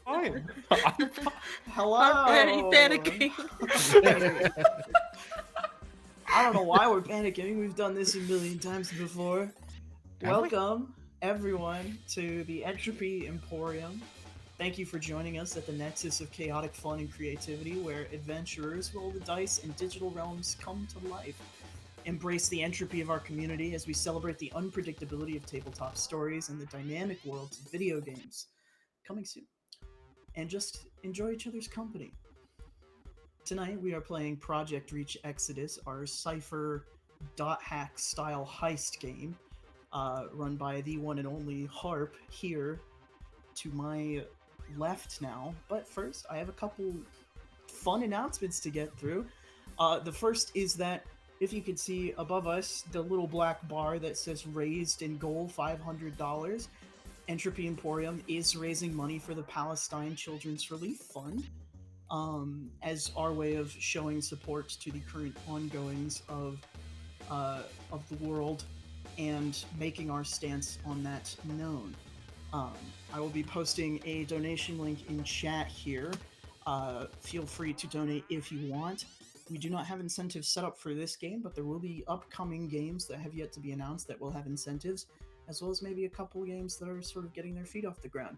Fine. Hello. Already panicking. I don't know why we're panicking. We've done this a million times before. Welcome, everyone, to the Entropy Emporium. Thank you for joining us at the nexus of chaotic fun and creativity, where adventurers roll the dice and digital realms come to life. Embrace the entropy of our community as we celebrate the unpredictability of tabletop stories and the dynamic worlds of video games. Coming soon. And just enjoy each other's company. Tonight we are playing Project Reach Exodus, our cipher .hack style heist game, run by the one and only Harp here to my left now. But first, I have a couple fun announcements to get through. The first is that if you could see above us the little black bar that says raised in goal $500, Entropy Emporium is raising money for the Palestine Children's Relief Fund, as our way of showing support to the current ongoings of the world and making our stance on that known. I will be posting a donation link in chat here. Feel free to donate if you want. We do not have incentives set up for this game, but there will be upcoming games that have yet to be announced that will have incentives, as well as maybe a couple games that are sort of getting their feet off the ground.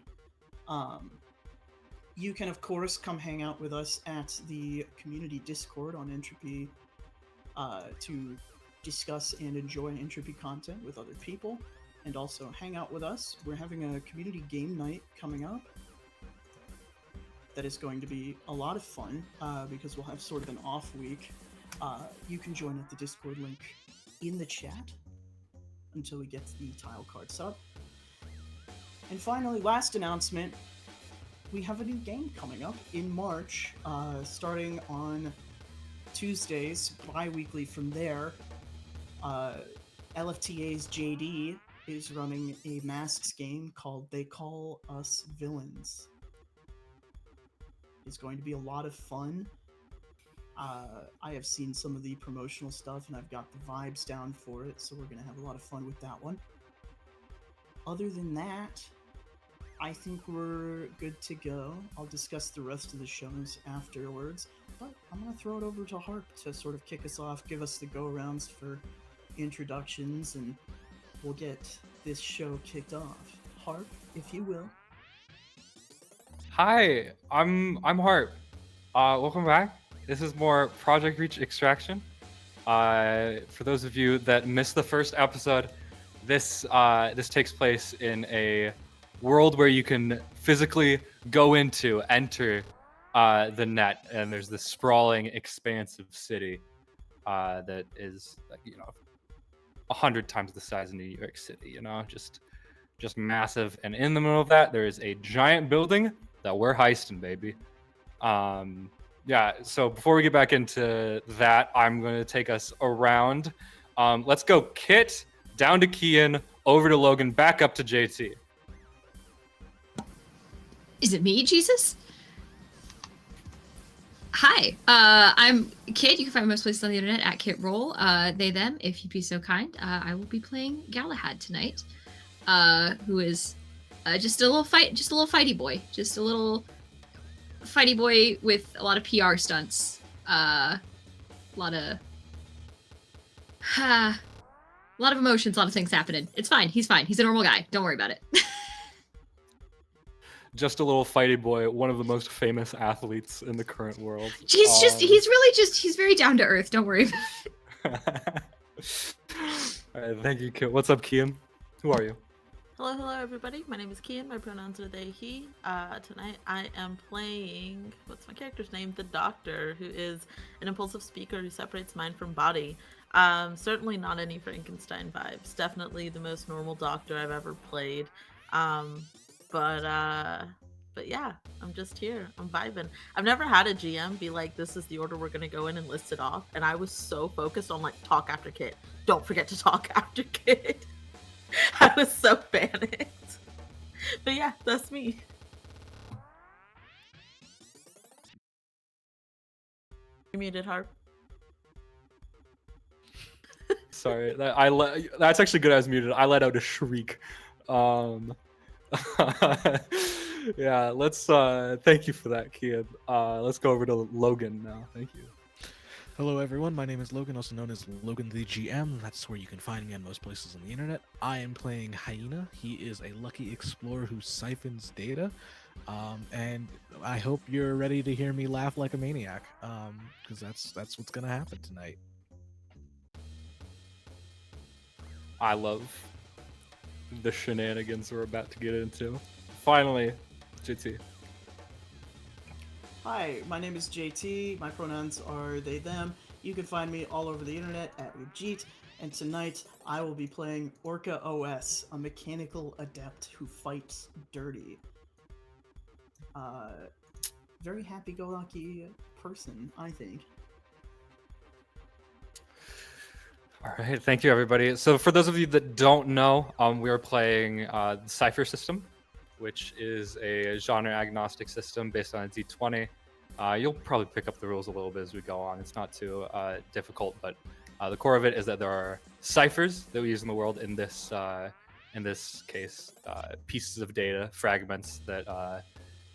You can, of course, come hang out with us at the community Discord on Entropy to discuss and enjoy Entropy content with other people, and also hang out with us. We're having a community game night coming up that is going to be a lot of fun because we'll have sort of an off week. You can join at the Discord link in the chat until we get the tile card sub. And finally, last announcement, we have a new game coming up in March, starting on Tuesdays, bi-weekly from there. LFTA's JD is running a Masks game called They Call Us Villains. It's going to be a lot of fun. I have seen some of the promotional stuff and I've got the vibes down for it, so we're going to have a lot of fun with that one. Other than that, I think we're good to go. I'll discuss the rest of the shows afterwards, but I'm going to throw it over to Harp to sort of kick us off, give us the go-arounds for introductions, and we'll get this show kicked off. Harp, if you will. Hi, I'm Harp. Welcome back. This is more Project Reach Extraction. For those of you that missed the first episode, this takes place in a world where you can physically enter the net, and there's this sprawling, expansive city that is, 100 times the size of New York City. Just massive. And in the middle of that, there is a giant building that we're heisting, baby. So before we get back into that, I'm going to take us around. Let's go Kit, down to Kian, over to Logan, back up to JT. Is it me, Jesus? Hi, I'm Kit. You can find me most places on the internet at KitRoll. They, them, if you'd be so kind. I will be playing GLHD tonight, who is just a little fighty boy. Just a little fighty boy with a lot of PR stunts. A lot of emotions, a lot of things happening. It's fine. He's fine. He's a normal guy. Don't worry about it. Just a little fighty boy, one of the most famous athletes in the current world. He's very down to earth. Don't worry about it. All right, thank you, Kit. What's up, Kian? Who are you? Hello, everybody. My name is Kian. My pronouns are they, he. Tonight I am playing, what's my character's name? The Doctor, who is an impulsive speaker who separates mind from body. Certainly not any Frankenstein vibes. Definitely the most normal Doctor I've ever played. But yeah, I'm just here. I'm vibing. I've never had a GM be like, this is the order we're gonna go in and list it off. And I was so focused on talk after Kit. Don't forget to talk after Kit. I was so panicked. But yeah, that's me. You muted, Harp. Sorry, that's actually good. I was muted. I let out a shriek. Yeah, let's thank you for that, Kian. Let's go over to Logan now. Thank you. Hello, everyone. My name is Logan, also known as Logan the GM. That's where you can find me on most places on the internet. I am playing Hyena. He is a lucky explorer who siphons data. And I hope you're ready to hear me laugh like a maniac, because that's what's gonna happen tonight. I love the shenanigans we're about to get into. Finally, JT. Hi, my name is JT. My pronouns are they, them. You can find me all over the internet at Ujit. And tonight I will be playing orcaOS, a mechanical adept who fights dirty. Very happy-go-lucky person, I think. All right, thank you, everybody. So for those of you that don't know, we are playing the Cypher system, which is a genre-agnostic system based on a D20. You'll probably pick up the rules a little bit as we go on. It's not too difficult, but the core of it is that there are ciphers that we use in the world. In this case, pieces of data, fragments that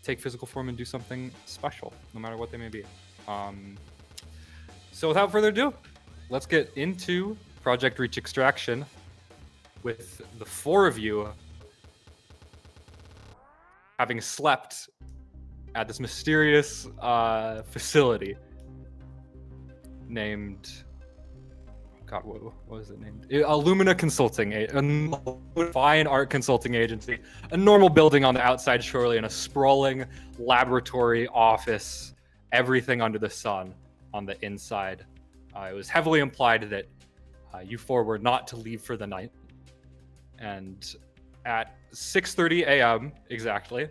take physical form and do something special, no matter what they may be. So without further ado, let's get into Project Reach Extraction with the four of you having slept at this mysterious facility named, God, what was it named? Illumina Consulting, a fine art consulting agency, a normal building on the outside, surely, and a sprawling laboratory office, everything under the sun on the inside. It was heavily implied that you four were not to leave for the night. And at 6:30 a.m. exactly,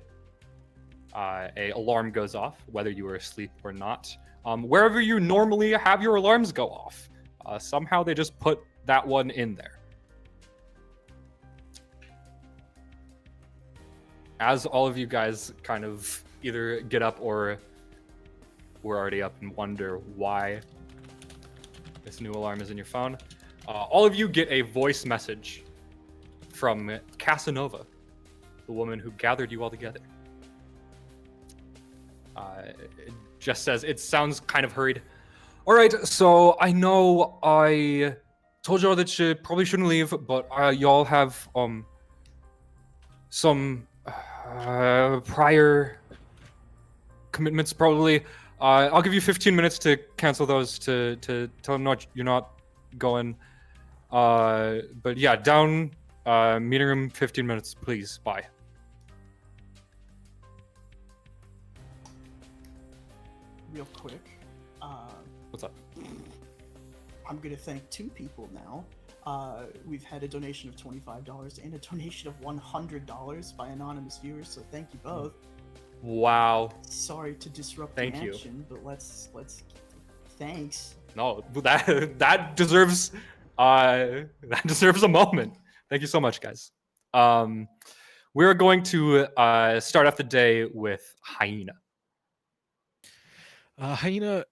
a alarm goes off, whether you were asleep or not. Wherever you normally have your alarms go off, somehow they just put that one in there. As all of you guys kind of either get up or were already up and wonder why this new alarm is in your phone, all of you get a voice message from Casanova, the woman who gathered you all together. It just says, it sounds kind of hurried. All right, so I know I told y'all that you probably shouldn't leave, but y'all have some prior commitments probably. I'll give you 15 minutes to cancel those, to tell them you're not going. But yeah, down meeting room 15 minutes, please. Bye. Real quick, What's up? I'm gonna thank two people now. We've had a donation of $25 and a donation of $100 by anonymous viewers, so thank you both. Wow. Sorry to disrupt Thank the you. action, but let's thanks. No, that deserves a moment. Thank you so much, guys. We're going to start off the day with Hyena. Hyena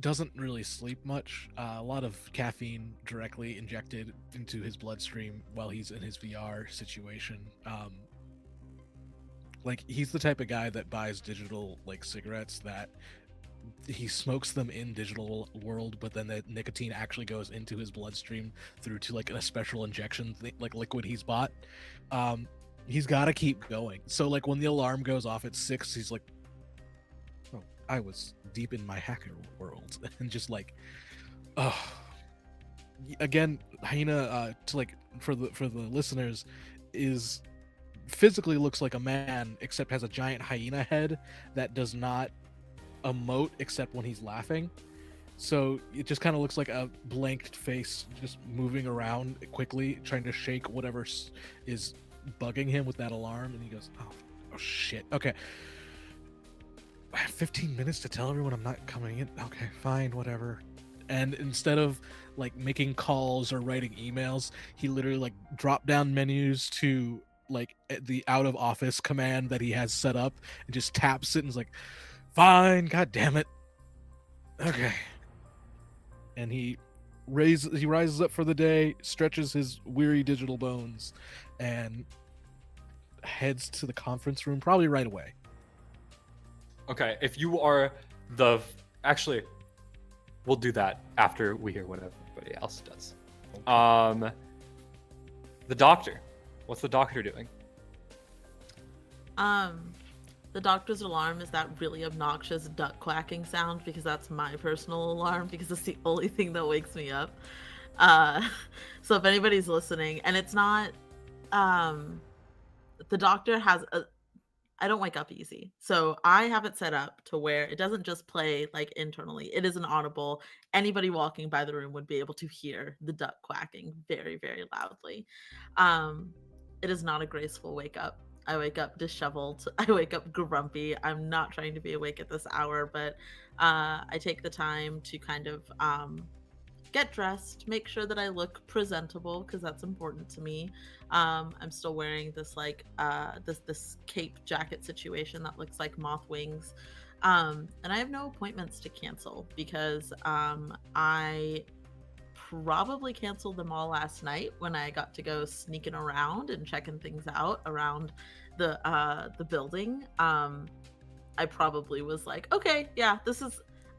doesn't really sleep much. A lot of caffeine directly injected into his bloodstream while he's in his VR situation. Like, he's the type of guy that buys digital cigarettes that he smokes them in digital world, but then the nicotine actually goes into his bloodstream through to a special injection liquid he's bought. He's got to keep going. So when the alarm goes off at 6, he's like, oh, I was deep in my hacker world. And just again, Hyena, for the listeners, is physically looks like a man, except has a giant hyena head that does not emote except when he's laughing. So it just kind of looks like a blanked face just moving around quickly, trying to shake whatever is bugging him with that alarm. And he goes, oh shit, okay, I have 15 minutes to tell everyone I'm not coming in. Okay, fine, whatever. And instead of making calls or writing emails, he literally drop down menus to the out of office command that he has set up and just taps it and is like, fine, god damn it, okay. And he rises up for the day, stretches his weary digital bones, and heads to the conference room probably right away. Okay, if you are actually, we'll do that after we hear what everybody else does. The doctor. What's the doctor doing? The doctor's alarm is that really obnoxious duck quacking sound, because that's my personal alarm, because it's the only thing that wakes me up. So if anybody's listening, and it's not, the doctor has I don't wake up easy. So I have it set up to where it doesn't just play like internally. It is an audible. Anybody walking by the room would be able to hear the duck quacking very, very loudly. It is not a graceful wake up. I wake up disheveled. I wake up grumpy. I'm not trying to be awake at this hour, but I take the time to kind of get dressed, make sure that I look presentable, because that's important to me. I'm still wearing this like this cape jacket situation that looks like moth wings, and I have no appointments to cancel, because I probably canceled them all last night when I got to go sneaking around and checking things out around the building. I probably was like, okay, yeah,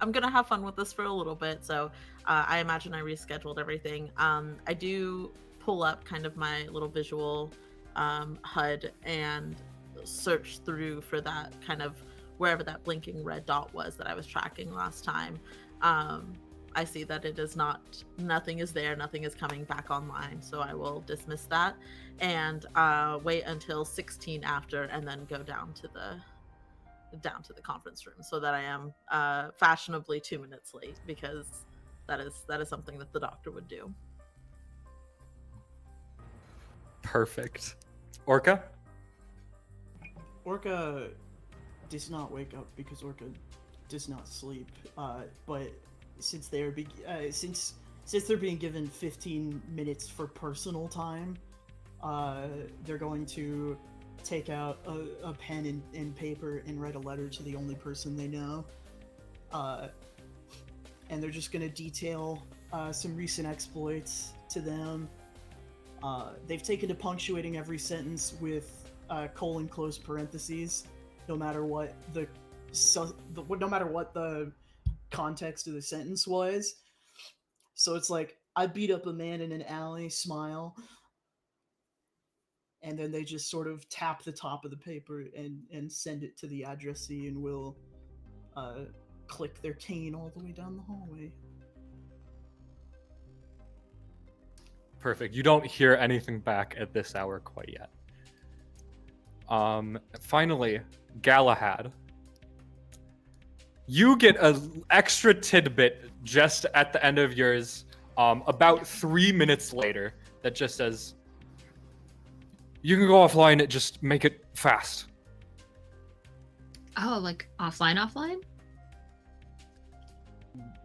I'm gonna have fun with this for a little bit. So I imagine I rescheduled everything. I do pull up kind of my little visual HUD and search through for that kind of wherever that blinking red dot was that I was tracking last time. I see that it is nothing is there, nothing is coming back online. So I will dismiss that and wait until 16 after, and then go down to the conference room, so that I am fashionably 2 minutes late, because that is something that the doctor would do. Perfect. Orca? Orca does not wake up because Orca does not sleep. But since they're being given 15 minutes for personal time, they're going to take out a pen and paper and write a letter to the only person they know. And they're just going to detail some recent exploits to them. They've taken to punctuating every sentence with colon close parentheses, no matter what the context of the sentence was. So it's like, I beat up a man in an alley, smile. And then they just sort of tap the top of the paper and send it to the addressee, and will click their cane all the way down the hallway. Perfect. You don't hear anything back at this hour quite yet. Finally, Galahad. You get an extra tidbit just at the end of yours, about 3 minutes later, that just says, you can go offline, just make it fast. Oh, like offline?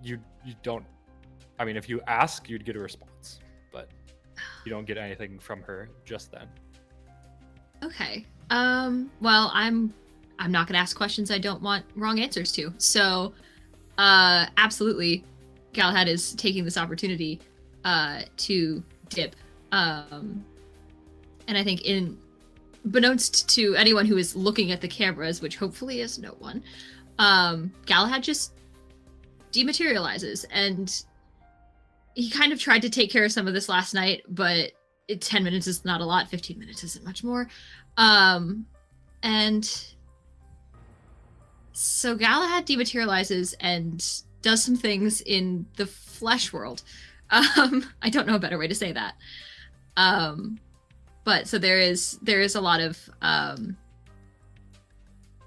You don't, I mean, if you ask, you'd get a response, but you don't get anything from her just then. Okay. Well, I'm not gonna ask questions I don't want wrong answers to. So, absolutely, Galahad is taking this opportunity to dip. And I think, unbeknownst to anyone who is looking at the cameras, which hopefully is no one, Galahad just dematerializes, and he kind of tried to take care of some of this last night, but 10 minutes is not a lot, 15 minutes isn't much more. And so Galahad dematerializes and does some things in the flesh world. I don't know a better way to say that. But so there is a lot of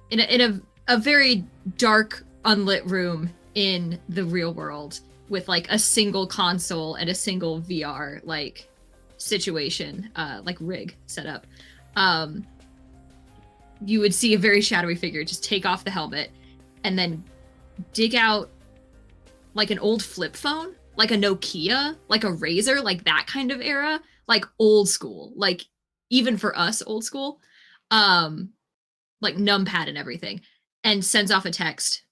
in a very dark, unlit room in the real world, with like a single console and a single VR like situation, like rig set up. You would see a very shadowy figure just take off the helmet and then dig out like an old flip phone, like a Nokia, like a Razor, like that kind of era, like old school, like even for us old school, like numpad and everything, and sends off a text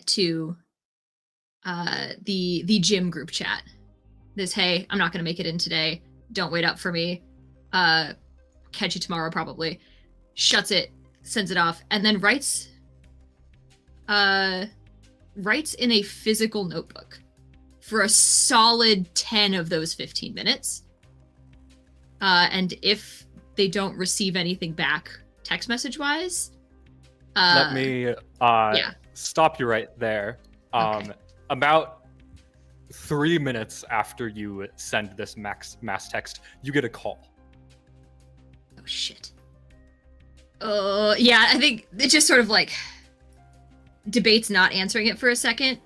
to the gym group chat. This, hey, I'm not gonna make it in today. Don't wait up for me. catch you tomorrow probably. Shuts it, sends it off, and then writes in a physical notebook for a solid 10 of those 15 minutes. And if they don't receive anything back text message wise, let me stop you right there. Okay. About 3 minutes after you send this mass text, you get a call. Oh shit. Yeah, I think it just sort of like debates not answering it for a second.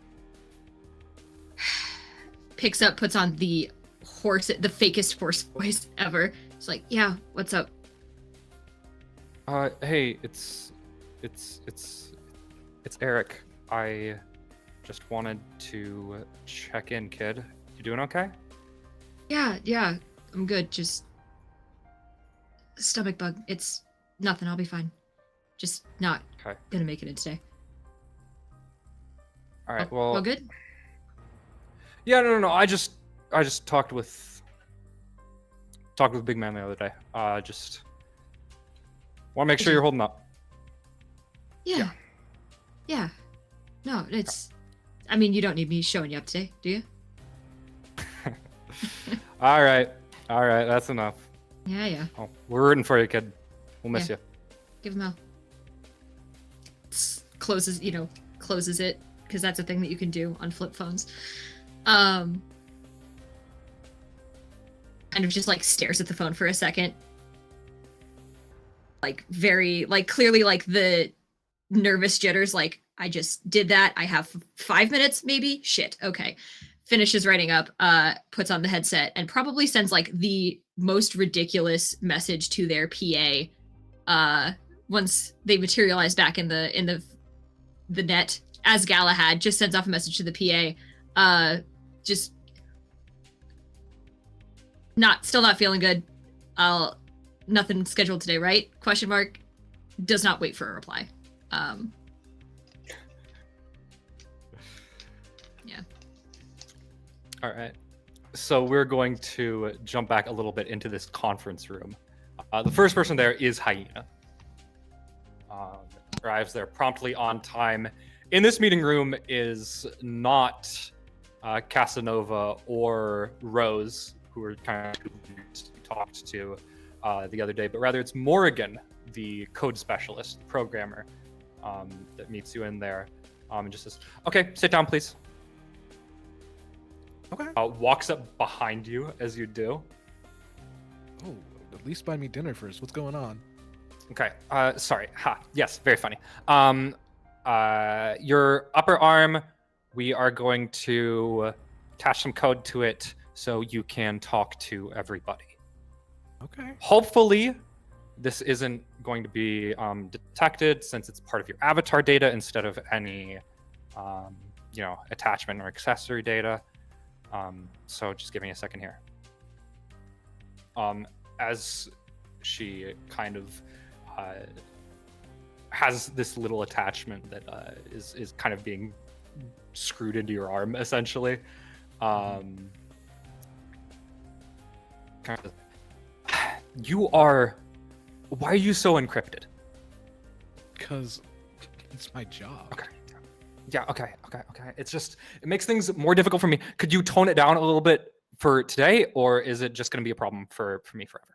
Picks up, puts on the fakest horse voice ever. It's like, yeah, what's up? Hey, it's Eric. I just wanted to check in, kid. You doing okay? Yeah, I'm good. Just stomach bug. It's nothing. I'll be fine. Just not gonna make it in today. All right. All good? Yeah, no. I just talked with Big Man the other day. Just want to make sure you're holding up. Yeah. No, it's. I mean, you don't need me showing you up today, do you? All right. That's enough. Yeah. Oh, we're rooting for you, kid. We'll miss you. Give him a. Closes it because that's a thing that you can do on flip phones. Kind of just like stares at the phone for a second. Like very, like clearly like the nervous jitters, like, I just did that. I have 5 minutes, maybe? Shit, okay. Finishes writing up, puts on the headset, and probably sends like the most ridiculous message to their PA once they materialize back in the net as Galahad, just sends off a message to the PA. Just still not feeling good. Nothing scheduled today, right? ? Does not wait for a reply. Yeah. All right. So we're going to jump back a little bit into this conference room. The first person there is Hyena. Arrives there promptly on time. In this meeting room is not Casanova or Rose, who were kind of talked to the other day, but rather it's Morrigan, the code specialist, programmer, that meets you in there, and just says, "Okay, sit down, please." Okay. Walks up behind you as you do. Oh, at least buy me dinner first. What's going on? Okay. Sorry. Yes, very funny. Your upper arm, we are going to attach some code to it so you can talk to everybody. Okay. Hopefully, this isn't going to be detected since it's part of your avatar data instead of any, attachment or accessory data. So just give me a second here. As she kind of has this little attachment that is kind of being screwed into your arm, essentially. Kind of, why are you so encrypted? Because it's my job. Okay. Yeah, okay. It makes things more difficult for me. Could you tone it down a little bit for today, or is it just going to be a problem for me forever?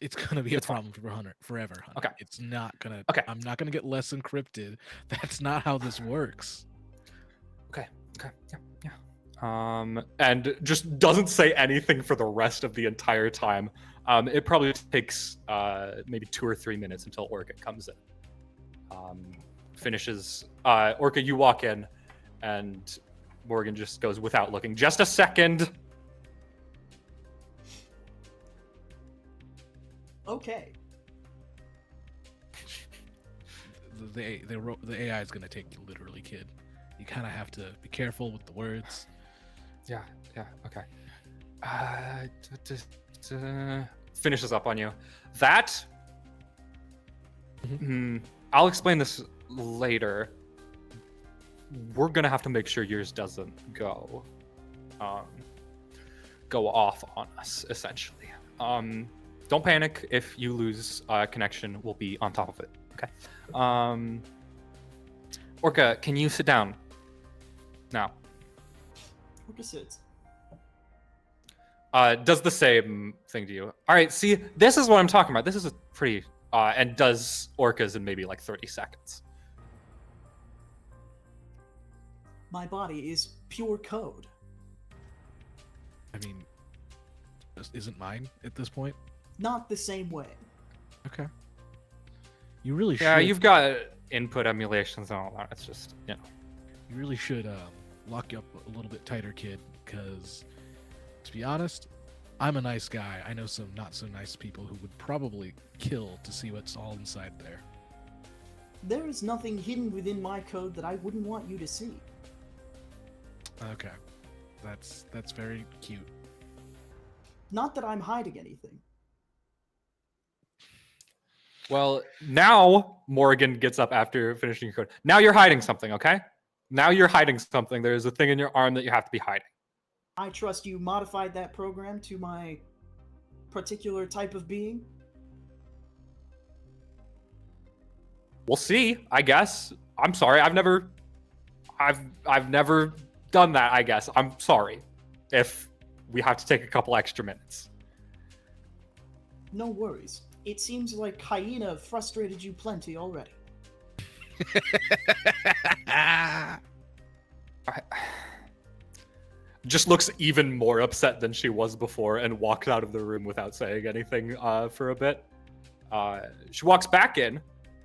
It's gonna be a problem for Hunter forever. Hunter. Okay. It's not gonna. Okay. I'm not gonna get less encrypted. That's not how this works. Okay. Yeah. And just doesn't say anything for the rest of the entire time. It probably takes maybe 2 or 3 minutes until Orca comes in. Finishes. Orca, you walk in, and Morgan just goes without looking. Just a second. Okay. The AI is gonna take you literally, kid. You kind of have to be careful with the words. Yeah. Okay. Finishes up on you. That. I'll explain this later. We're gonna have to make sure yours doesn't go off on us, essentially. Don't panic if you lose connection. We'll be on top of it. Okay. Orca, can you sit down now? Orca sits. Does the same thing to you. All right, see, this is what I'm talking about. This is a pretty, and does orcas in maybe like 30 seconds. My body is pure code. I mean, isn't mine at this point? Not the same way. Okay. You really should. Yeah, you've got input emulations and all that. It's just, you know. You really should lock you up a little bit tighter, kid, because to be honest, I'm a nice guy. I know some not so nice people who would probably kill to see what's all inside there. There is nothing hidden within my code that I wouldn't want you to see. Okay. That's very cute. Not that I'm hiding anything. Well, now Morgan gets up after finishing your code. Now you're hiding something, okay? Now you're hiding something. There's a thing in your arm that you have to be hiding. I trust you modified that program to my particular type of being. We'll see, I guess. I'm sorry. I've never done that, I guess. I'm sorry if we have to take a couple extra minutes. No worries. It seems like Hyena frustrated you plenty already. Just looks even more upset than she was before and walks out of the room without saying anything for a bit. She walks back in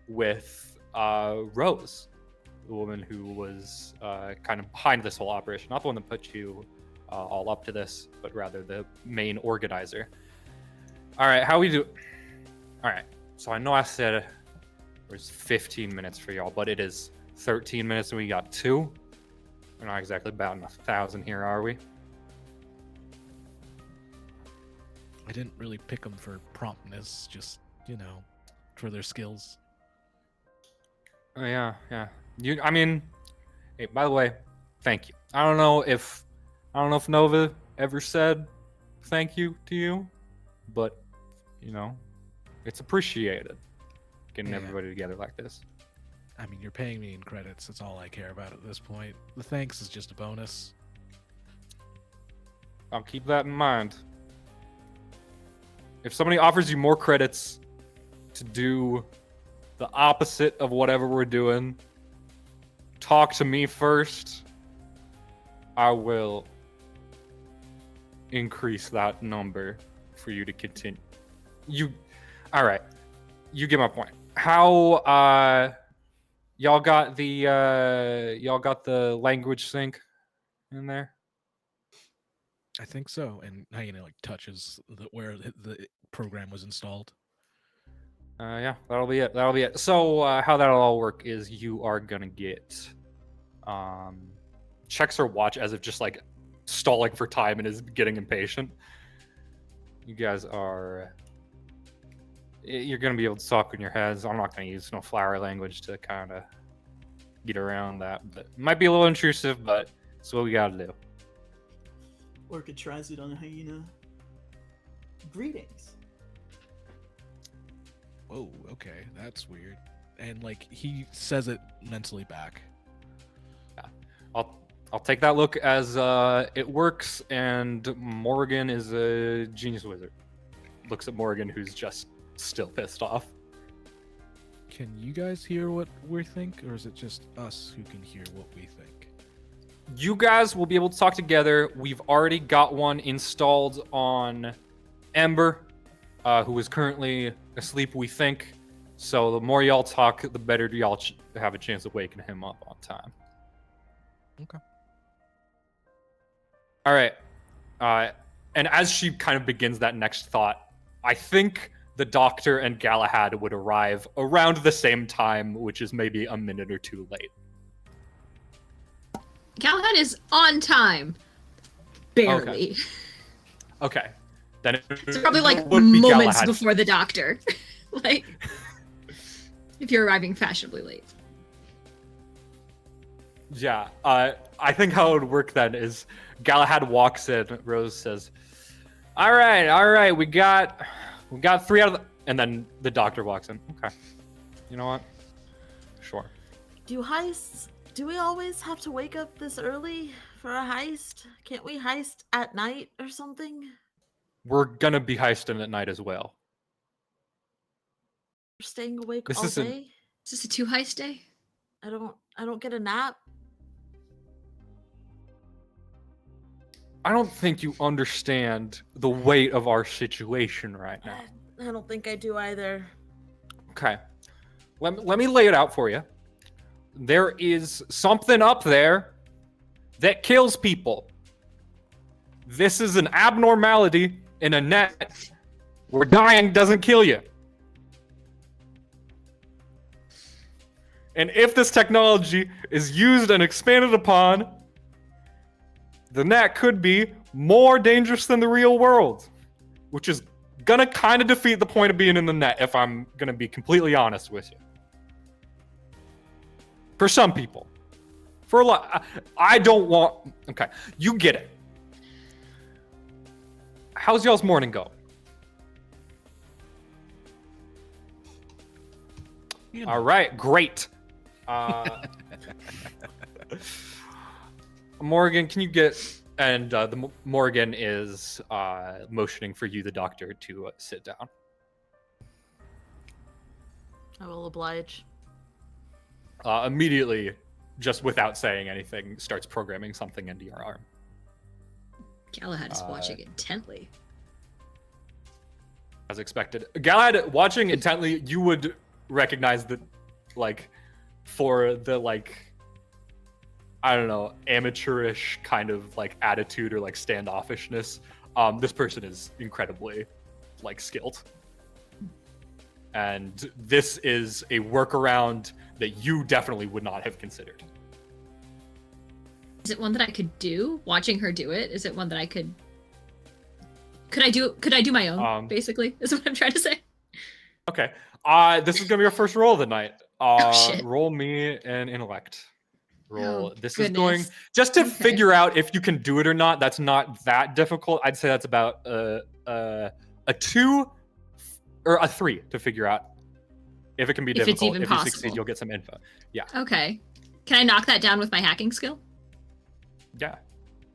with Rose, the woman who was kind of behind this whole operation. Not the one that put you all up to this, but rather the main organizer. All right, how we do? All right, so I know I said there's 15 minutes for y'all, but it is 13 minutes and we got 2. We're not exactly batting 1,000 here, are we? I didn't really pick them for promptness, just, for their skills. Oh, yeah. I mean, hey, by the way, thank you. I don't know if Nova ever said thank you to you, but, it's appreciated getting everybody together like this. I mean, you're paying me in credits. That's all I care about at this point. The thanks is just a bonus. I'll keep that in mind. If somebody offers you more credits to do the opposite of whatever we're doing, talk to me first. I will increase that number for you to continue. All right. You get my point. How y'all got the language sync in there? I think so. And Hyena touches where the program was installed. Yeah, that'll be it. So how that'll all work is you are gonna get checks her watch as if just stalling for time and is getting impatient. You guys you're gonna be able to talk in your heads. I'm not gonna use no flowery language to kind of get around that, but it might be a little intrusive, but it's what we gotta do. Orca tries it on Hyena. Greetings. Whoa, okay, that's weird. And he says it mentally back. Yeah, I'll take that look as it works, and Morgan is a genius wizard. Looks at Morgan, who's just still pissed off. Can you guys hear what we think, or is it just us who can hear what we think? You guys will be able to talk together. We've already got one installed on Ember, who is currently asleep, we think. So the more y'all talk, the better y'all have a chance of waking him up on time. Okay. All right. And as she kind of begins that next thought, I think the Doctor and Galahad would arrive around the same time, which is maybe a minute or 2 late. Galahad is on time. Barely. Okay. Then It's probably would be moments Galahad. before the Doctor. If you're arriving fashionably late. Yeah. I think how it would work then is Galahad walks in. Rose says, All right. We got We got 3 out of the... And then the doctor walks in. Okay. You know what? Sure. Do we always have to wake up this early for a heist? Can't we heist at night or something? We're gonna be heisting at night as well. We're staying awake This all isn't- day? Is this a 2 heist day? I don't get a nap. I don't think you understand the weight of our situation right now. I don't think I do either. Okay. Let me lay it out for you. There is something up there that kills people. This is an abnormality in a net where dying doesn't kill you. And if this technology is used and expanded upon, the net could be more dangerous than the real world, which is gonna kind of defeat the point of being in the net, if I'm gonna be completely honest with you. For some people. For a lot, I don't want... Okay, you get it. How's y'all's morning going? All right, great. Morgan, can you get... And Morgan is motioning for you, the doctor, to sit down. I will oblige. Immediately, just without saying anything, starts programming something into your arm. Galahad is watching intently. As expected. Galahad, watching intently, you would recognize that, like, for the, like, I don't know, amateurish kind of, like, attitude or, like, standoffishness, this person is incredibly, like, skilled. And this is a workaround that you definitely would not have considered. Is it one that I could do? Watching her do it, is it one that I could? Could I do my own? Basically, is what I'm trying to say. Okay. This is gonna be your first roll of the night. Shit. Roll me an intellect. Roll. Oh, This goodness. is going just to Okay. figure out if you can do it or not. That's not that difficult. I'd say that's about a 2 or a 3 to figure out if it can be If it's difficult. even If you possible. succeed, you'll get some info. Yeah. Okay. Can I knock that down with my hacking skill? Yeah.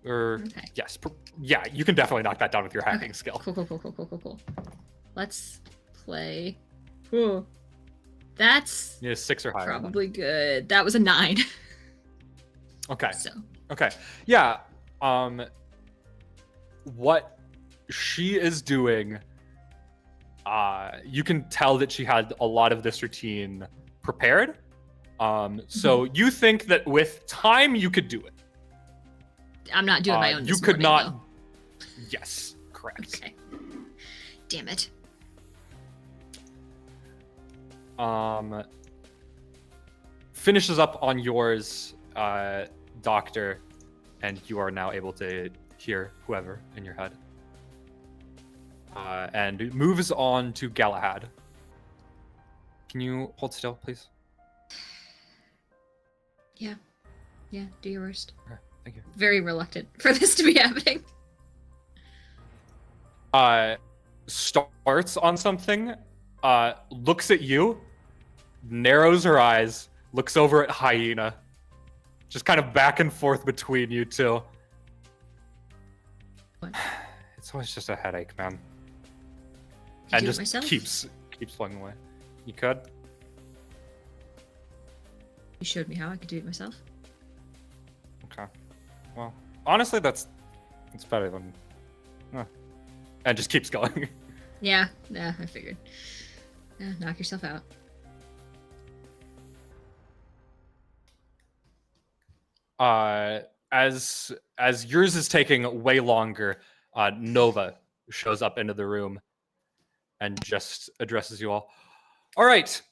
Or Okay. yes. Yeah, you can definitely knock that down with your hacking Okay. skill. Cool. Let's play. Ooh. That's Yeah, 6 or higher. probably good. That was a 9. Okay. So Okay. Yeah. What she is doing, you can tell that she had a lot of this routine prepared. So you think that with time you could do it. I'm not doing my own. You this could morning, not. Yes, correct. though. Okay. Damn it. Finishes up on yours, doctor, and you are now able to hear whoever in your head. And moves on to Galahad. Can you hold still, please? Yeah, do your worst. Okay, thank you. Very reluctant for this to be happening. Starts on something, looks at you, narrows her eyes, looks over at Hyena, just kind of back and forth between you two. What? It's always just a headache, man. I And do it just myself? keeps plugging away. You could? You showed me how I could do it myself. Okay. Well, honestly, that's better than. And just keeps going. Yeah, I figured. Knock yourself out. As yours is taking way longer, Nova shows up into the room and just addresses you all. All right.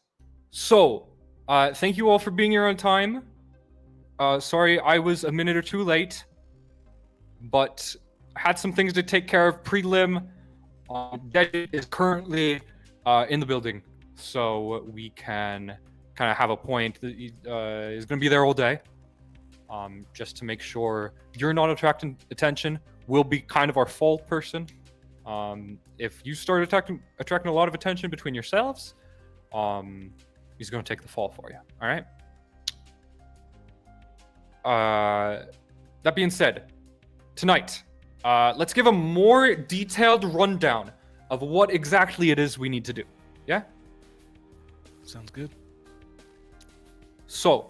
So, thank you all for being here on time. Sorry I was a minute or two late, but had some things to take care of. Prelim Dead is currently in the building, so we can kind of have a point that is going to be there all day. Just to make sure you're not attracting attention. We'll be kind of our fault person. If you start attracting a lot of attention between yourselves, he's going to take the fall for you. All right. That being said, tonight, let's give a more detailed rundown of what exactly it is we need to do. Yeah? Sounds good. So,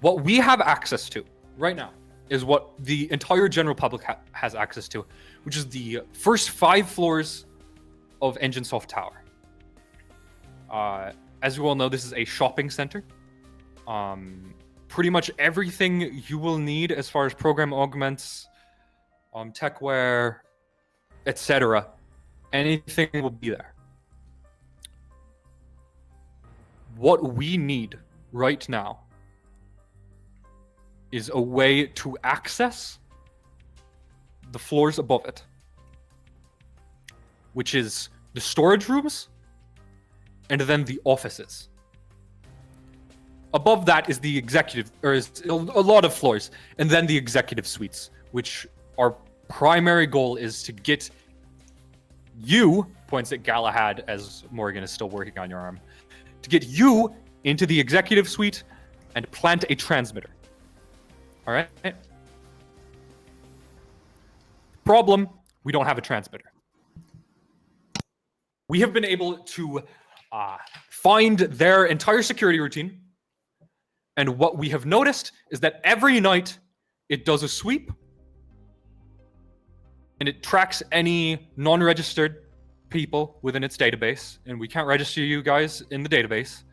what we have access to right now is what the entire general public has access to, which is the first 5 floors of Enginesoft Tower. As you all know, this is a shopping center. Pretty much everything you will need as far as program augments, techware, etc., anything will be there. What we need right now is a way to access the floors above it, which is the storage rooms and then the offices. Above that is the executive, or is a lot of floors, and then the executive suites, which our primary goal is to get you, points at Galahad as Morgan is still working on your arm, to get you into the executive suite and plant a transmitter. All right? Problem, we don't have a transmitter. We have been able to find their entire security routine, and what we have noticed is that every night it does a sweep and it tracks any non-registered people within its database, and we can't register you guys in the database,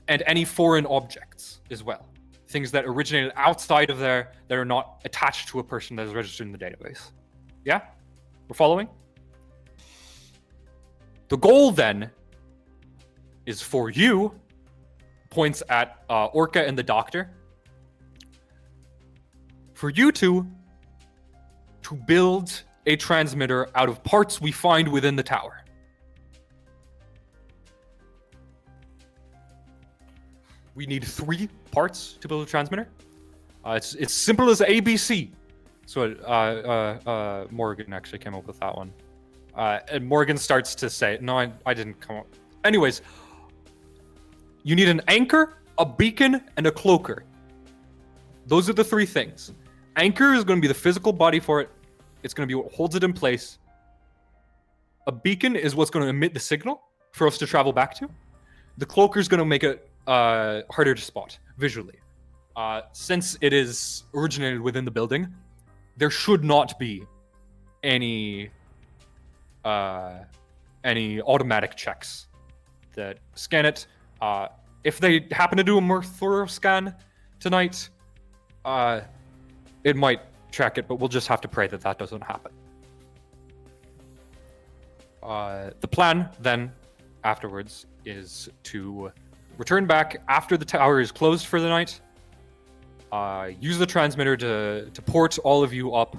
and any foreign objects as well. Things that originated outside of there that are not attached to a person that is registered in the database. Yeah? We're following? The goal then is for you, points at Orca and the Doctor, for you to build a transmitter out of parts we find within the tower. We need 3 parts to build a transmitter. It's simple as ABC. So Morgan actually came up with that one. And Morgan starts to say, no, I didn't come up. Anyways, you need an anchor, a beacon, and a cloaker. Those are the 3 things. Anchor is going to be the physical body for it. It's going to be what holds it in place. A beacon is what's going to emit the signal for us to travel back to. The cloaker is going to make it harder to spot visually. Since it is originated within the building, there should not be any automatic checks that scan it. If they happen to do a more thorough scan tonight, it might check it, but we'll just have to pray that that doesn't happen. The plan then, afterwards, is to return back after the tower is closed for the night, use the transmitter to port all of you up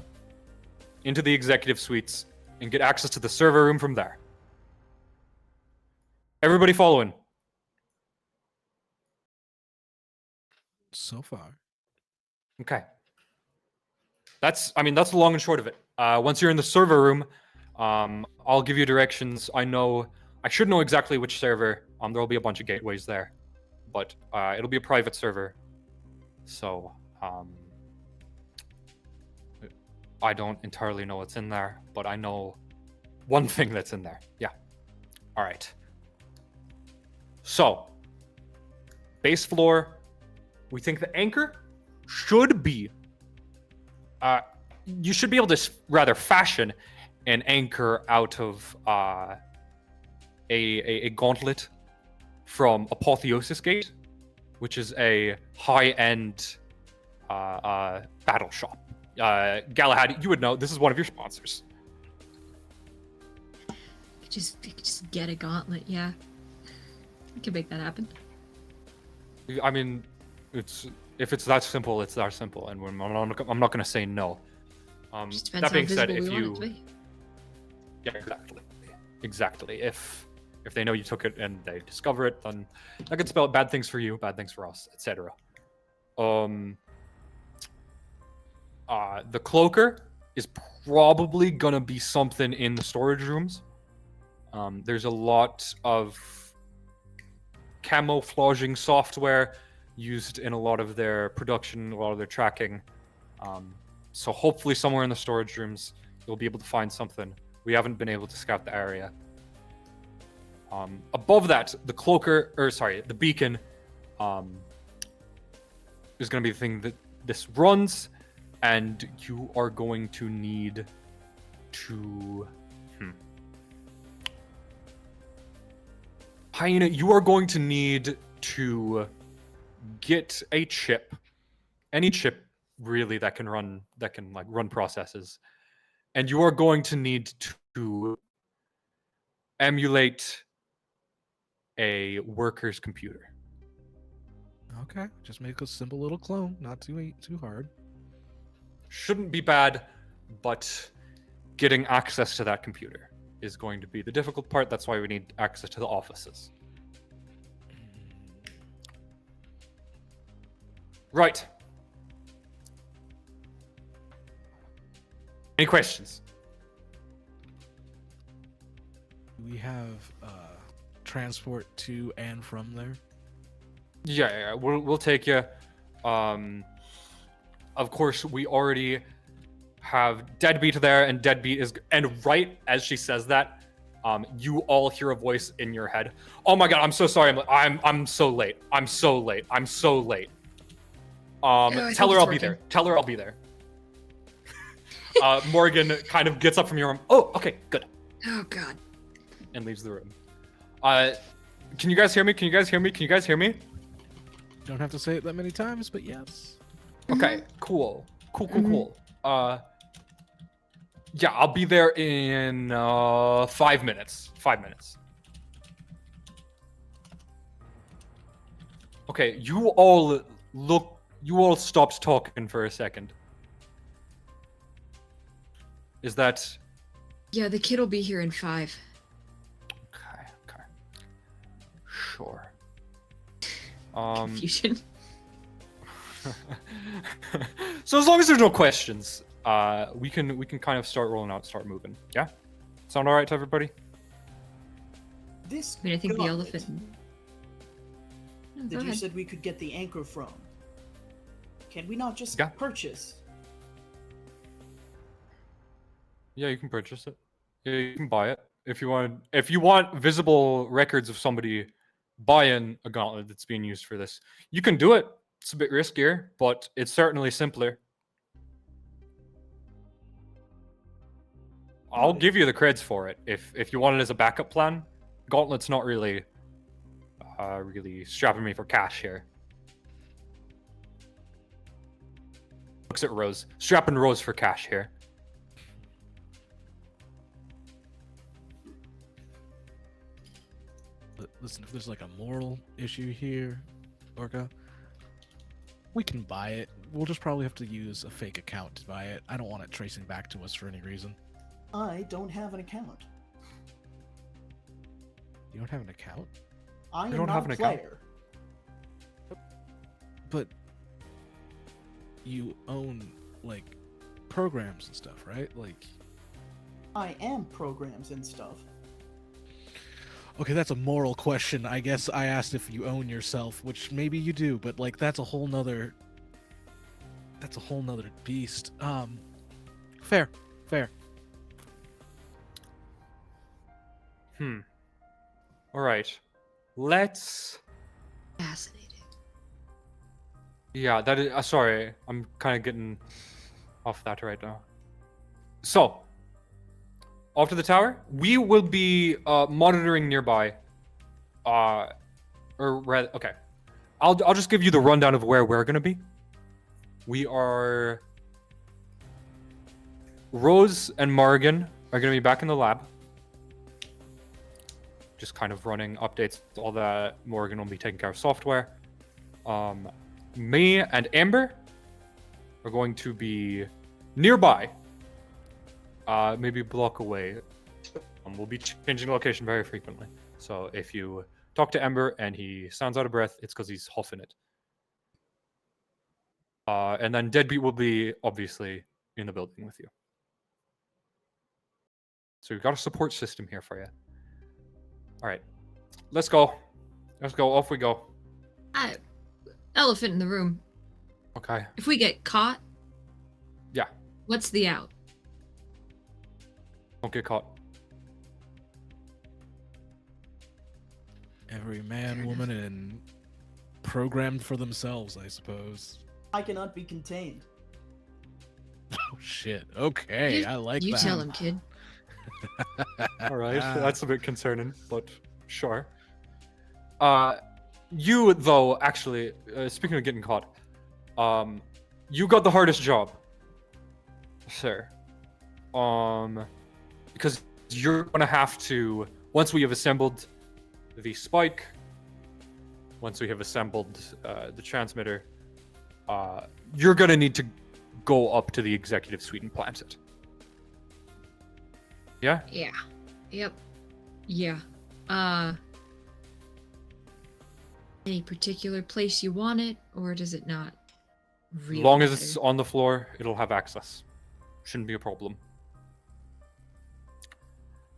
into the executive suites and get access to the server room from there. Everybody following? So far. Okay. That's the long and short of it. Once you're in the server room, I'll give you directions. I should know exactly which server. There'll be a bunch of gateways there, but it'll be a private server. So, I don't entirely know what's in there, but I know one thing that's in there. Yeah. All right. So, base floor, we think the anchor should be, you should be able to rather fashion an anchor out of a gauntlet from Apotheosis Gate, which is a high-end battle shop. Galahad, you would know, this is one of your sponsors. Just get a gauntlet, yeah. We can make that happen. I mean, if it's that simple, it's that simple, and I'm not going to say no. Just depends That being how said, visible if we want it to you, be. yeah, exactly. If they know you took it and they discover it, then that could spell bad things for you, bad things for us, etc. The cloaker, is probably gonna be something in the storage rooms. There's a lot of camouflaging software used in a lot of their production, a lot of their tracking. So hopefully somewhere in the storage rooms, you'll be able to find something. We haven't been able to scout the area. Above that, the beacon is going to be the thing that this runs, and you are going to need to... Hyena, you are going to need to get a chip, any chip really that can run processes, and you are going to need to emulate a worker's computer. Okay, just make a simple little clone, not too hard. Shouldn't be bad, but getting access to that computer is going to be the difficult part. That's why we need access to the offices. Right. Any questions? We have transport to and from there. Yeah, we'll take you. Of course, we already have Deadbeat there, and Deadbeat is, and right as she says that, you all hear a voice in your head. Oh my god, I'm so sorry. I'm so late. I'm so late. I'm so late. Tell her I'll be there. Tell her I'll be there. Morgan kind of gets up from your room. Oh, okay, good. Oh god. And leaves the room. Can you guys hear me? Can you guys hear me? Can you guys hear me? Don't have to say it that many times, but yes. Okay, cool. Cool. Yeah, I'll be there in 5 minutes. 5 minutes. Okay, you all stopped talking for a second. Is that... Yeah, the kid will be here in 5. Okay. Sure. Confusion. So as long as there's no questions, we can kind of start rolling out, start moving. Yeah? Sound alright to everybody? This I mean, I think the gauntlet elephant... No, go that you ahead. said we could get the anchor from. Can we not just Yeah. purchase? Yeah, you can purchase it. Yeah, you can buy it if you want. If you want visible records of somebody buying a gauntlet that's being used for this, you can do it. It's a bit riskier, but it's certainly simpler. I'll give you the creds for it if you want it as a backup plan. Gauntlet's not really strapping me for cash here. Looks at Rose, strapping Rose for cash here. Listen, if there's like a moral issue here, Orca, we can buy it. We'll just probably have to use a fake account to buy it. I don't want it tracing back to us for any reason. I don't have an account. You don't have an account? I am don't not have a an account? player. But you own like programs and stuff, right? Like, I am programs and stuff. okay, that's a moral question. I guess I asked if you own yourself, which maybe you do, but like that's a whole nother beast. Fair. All right. Let's... Fascinating. Yeah, that is... sorry, I'm kind of getting off that right now. So, off to the tower. We will be monitoring nearby. Okay. I'll just give you the rundown of where we're going to be. We are... Rose and Morgan are going to be back in the lab. Just kind of running updates, all that. Morgan will be taking care of software. Me and Amber are going to be nearby. Maybe a block away. We'll be changing location very frequently. So if you talk to Amber and he sounds out of breath, it's because he's huffing it. And then Deadbeat will be obviously in the building with you. So we've got a support system here for you. All right, let's go. Let's go. Off we go. Elephant in the room. Okay. If we get caught, Yeah. what's the out? Don't get caught. Every man, woman, and programmed for themselves, I suppose. I cannot be contained. Oh shit. Okay, I like You that. tell him, kid. All right, that's a bit concerning, but sure. You though, actually, speaking of getting caught, you got the hardest job, sir. Because you're gonna have to, once we have assembled the spike, once we have assembled the transmitter, you're gonna need to go up to the executive suite and plant it. Yeah? Yeah. Yep. Yeah. Any particular place you want it, or does it not really Long as matter? it's on the floor, it'll have access. Shouldn't be a problem.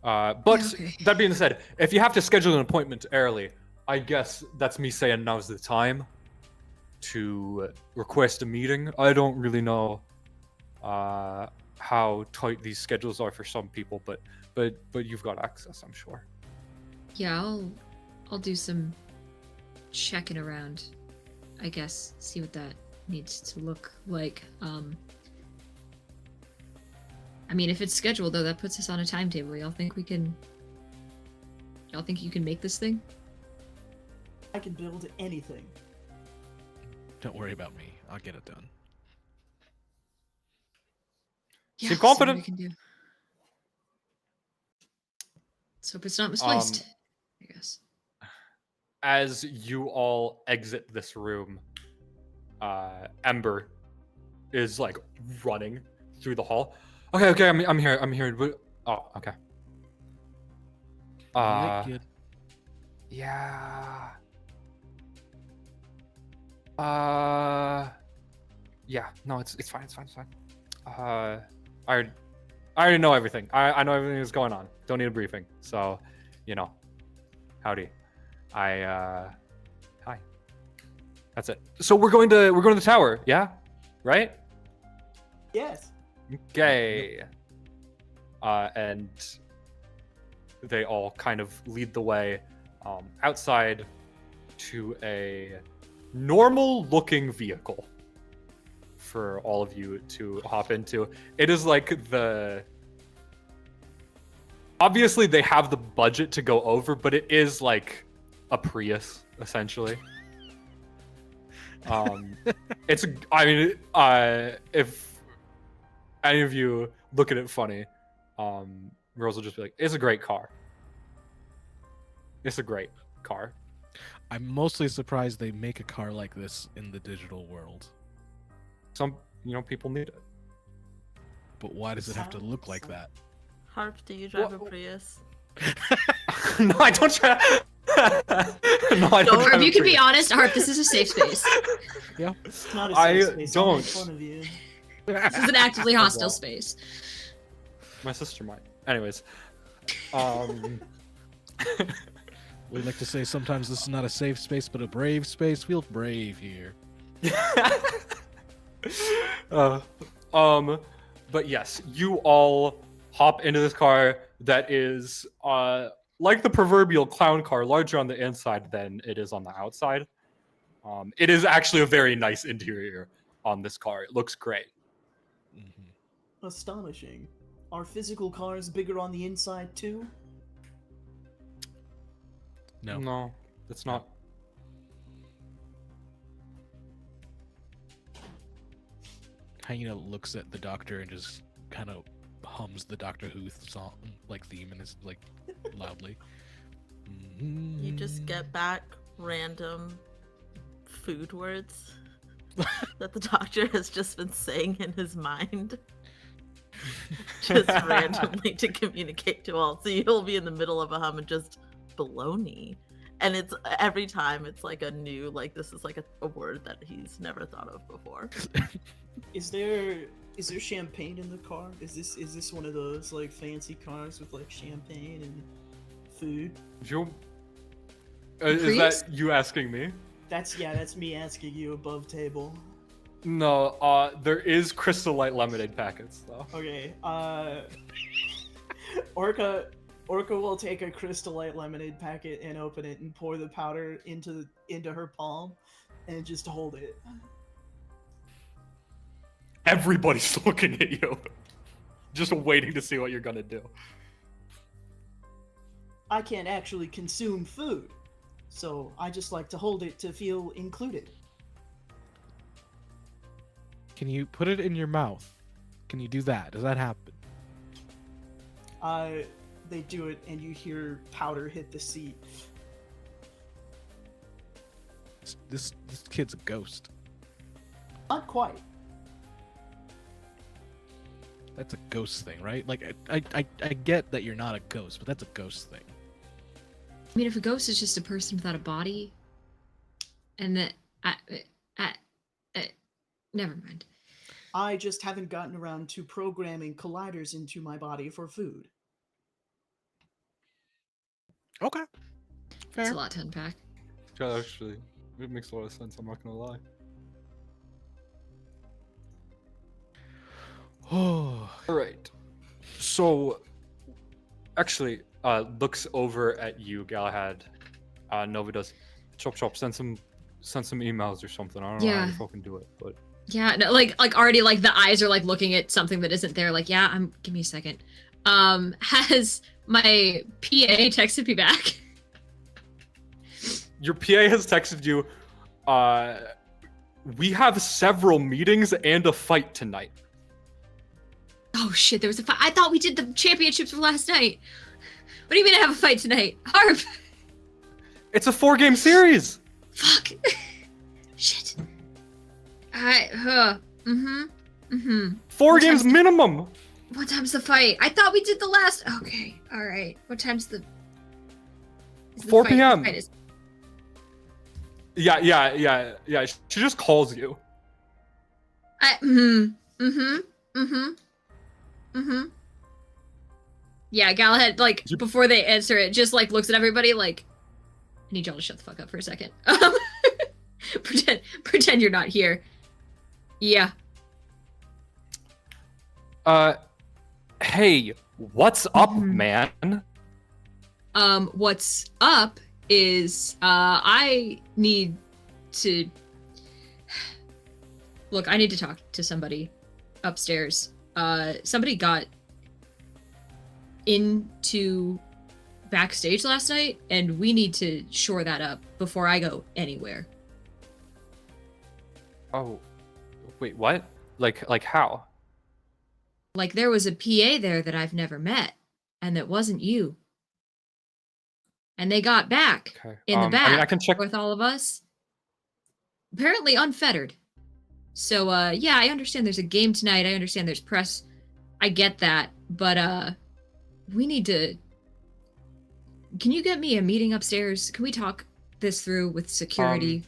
But Yeah, okay. that being said, if you have to schedule an appointment early, I guess that's me saying now's the time to request a meeting. I don't really know how tight these schedules are for some people, but you've got access, I'm sure. Yeah, I'll do some checking around, I guess, see what that needs to look like. I mean, if it's scheduled though, that puts us on a timetable. Y'all think you can make this thing? I can build anything. Don't worry about me. I'll get it done. Seem I'll see what confident? I can do. Let's hope it's not misplaced. I guess. As you all exit this room, Ember is like running through the hall. Okay, I'm here. Oh, okay. Alright, kid. Yeah. Yeah. No, it's fine. It's fine. I already know everything. I know everything that's going on. Don't need a briefing. So, howdy. Hi. That's it. So we're going to the tower. Yeah. Right. Yes. Okay. And they all kind of lead the way outside to a normal-looking vehicle for all of you to hop into. It is like obviously they have the budget to go over, but it is like a Prius, essentially. If any of you look at it funny, girls will just be like, it's a great car. It's a great car. I'm mostly surprised they make a car like this in the digital world. Some, people need it. But why does it have to look like that? Harp, do you drive a Prius? No, I don't try. No, I don't. Harp, you can be honest. Harp, this is a safe space. Yeah. It's not a I safe space. I'll make don't. fun of you. This is an actively hostile Well. space. My sister might. Anyways, We like to say sometimes this is not a safe space, but a brave space. Feel brave here. but yes, you all hop into this car that is like the proverbial clown car, larger on the inside than it is on the outside. It is actually a very nice interior on this car. It looks great. Astonishing. Are physical cars bigger on the inside too? No. It's not. Hyena looks at the doctor and just kind of hums the Doctor Who song, like theme, and is like loudly. You just get back random food words that the doctor has just been saying in his mind. Just randomly to communicate to all. So you'll be in the middle of a hum and just baloney. And it's every time it's like a new, like this is like a word that he's never thought of before. Is there Is there champagne in the car? Is this one of those like fancy cars with like champagne and food? You, is that you asking me? That's me asking you above table. No, there is Crystal Light lemonade packets though. Okay, Orca will take a Crystal Light lemonade packet and open it and pour the powder into her palm and just hold it. Everybody's looking at you, just waiting to see what you're gonna do. I can't actually consume food, so I just like to hold it to feel included. Can you put it in your mouth? Can you do that? Does that happen? They do it, and you hear powder hit the seat. This kid's a ghost. Not quite. That's a ghost thing, right? Like I get that you're not a ghost, but that's a ghost thing. I mean, if a ghost is just a person without a body, and that, never mind. I just haven't gotten around to programming colliders into my body for food. Okay. Fair. It's a lot to unpack. Yeah, actually, it makes a lot of sense. I'm not gonna lie. Oh. All right. So, actually, looks over at you, Galahad. Nova does. Chop, send some emails or something. I don't know how you fucking do it, but. Yeah, no, like already, like the eyes are like looking at something that isn't there. Like, yeah, give me a second. Has my PA texted me back? Your PA has texted you. We have several meetings and a fight tonight. Oh shit, there was a fight. I thought we did the championships for last night. What do you mean I have a fight tonight? Harp! It's a 4-game series! Fuck. Shit. 4 games minimum! What time's the fight? I thought we did the last... Okay, alright. What time's the... 4 p.m. Yeah. She just calls you. Yeah, Galahad, like, before they answer it, just, like, looks at everybody like, I need y'all to shut the fuck up for a second. Pretend you're not here. Yeah. Hey, what's up, man? What's up is, I need to... Look, I need to talk to somebody upstairs. Somebody got into backstage last night, and we need to shore that up before I go anywhere. Oh, wait, what? Like how? Like, there was a PA there that I've never met, and that wasn't you. And they got back in the back I can check with all of us. Apparently unfettered. So, yeah, I understand there's a game tonight. I understand there's press. I get that. But, we need to... Can you get me a meeting upstairs? Can we talk this through with security?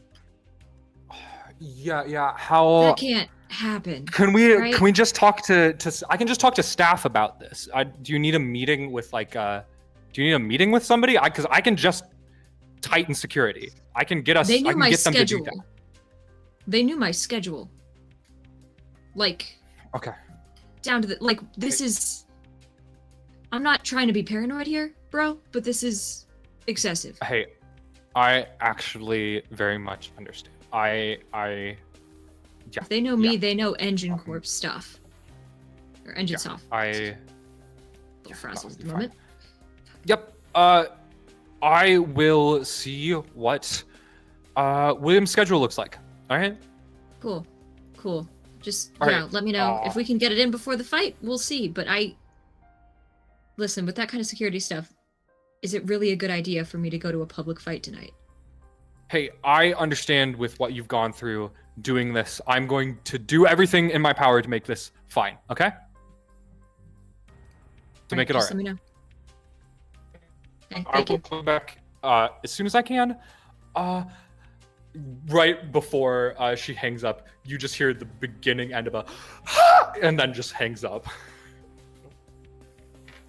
Yeah. How? That can't happen. Can we? Right? Can we just talk to? I can just talk to staff about this. Do you need a meeting with like? Do you need a meeting with somebody? Because I can just tighten security. I can get us. They knew I can my get them schedule. to do that. They knew my schedule. Like. Okay. Down to the like. This is. I'm not trying to be paranoid here, bro, but this is excessive. Hey, I actually very much understand. Yeah. If they know me, they know Engine Corp stuff. Or Engine Soft. A little frazzled at the moment. Yep. I will see what William's schedule looks like. All right. Cool. Just right. Let me know if we can get it in before the fight. We'll see. But listen, with that kind of security stuff, is it really a good idea for me to go to a public fight tonight? Hey, I understand with what you've gone through doing this. I'm going to do everything in my power to make this fine, okay? To make it all right. Let me know. Okay, I thank will you. come back as soon as I can. right before she hangs up, you just hear the beginning end of a and then just hangs up.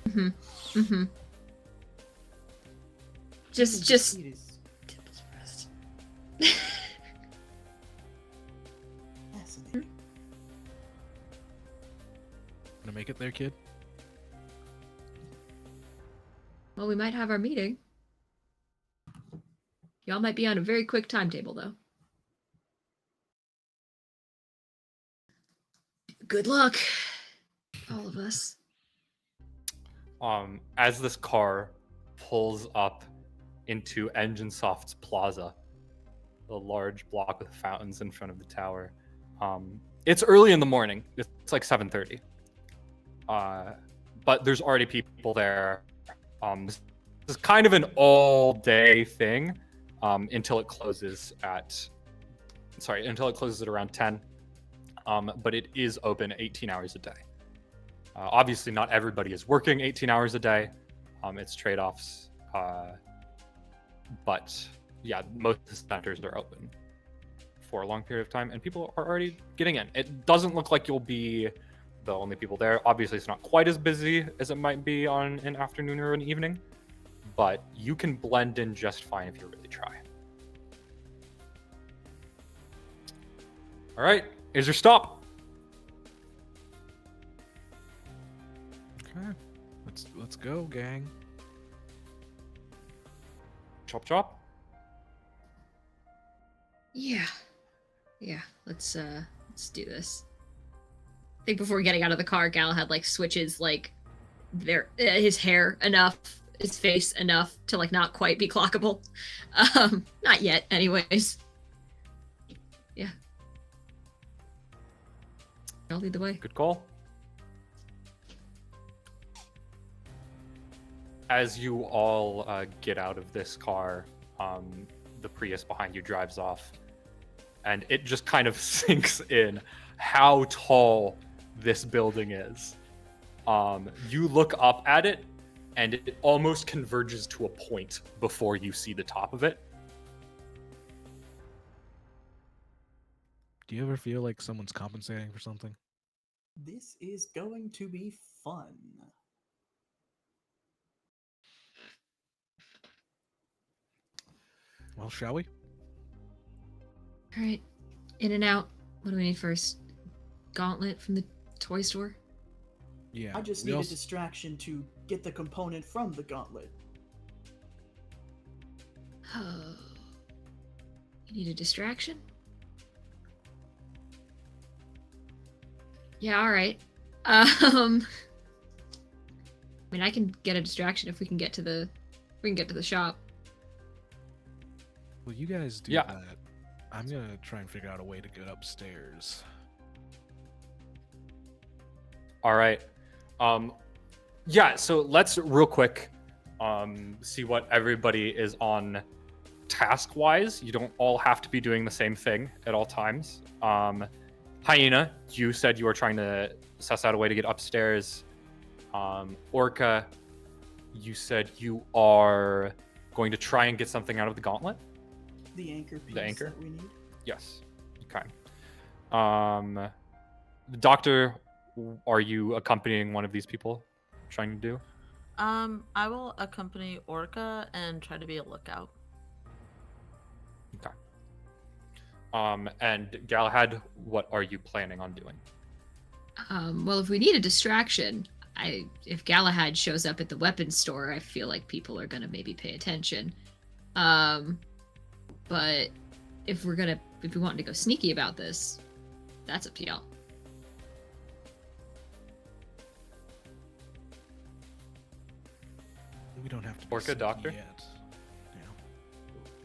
Mm-hmm. Just It is fascinating. Gonna make it there, kid? well, we might have our meeting. Y'all might be on a very quick timetable, though. Good luck, all of us. As this car pulls up into Engine Soft's plaza, the large block with fountains in front of the tower, it's early in the morning. It's like 7:30. But there's already people there. This is kind of an all-day thing until it closes at around 10. But it is open 18 hours a day. Obviously, not everybody is working 18 hours a day. It's trade-offs. But yeah, most of the centers are open for a long period of time, and people are already getting in. It doesn't look like you'll be the only people there. Obviously, it's not quite as busy as it might be on an afternoon or an evening, but you can blend in just fine if you really try. All right, is your stop? Okay. Let's go, gang. Chop chop. Yeah. Let's do this. I think before getting out of the car, Galahad like switches like his hair enough, his face enough to like not quite be clockable. Not yet, anyways. Yeah. I'll lead the way. Good call. As you all get out of this car, the Prius behind you drives off, and it just kind of sinks in how tall this building is. You look up at it, and it almost converges to a point before you see the top of it. Do you ever feel like someone's compensating for something? This is going to be fun. Well, shall we? All right, in and out. What do we need first? Gauntlet from the toy store. Yeah. I just we need also- a distraction to get the component from the gauntlet. Oh. You need a distraction? Yeah, all right. I mean, I can get a distraction if we can get to the shop. Well, you guys do Yeah. that. I'm gonna try and figure out a way to get upstairs. All right. Yeah, so let's real quick see what everybody is on task-wise. You don't all have to be doing the same thing at all times. Hyena, you said you were trying to suss out a way to get upstairs. Orca, you said you are going to try and get something out of the gauntlet. The anchor piece The anchor? that we need. Yes. Okay. The doctor, are you accompanying one of these people trying to do? I will accompany Orca and try to be a lookout. Okay. And Galahad, what are you planning on doing? Well, if we need a distraction, if Galahad shows up at the weapons store, I feel like people are gonna maybe pay attention. But if we want to go sneaky about this, that's up to y'all. We don't have to be Orca, sneaky doctor? yet. Yeah.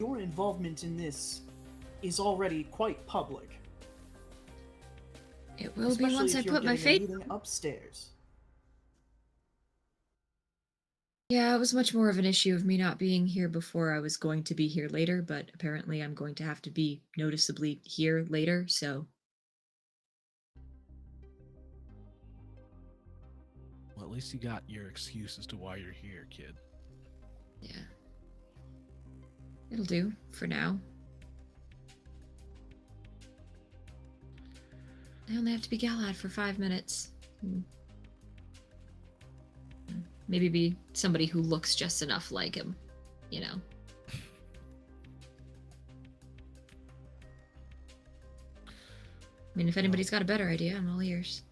Your involvement in this is already quite public. It will be especially once if I you're put my getting a faith. meeting upstairs. Yeah, it was much more of an issue of me not being here before I was going to be here later, but apparently I'm going to have to be noticeably here later, so Well, at least you got your excuse as to why you're here, kid. yeah. It'll do for now. I only have to be Galahad for 5 minutes. Maybe be somebody who looks just enough like him, you know. I mean, if anybody's got a better idea, I'm all ears.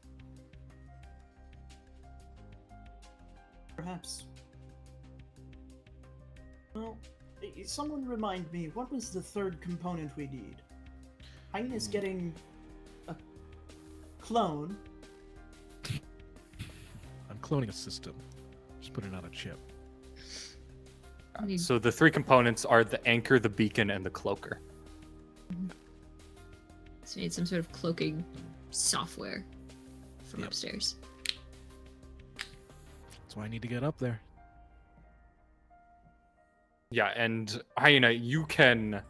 Perhaps. Well, someone remind me, what was the third component we need? Hyena's getting a clone. I'm cloning a system. Just put it on a chip. So the 3 components are the anchor, the beacon, and the cloaker. So we need some sort of cloaking software from upstairs. That's why I need to get up there. Yeah, and Hyena, you can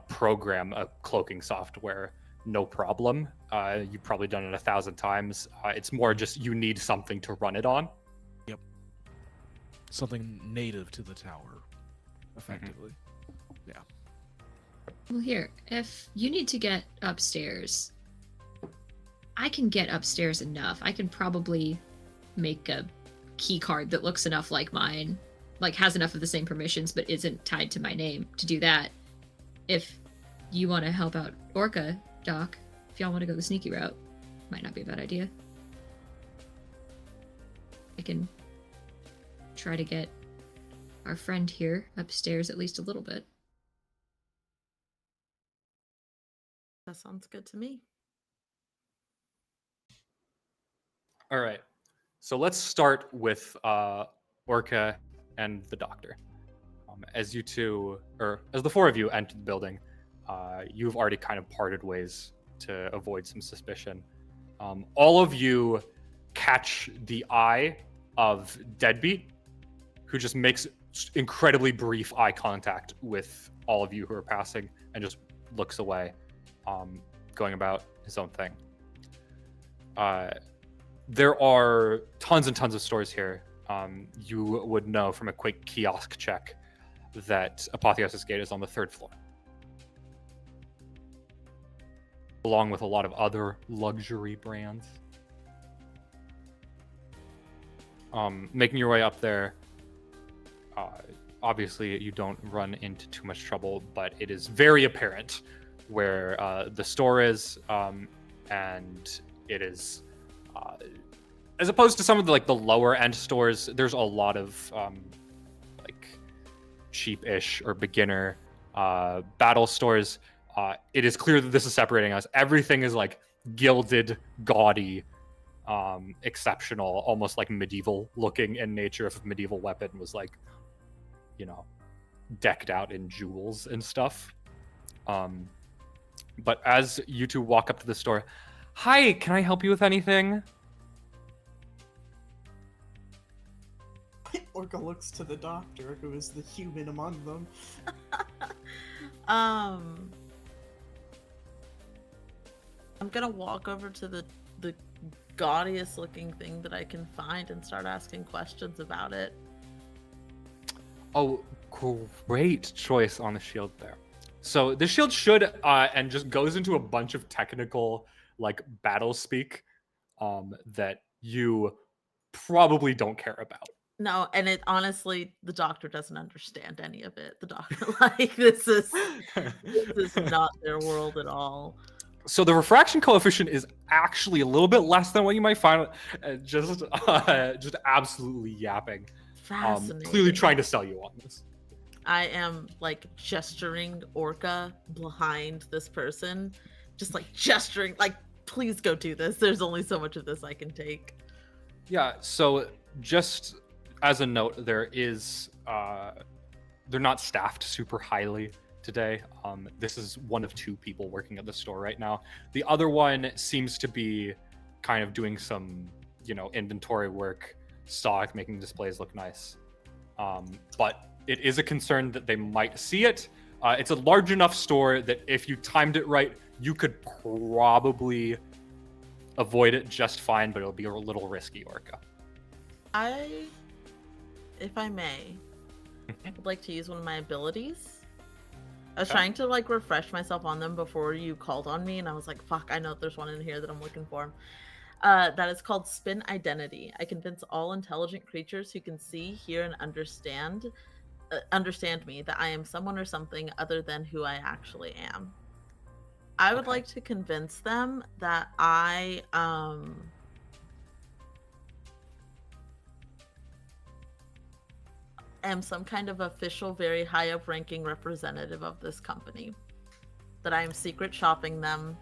program a cloaking software, no problem. You've probably done it 1,000 times. It's more just you need something to run it on. Yep. Something native to the tower, effectively. Yeah. Well, here, if you need to get upstairs, I can get upstairs enough. I can probably make a key card that looks enough like mine, like has enough of the same permissions, but isn't tied to my name to do that. If you want to help out Orca, Doc, if y'all want to go the sneaky route, might not be a bad idea. I can try to get our friend here upstairs at least a little bit. That sounds good to me. All right. So let's start with Orca and the doctor. As you two, or as the 4 of you enter the building, you've already kind of parted ways to avoid some suspicion. All of you catch the eye of Deadbeat, who just makes incredibly brief eye contact with all of you who are passing and just looks away, going about his own thing. There are tons and tons of stores here. You would know from a quick kiosk check that Apotheosis Gate is on the 3rd floor, along with a lot of other luxury brands. Making your way up there, obviously you don't run into too much trouble, but it is very apparent where the store is, and it is, as opposed to some of the the lower end stores, there's a lot of like cheap-ish or beginner battle stores. It is clear that this is separating us. Everything is like gilded, gaudy, exceptional, almost like medieval looking in nature. If a medieval weapon was like, you know, decked out in jewels and stuff. But as you two walk up to the store, hi, can I help you with anything? Orca looks to the doctor, who is the human among them. I'm gonna walk over to the gaudiest looking thing that I can find and start asking questions about it. Oh, great choice on the shield there. So the shield should, and just goes into a bunch of technical, like, battle speak that you probably don't care about. No, and it honestly, the doctor doesn't understand any of it. The doctor, like, this is not their world at all. So the refraction coefficient is actually a little bit less than what you might find. Just absolutely yapping. Fascinating. Clearly trying to sell you on this. I am like gesturing Orca behind this person, just like gesturing, like, please go do this. There's only so much of this I can take. Yeah. So just as a note, there is they're not staffed super highly today. This is one of 2 people working at the store right now. The other one seems to be kind of doing some, inventory work, stock, making displays look nice. But it is a concern that they might see it. It's a large enough store that if you timed it right, you could probably avoid it just fine, but it'll be a little risky, Orca. If I may, I would like to use one of my abilities I was trying to like refresh myself on them before you called on me, and I was like, "Fuck! I know there's one in here that I'm looking for." That is called Spin Identity. I convince all intelligent creatures who can see, hear, and understand me that I am someone or something other than who I actually am. I would like to convince them that I am some kind of official, very high up ranking representative of this company. That I am secret shopping them,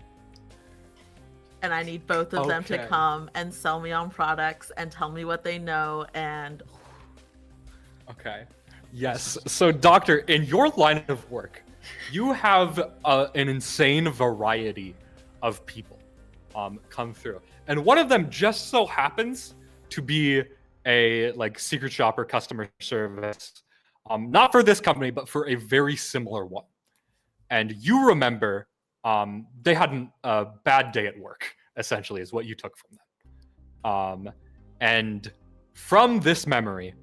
and I need both of them to come and sell me on products and tell me what they know. And yes. So, Doctor, in your line of work, you have an insane variety of people come through, and one of them just so happens to be a like secret shopper customer service, not for this company, but for a very similar one. And you remember they had a bad day at work, essentially, is what you took from them. And from this memory,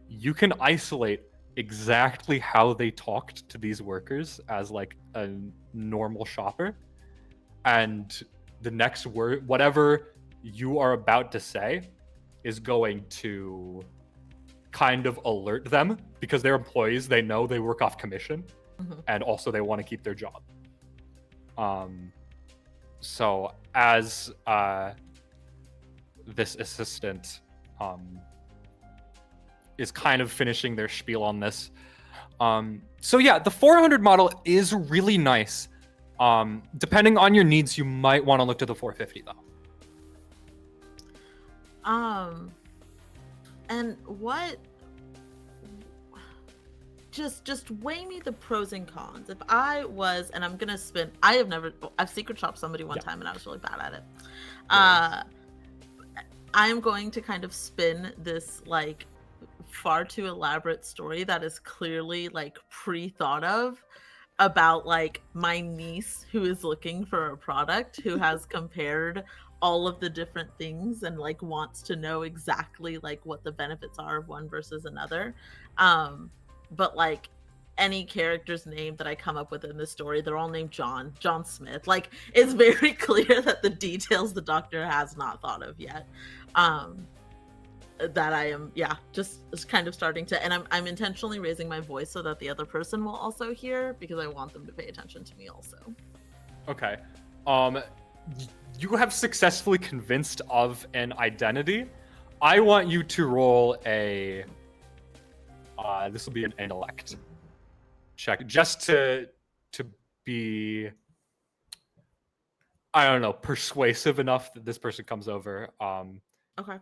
you can isolate exactly how they talked to these workers as like a normal shopper. And the next word, whatever you are about to say, is going to kind of alert them because they're employees. They know they work off commission, and also they want to keep their job. So as this assistant is kind of finishing their spiel on this. So yeah, the 400 model is really nice. Depending on your needs, you might want to look to the 450 though. And what? Just weigh me the pros and cons. If I was, and I'm gonna spin. I've secret shopped somebody one time, and I was really bad at it. I am going to kind of spin this like far too elaborate story that is clearly like pre-thought of about like my niece who is looking for a product, who has compared all of the different things and like wants to know exactly like what the benefits are of one versus another. But like any character's name that I come up with in this story, they're all named John Smith. Like it's very clear that the details the doctor has not thought of yet. That I am just kind of starting to, and I'm intentionally raising my voice so that the other person will also hear, because I want them to pay attention to me also. Okay. You have successfully convinced of an identity. I want you to roll a this will be an intellect check, just to be, I don't know, persuasive enough that this person comes over. Okay.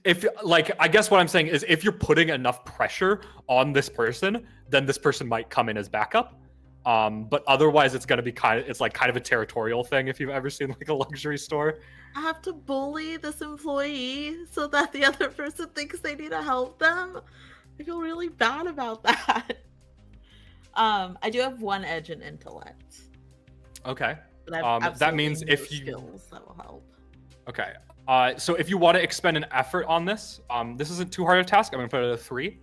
If like, I guess what I'm saying is, if you're putting enough pressure on this person, then this person might come in as backup. But otherwise, it's gonna be kind of a territorial thing. If you've ever seen like a luxury store, I have to bully this employee so that the other person thinks they need to help them. I feel really bad about that. I do have one edge in intellect. Okay. But that means if you skills that will help. Okay. So if you want to expend an effort on this, this isn't too hard a task. I'm gonna put it at a 3.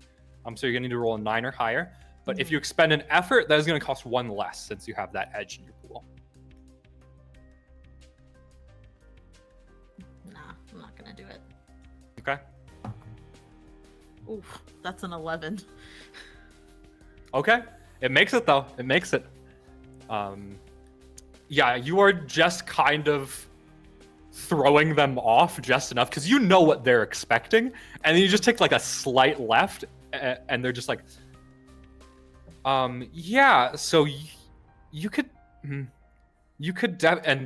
So you're gonna need to roll a 9 or higher. But if you expend an effort, that is gonna cost 1 less, since you have that edge in your pool. Nah, I'm not gonna do it. Okay. Oof, that's an 11. Okay. It makes it though. It makes it. Yeah, you are just kind of throwing them off just enough because you know what they're expecting, and then you just take like a slight left, and they're just like, yeah. So you could, and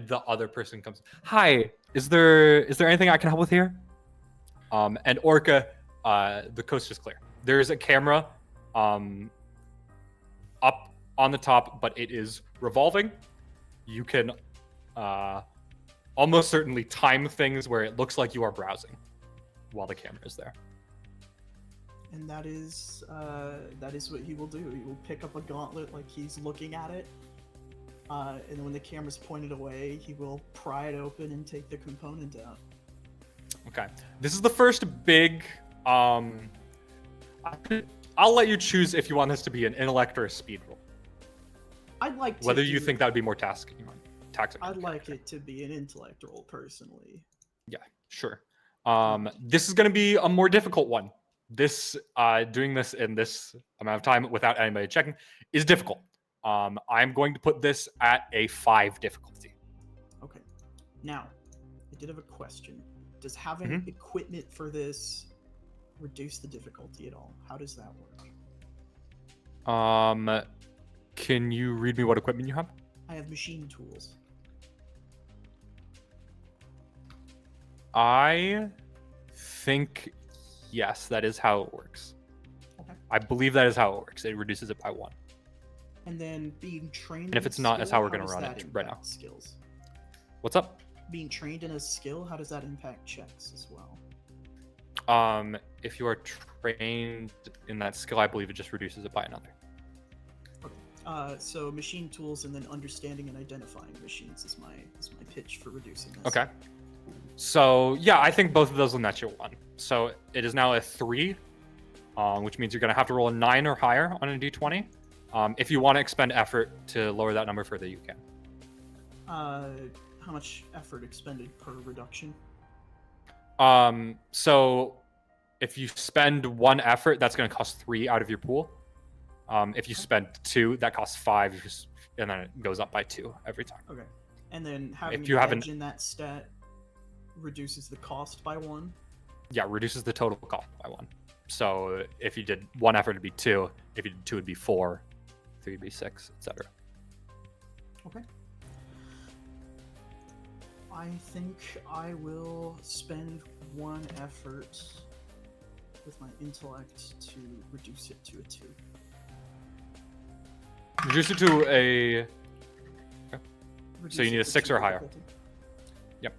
the other person comes. Hi, is there anything I can help with here? And Orca, the coast is clear. There's a camera, up on the top, but it is revolving. You can, almost certainly time things where it looks like you are browsing while the camera is there. And that is what he will do. He will pick up a gauntlet like he's looking at it, and when the camera's pointed away, he will pry it open and take the component out. Okay, this is the first big. I'll let you choose if you want this to be an intellect or a speed roll. I'd like to Whether you think that would be more taxing. I'd like it to be an intellect roll, personally. Yeah, sure. This is going to be a more difficult one. This doing this in this amount of time without anybody checking is difficult. I'm going to put this at a 5 difficulty. Okay. Now, I did have a question. Does having equipment for this reduce the difficulty at all? How does that work? Can you read me what equipment you have? I have machine tools. I think yes, that is how it works. Okay. I believe that is how it works. It reduces it by 1. And then being trained. And if in it's not, that's how we're gonna does run that it right now. impact Skills. What's up? Being trained in a skill, how does that impact checks as well? If you are trained in that skill, I believe it just reduces it by another. Okay. So machine tools and then understanding and identifying machines is my pitch for reducing this. Okay. So yeah, I think both of those will net you 1. So it is now a 3, which means you're gonna have to roll a 9 or higher on a d20. If you want to expend effort to lower that number further, you can. How much effort expended per reduction? So if you spend 1 effort, that's going to cost 3 out of your pool. If you spend 2, that costs 5, and then it goes up by 2 every time. Okay. And then having If you an have an- edge in that stat reduces the cost by 1. Yeah, reduces the total cost by 1. So if you did 1 effort, it'd be 2. If you did 2, it'd be 4. 3 would be 6, etc. Okay. I think I will spend 1 effort with my intellect to reduce it to a 2. Reduce it to a... Reduce So you it need a to 6 2 or higher. difficulty. Yep.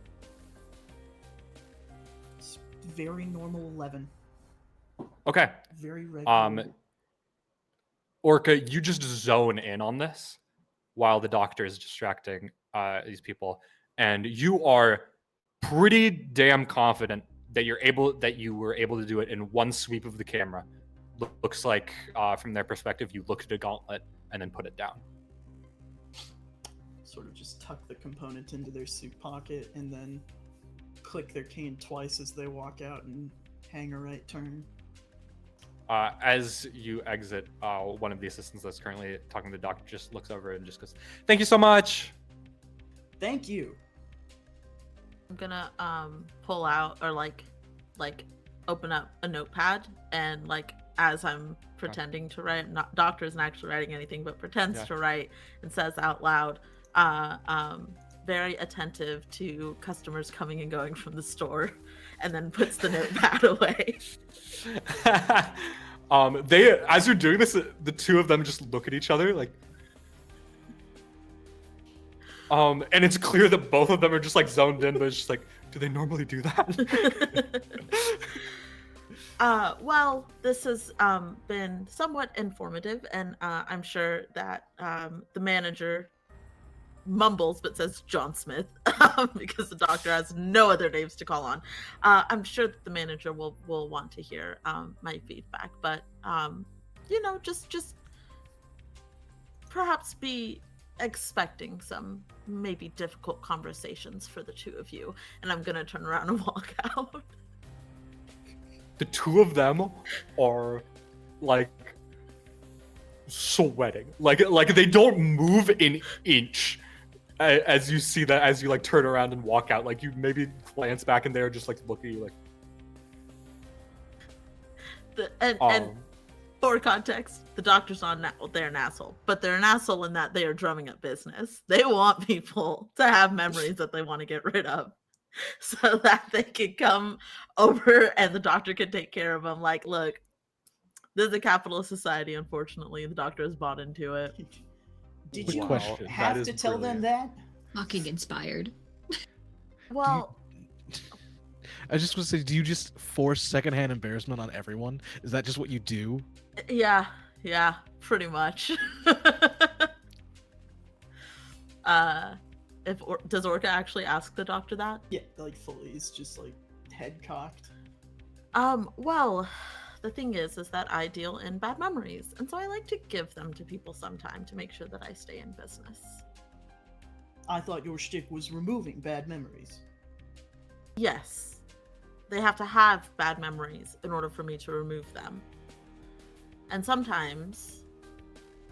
It's very normal 11. Okay. Very regular. Orca, you just zone in on this while the doctor is distracting these people, and you are pretty damn confident that you were able to do it in 1 sweep of the camera. Looks like from their perspective, you looked at a gauntlet and then put it down. Sort of just tuck the component into their suit pocket and then click their cane twice as they walk out and hang a right turn. As you exit, one of the assistants that's currently talking to the doctor just looks over and just goes, "Thank you so much." Thank you. I'm gonna pull out or like open up a notepad and as I'm pretending to write, doctor isn't actually writing anything but pretends to write and says out loud, very attentive to customers coming and going from the store, and then puts the notepad away. They, as you're doing this, the two of them just look at each other like, and it's clear that both of them are just zoned in, but it's just do they normally do that? Well, this has been somewhat informative, and I'm sure that the manager mumbles but says John Smith because the doctor has no other names to call on. I'm sure that the manager will want to hear my feedback, but just perhaps be expecting some maybe difficult conversations for the two of you, and I'm gonna turn around and walk out. The two of them are sweating, like they don't move an inch as you see that, as you turn around and walk out. You maybe glance back and they're just look at you and for context, the doctor's they're an asshole, but they're an asshole in that they are drumming up business. They want people to have memories that they want to get rid of, so that they can come over and the doctor can take care of them. Look, this is a capitalist society, unfortunately. The doctor has bought into it. Did you question. have to tell them that? Fucking inspired. Well, I just want to say, do you just force secondhand embarrassment on everyone? Is that just what you do? yeah, pretty much. Does Orca actually ask the doctor that? Yeah, fully. It's just head cocked. Well, the thing is that I deal in bad memories, and so I like to give them to people sometime to make sure that I stay in business. I thought your shtick was removing bad memories. Yes, they have to have bad memories in order for me to remove them. And sometimes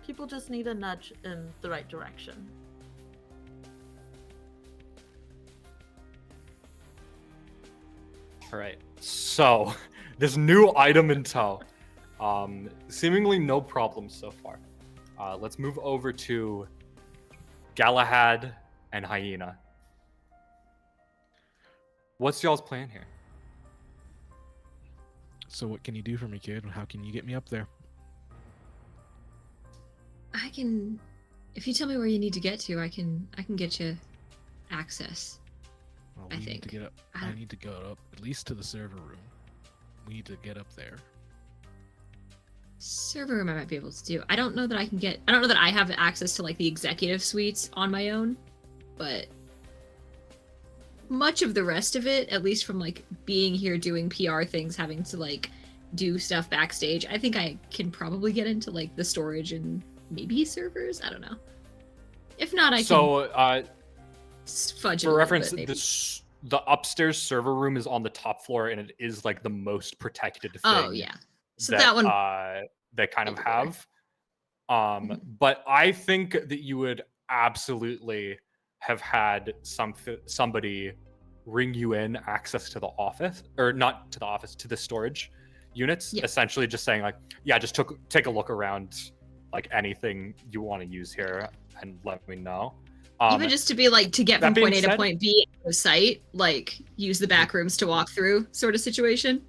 people just need a nudge in the right direction. All right. So, this new item in tow. Seemingly no problem so far. Let's move over to Galahad and Hyena. What's y'all's plan here? So what can you do for me, kid? How can you get me up there? I can, if you tell me where you need to get to, I can get you access. Well, I we need think. to get up. I need to go up at least to the server room. We need to get up there. Server room I might be able to do. I don't know that I can get. I don't know that I have access to like the executive suites on my own, but much of the rest of it, at least from like being here doing PR things, having to like do stuff backstage, I think I can probably get into like the storage and maybe servers. I don't know. If not, I So, can fudge it a for little reference, bit, maybe. the upstairs server room is on the top floor, and it is like the most protected thing. Oh yeah. So that one. They kind of Maybe better. have. Mhm. But I think that you would absolutely have had somebody ring you in access to the office, or not to the office, to the storage units. Yeah. Essentially, just saying like, yeah, just take a look around, like anything you want to use here, and let me know. Even just to be like to get that from being point A to said- point B at the site, like use the back rooms to walk through, sort of situation.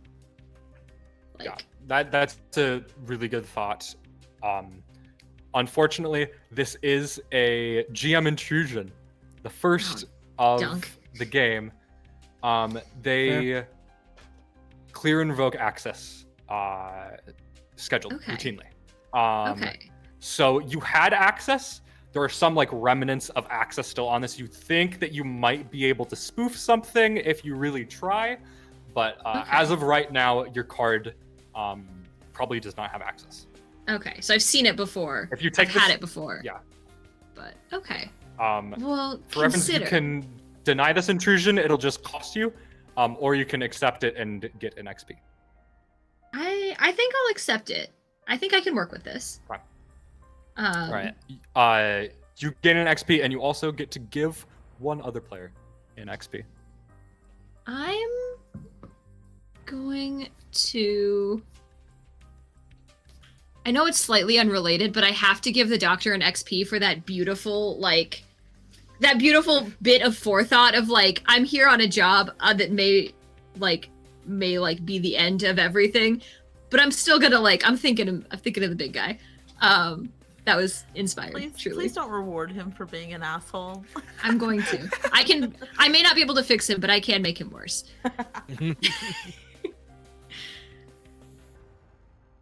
Like, Yeah, that's a really good thought. Unfortunately, this is a GM intrusion, the first of dunk. the game. They clear and revoke access scheduled Okay. routinely. okay. So you had access. There are some like remnants of access still on this. You think that you might be able to spoof something if you really try, but as of right now, your card probably does not have access. Okay, so I've seen it before. If you take I've this, had it before. yeah. But okay. Well, Well, for reference, you consider. can deny this intrusion. It'll just cost you, or you can accept it and get an XP. I think I'll accept it. I think I can work with this. Fine. All Right. You gain an XP, and you also get to give one other player an XP. I'm going to. I know it's slightly unrelated, but I have to give the doctor an XP for that beautiful, that beautiful bit of forethought of like, I'm here on a job that may be the end of everything, but I'm still gonna I'm thinking of the big guy. That was inspired. Truly. Please don't reward him for being an asshole. I'm going to. I may not be able to fix him, but I can make him worse.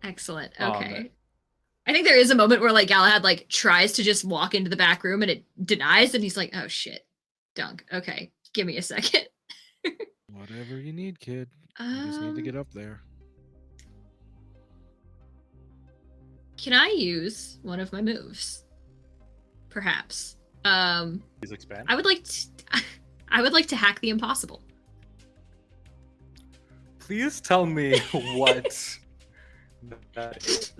Excellent. Okay. I think there is a moment where like Galahad tries to just walk into the back room and it denies, and he's like, "Oh shit, dunk. Okay, give me a second." Whatever you need, kid. You just need to get up there. Can I use one of my moves? Perhaps. Please expand. I would like to hack the impossible. Please tell me what that is.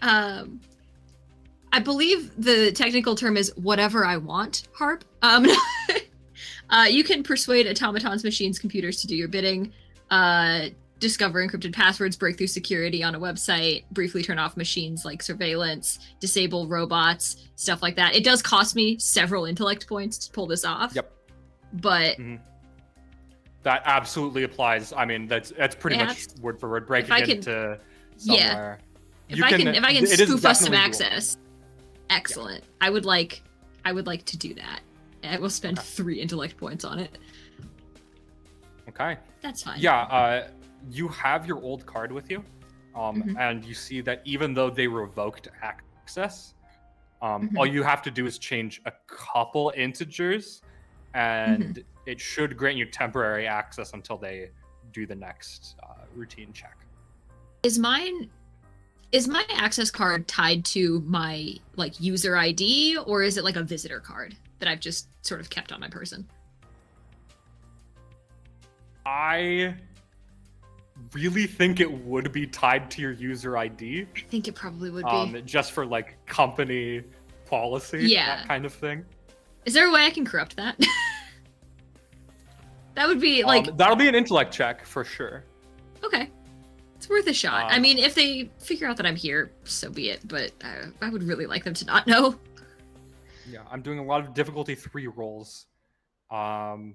I believe the technical term is whatever I want, Harp. You can persuade automatons, machines, computers to do your bidding, discover encrypted passwords, break through security on a website, briefly turn off machines like surveillance, disable robots, stuff like that. It does cost me several intellect points to pull this off. Yep. But that absolutely applies. I mean, that's pretty much word for word breaking into somewhere. If I can spoof us some definitely access, excellent. Yeah. I would like to do that. I will spend 3 intellect points on it. Okay. That's fine. Yeah, you have your old card with you, and you see that even though they revoked access, all you have to do is change a couple integers, and it should grant you temporary access until they do the next routine check. Is my access card tied to my like user ID, or is it like a visitor card that I've just sort of kept on my person? I really think it would be tied to your user ID. I think it probably would be. Just for like company policy, Yeah. that kind of thing. Is there a way I can corrupt that? That would be like that'll be an intellect check for sure. okay. It's worth a shot. I mean, if they figure out that I'm here, so be it. But I would really like them to not know. Yeah, I'm doing a lot of difficulty 3 rolls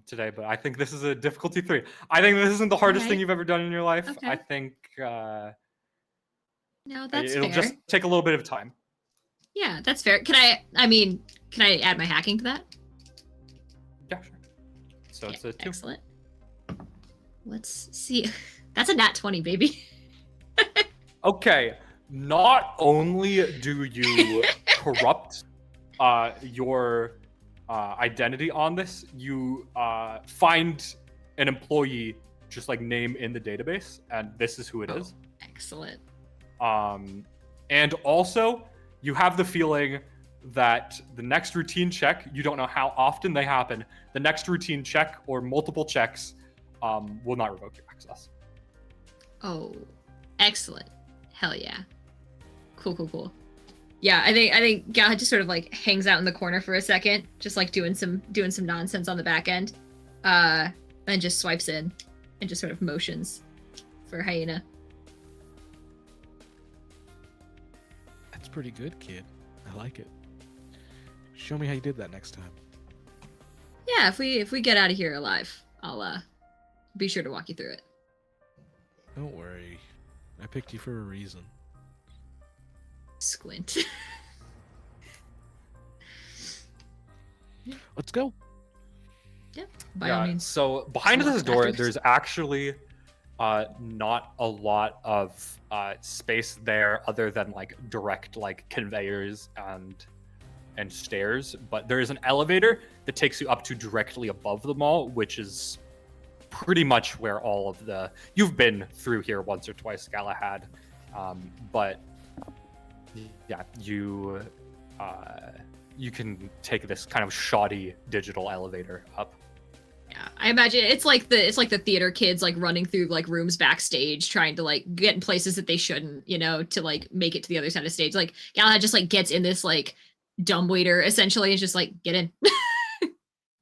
today, but I think this is a difficulty 3. I think this isn't the hardest thing you've ever done in your life. Okay. I think no, that's it'll fair. just take a little bit of time. Yeah, that's fair. Can I add my hacking to that? Yeah, sure. So it's a 2. Excellent. Let's see. That's a nat 20, baby. Okay, not only do you corrupt your identity on this, you find an employee just like name in the database, and this is who it is. Excellent. And also, you have the feeling that the next routine check, you don't know how often they happen, the next routine check or multiple checks will not revoke your access. Oh, excellent. Hell yeah. Cool. Yeah, I think Galahad just sort of like hangs out in the corner for a second, just like doing some nonsense on the back end. Then just swipes in and just sort of motions for Hyena. That's pretty good, kid. I like it. Show me how you did that next time. Yeah, if we get out of here alive, I'll be sure to walk you through it. Don't worry. I picked you for a reason. Squint. Let's go. Yep. By all means. So behind Some this door, after. there's actually not a lot of space there other than like direct like conveyors and stairs, but there is an elevator that takes you up to directly above the mall, which is pretty much where all of the you've been through here once or twice, Galahad, but yeah, you can take this kind of shoddy digital elevator up. Yeah, I imagine it's like the theater kids like running through like rooms backstage trying to like get in places that they shouldn't, to like make it to the other side of stage. Like Galahad just like gets in this like dumbwaiter essentially and just like get in.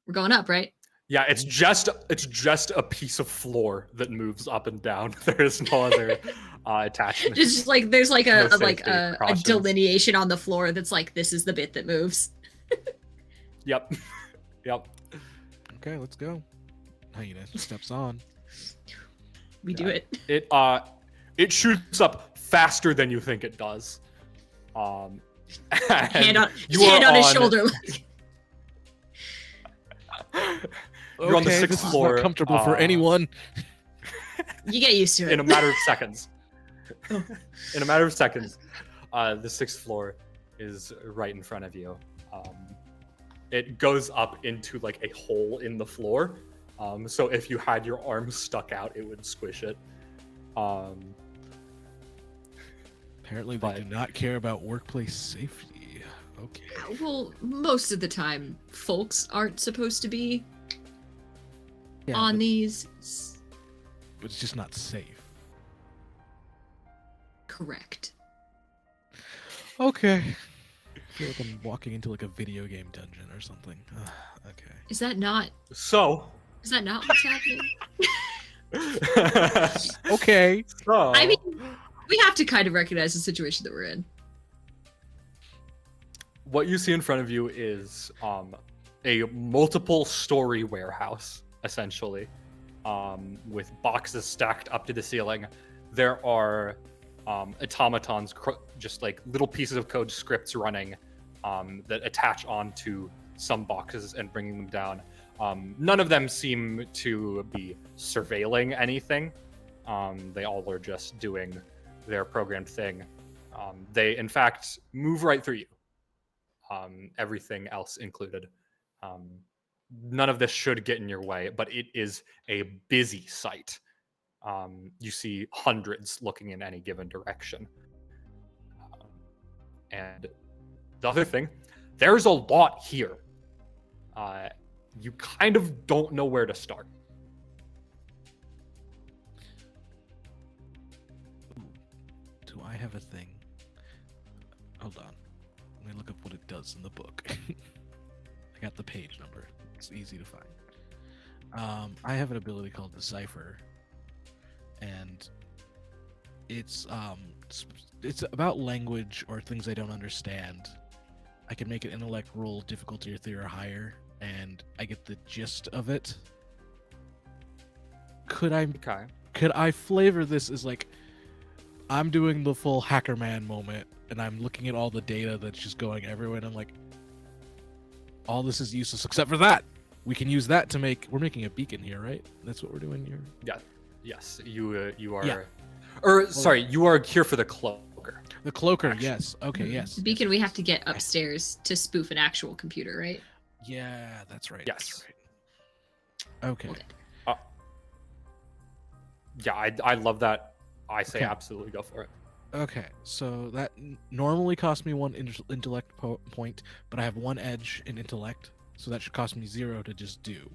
We're going up, right? Yeah, it's just a piece of floor that moves up and down. There is no other attachment. Just like there's like No a safety precautions. delineation on the floor that's like this is the bit that moves. Yep. Okay, let's go. Hyena steps on. We do it. It shoots up faster than you think it does. Hand on you hand are on his shoulder. You're on the Okay, 6th this floor. is not comfortable for anyone. You get used to it. In a matter of seconds. In a matter of seconds, the 6th floor is right in front of you. It goes up into like a hole in the floor. So if you had your arm stuck out, it would squish it. Apparently they do not care about workplace safety. Okay. Well, most of the time, folks aren't supposed to be Yeah, on but these. it's just not safe. Correct. Okay. I feel like I'm walking into like a video game dungeon or something. Okay. Is that not So. what's happening? Okay. So. I mean, we have to kind of recognize the situation that we're in. What you see in front of you is a multiple-story warehouse, essentially, with boxes stacked up to the ceiling. There are automatons, just like little pieces of code scripts running that attach onto some boxes and bringing them down. None of them seem to be surveilling anything. They all are just doing their programmed thing. They, in fact, move right through you. Everything else included. None of this should get in your way, but it is a busy site. You see hundreds looking in any given direction. And the other thing, there's a lot here. You kind of don't know where to start. Do I have a thing? Hold on. Let me look up what it does in the book. I got the page number. It's easy to find. I have an ability called Decipher, and it's about language or things I don't understand. I can make an intellect roll difficulty or 3 or higher, and I get the gist of it. Could I flavor this as like I'm doing the full hacker man moment, and I'm looking at all the data that's just going everywhere, and I'm like, all this is useless except for that. We can use that to we're making a beacon here, right? That's what we're doing here. Yeah. Yes. You are. Yeah. Sorry, you are here for the cloaker. The cloaker, Actually. yes. Okay, yes. The beacon we have to get upstairs to spoof an actual computer, right? Yeah, that's right. Yes. That's right. Okay. Okay. Yeah, I love that. I say Okay. absolutely go for it. Okay, so that normally costs me 1 intellect point, but I have 1 edge in intellect, so that should cost me 0 to just do.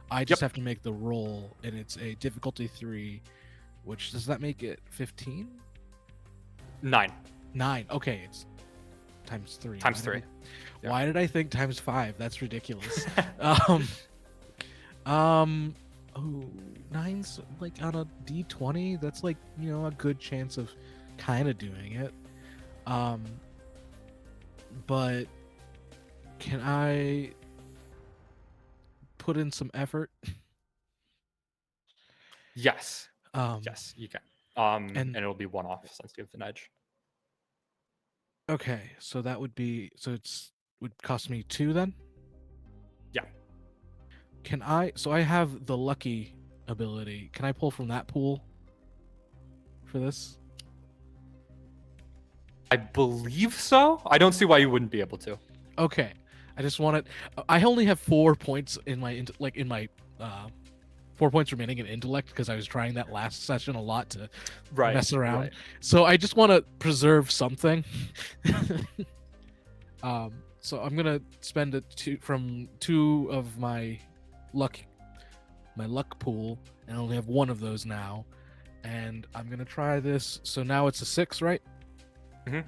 I just have to make the roll, and it's a difficulty 3, which does that make it 15? 9. 9. Okay, it's times 3. Times 3. Yeah. Why did I think times 5? That's ridiculous. Oh, 9's like on a D20. That's like, a good chance of kind of doing it. But can I put in some effort? Yes. Yes, you can. And it'll be 1 off since you have an edge. Okay, so that would be would cost me 2 then? Yeah. So I have the lucky ability. Can I pull from that pool for this? I believe so. I don't see why you wouldn't be able to. Okay. I just wanted I only have 4 points in my 4 points remaining in intellect because I was trying that last session a lot to mess around. Right. So I just want to preserve something. So I'm gonna spend from 2 of my luck pool, and I only have 1 of those now. And I'm gonna try this. So now it's a 6, right? Mhm.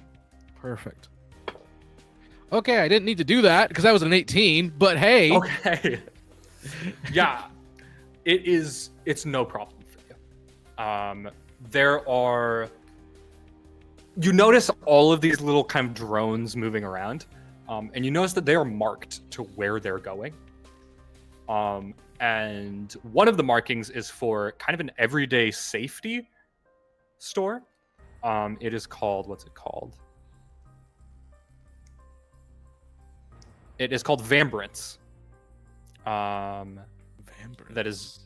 Perfect. Okay, I didn't need to do that because that was an 18. But hey. Okay. Yeah. It's no problem for you. You notice all of these little kind of drones moving around, and you notice that they are marked to where they're going. And one of the markings is for kind of an everyday safety store. It is called, what's it called? It is called Vambrance. That is,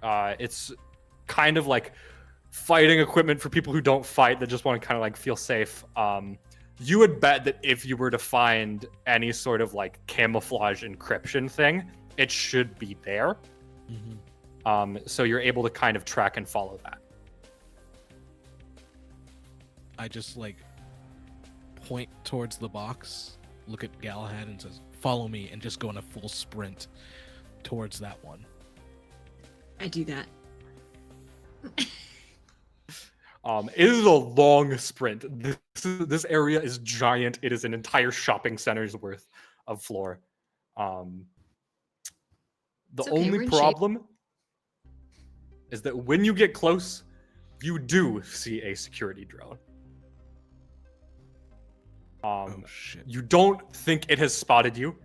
it's kind of like fighting equipment for people who don't fight that just want to kind of like feel safe. You would bet that if you were to find any sort of like camouflage encryption thing, it should be there. Mm-hmm. So you're able to kind of track and follow that. I just like point towards the box, look at Galahad, and says, "Follow me," and just go in a full sprint towards that one. I do that. It is a long sprint. This area is giant. It is an entire shopping center's worth of floor. The It's okay, only we're in shape. problem is that when you get close, you do see a security drone. Oh shit. You don't think it has spotted you,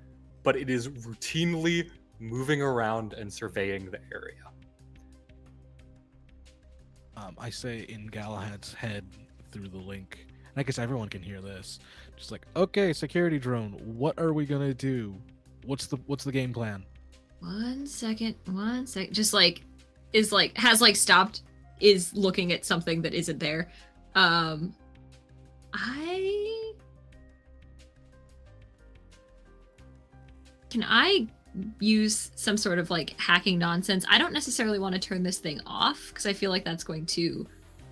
but it is routinely moving around and surveying the area. I say in Galahad's head through the link, and I guess everyone can hear this. Just like, okay, security drone, what are we gonna do? What's the game plan? 1 second. Just like has stopped, is looking at something that isn't there. Can I use some sort of like hacking nonsense. I don't necessarily want to turn this thing off because I feel like that's going to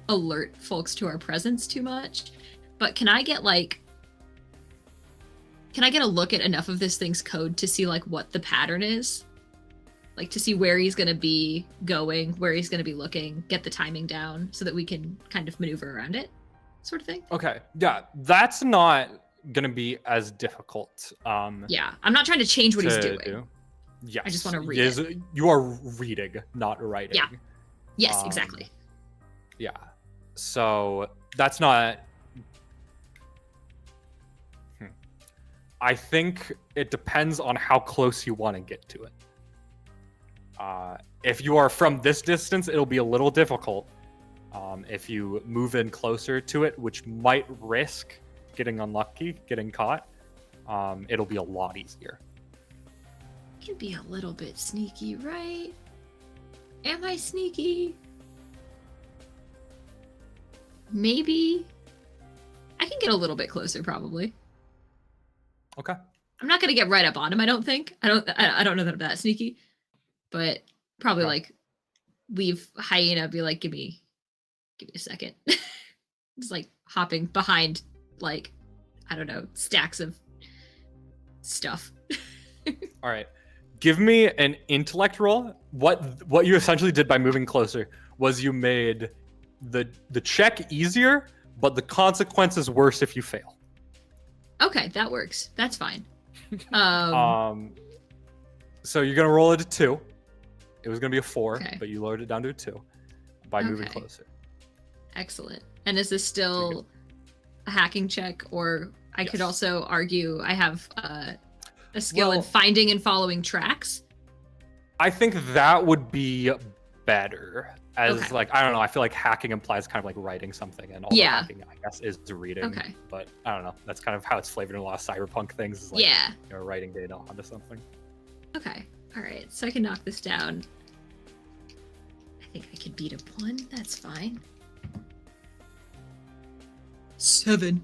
alert folks to our presence too much. But can I get a look at enough of this thing's code to see like what the pattern is? Like to see where he's going to be going, where he's going to be looking, get the timing down so that we can kind of maneuver around it, sort of thing. Okay. Yeah, that's not gonna be as difficult. Yeah, I'm not trying to change what he's to doing. do. Yes. I just wanna read Yes, it. You are reading, not writing. Yeah. Yes, exactly. Yeah. So that's not. I think it depends on how close you want to get to it. If you are from this distance, it'll be a little difficult. If you move in closer to it, which might risk getting unlucky, getting caught, it'll be a lot easier. Can be a little bit sneaky, right? Am I sneaky? Maybe. I can get a little bit closer, probably. Okay. I'm not gonna get right up on him. I don't think. I don't know that I'm that sneaky, but probably Okay. like leave Hyena. Be like, give me a second. Just like hopping behind, like I don't know, stacks of stuff. All right. Give me an intellect roll. What you essentially did by moving closer was you made the check easier, but the consequences worse if you fail. Okay, that works. That's fine. So you're gonna roll it a 2. It was gonna be a 4, Okay. but you lowered it down to a 2 by moving Okay. closer. Excellent. And is this still a hacking check, or I could Yes. also argue I have a skill in Well- finding and following tracks? I think that would be better. As Okay. like I don't know, I feel like hacking implies kind of like writing something, and all Yeah. hacking I guess is reading. Okay. But I don't know. That's kind of how it's flavored in a lot of cyberpunk things. Is like, Yeah. you know, writing data onto something. Okay. All right. So I can knock this down. I think I could beat a 1. That's fine. 7.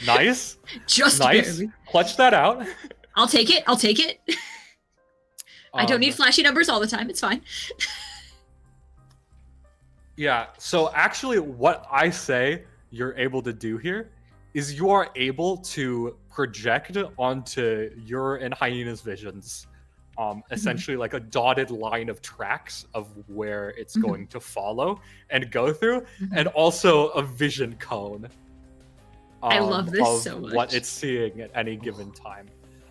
Nice. Just Nice. barely. Clutch that out. I'll take it. I don't need Um, flashy numbers all the time. It's fine. Yeah, so actually what I say you're able to do here is you are able to project onto your and Hyena's visions essentially like a dotted line of tracks of where it's Mhm. going to follow and go through, Mhm. and also a vision cone. I love this of so much. what it's seeing at any given time.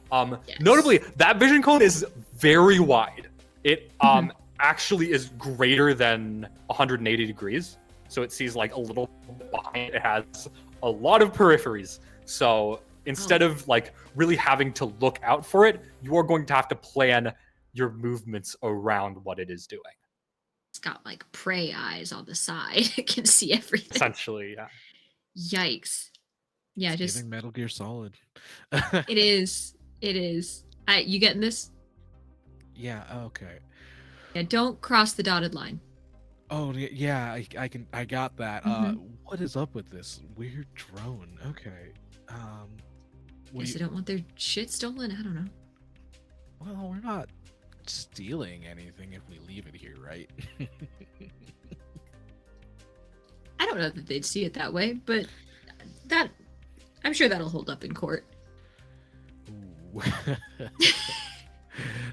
Yes. Notably, that vision cone is very wide. It Mhm. actually is greater than 180 degrees, so it sees like a little behind. It has a lot of peripheries, so instead Oh. of like really having to look out for it, you are going to have to plan your movements around what it is doing. It's got like prey eyes on the side. It can see everything. Essentially, yeah. Yikes. Yeah, It's just giving Metal Gear Solid. it is. It is. You getting this? Yeah. Okay. Yeah, don't cross the dotted line. Oh yeah. I got that. Mhm. What is up with this weird drone? Okay. what do Guess you- they don't want their shit stolen. I don't know. Well, we're not stealing anything if we leave it here, right? I don't know that they'd see it that way, but that I'm sure that'll hold up in court. Ooh.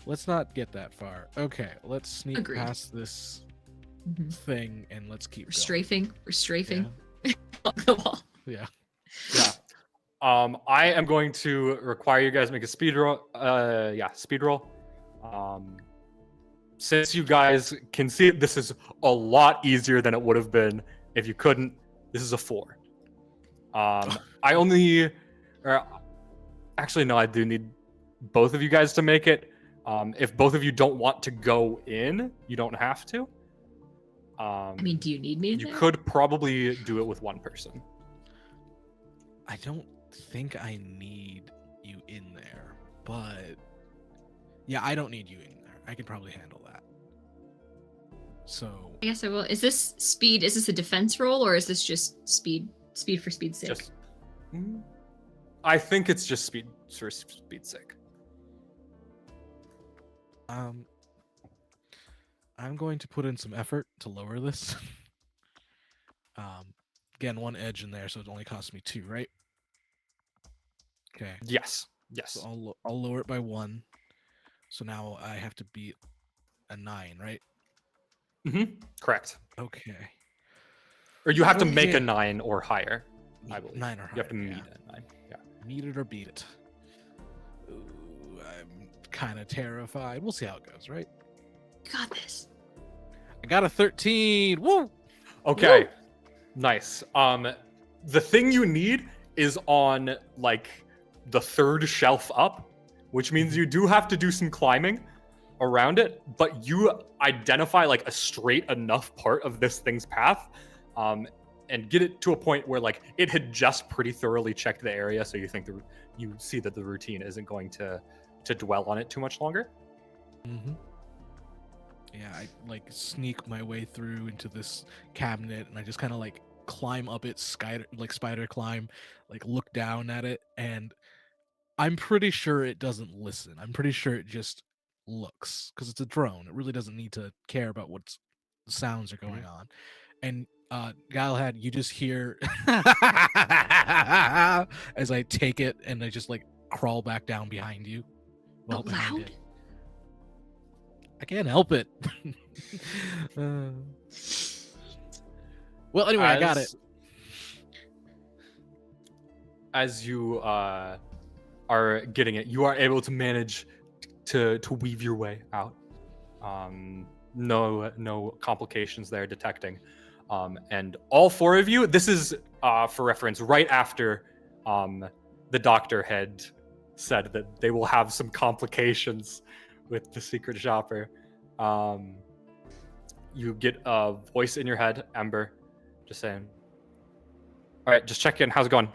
Let's not get that far. Okay, let's sneak Agreed. past this Mhm. thing and let's keep We're going. strafing. We're strafing along the wall. Yeah. Yeah. I am going to require you guys to make a speed roll. Speed roll. Since you guys can see it, this is a lot easier than it would have been if you couldn't. This is a 4. I only, or actually no, I do need both of you guys to make it. If both of you don't want to go in, you don't have to. I mean, do you need me in You there? could probably do it with one person. I don't think I need you in there, but yeah, I don't need you in there. I can probably handle that. So I guess I will. Is this speed? Is this a defense roll, or is this just speed? Speed for speed's sake. Just, I think it's just speed for speed's sake. Um, I'm going to put in some effort to lower this. Again, 1 edge in there, so it only costs me 2, right? Okay. Yes. So Yes. I'll lower it by 1. So now I have to beat a 9, right? Correct. Okay. Or you have to make a Okay. 9 or higher, I believe. 9 or You have to higher, meet yeah. a 9. Yeah. Meet it or beat it. Ooh, I'm kind of terrified. We'll see how it goes, right? You got this. I got a 13. Woo! Okay. Nice. The thing you need is on like the 3rd shelf up, which means you do have to do some climbing around it, but you identify like a straight enough part of this thing's path, and get it to a point where like it had just pretty thoroughly checked the area, so you think you see that the routine isn't going to dwell on it too much longer. Mm-hmm. Yeah, I like sneak my way through into this cabinet, and I just kind of like climb up it, spider climb, like look down at it, and I'm pretty sure it doesn't listen. I'm pretty sure it just looks, because it's a drone. It really doesn't need to care about what sounds are going on. And Galahad, you just hear as I take it and I just like crawl back down behind you. But behind loud? it. I can't help it. Uh, well, anyway, I got it. As you are getting it, you are able to manage to weave your way out. No complications there detecting. And all 4 of you, this is for reference, right after the doctor had said that they will have some complications with the secret shopper. You get a voice in your head, Ember, just saying, all right, just check in. How's it going?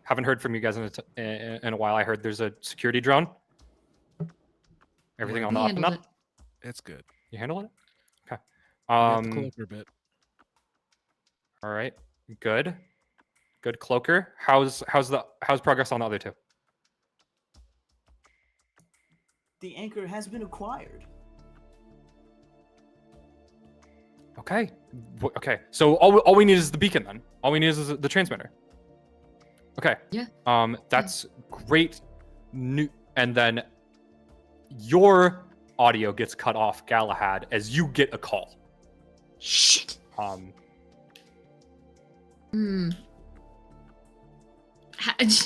Haven't heard from you guys in a while. I heard there's a security drone. Everything on the We up and handled up? it. It's good. You handled it? Okay. I got the cloaker bit. All right. Good. Good, Cloaker. How's progress on the other 2? The anchor has been acquired. Okay. Okay. So all we need is the beacon then. All we need is the transmitter. Okay. Yeah. That's great. And then your audio gets cut off, Galahad, as you get a call. Shit.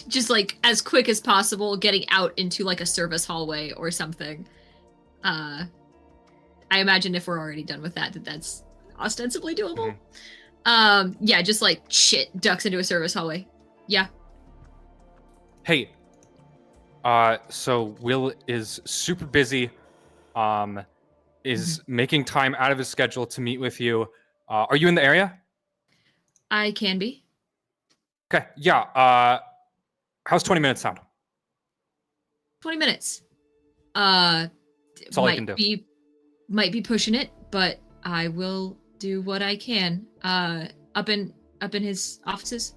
Just like as quick as possible, getting out into like a service hallway or something. I imagine if we're already done with that, that's ostensibly doable. Yeah, just like shit, ducks into a service hallway. Yeah. Hey. So Will is super busy. Is making time out of his schedule to meet with you. Are you in the area? I can be. Okay. Yeah. How's 20 minutes sound? 20 minutes. That's all I can do. Might be pushing it, but I will do what I can. Up in his offices.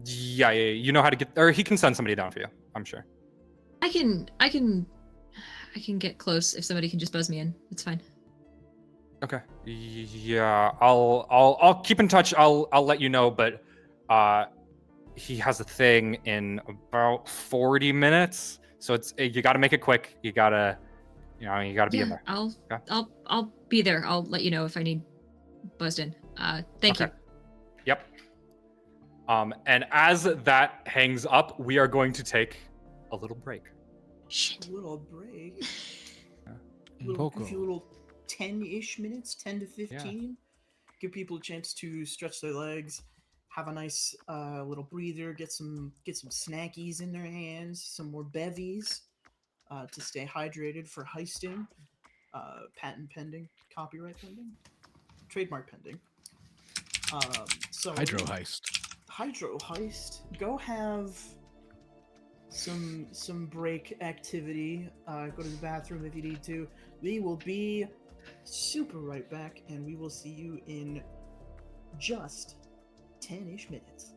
Yeah. You know how to get, or he can send somebody down for you, I'm sure. I can get close if somebody can just buzz me in. It's fine. Okay. Yeah. I'll keep in touch. I'll let you know, but he has a thing in about 40 minutes. So it's you got to make it quick. You got to be in there. I'll be there. I'll let you know if I need buzzed in. Thank you. Yep. And as that hangs up, we are going to take a little break. Shit. A little break. Poco. A little 10-ish minutes, 10 to 15. Give people a chance to stretch their legs, have a nice little breather, get some snackies in their hands, some more bevies to stay hydrated for heisting. Patent pending, copyright pending, trademark pending. So Hydro heist. Hydro heist. Go have some break activity. Go to the bathroom if you need to. We will be super right back, and we will see you in just 10-ish minutes.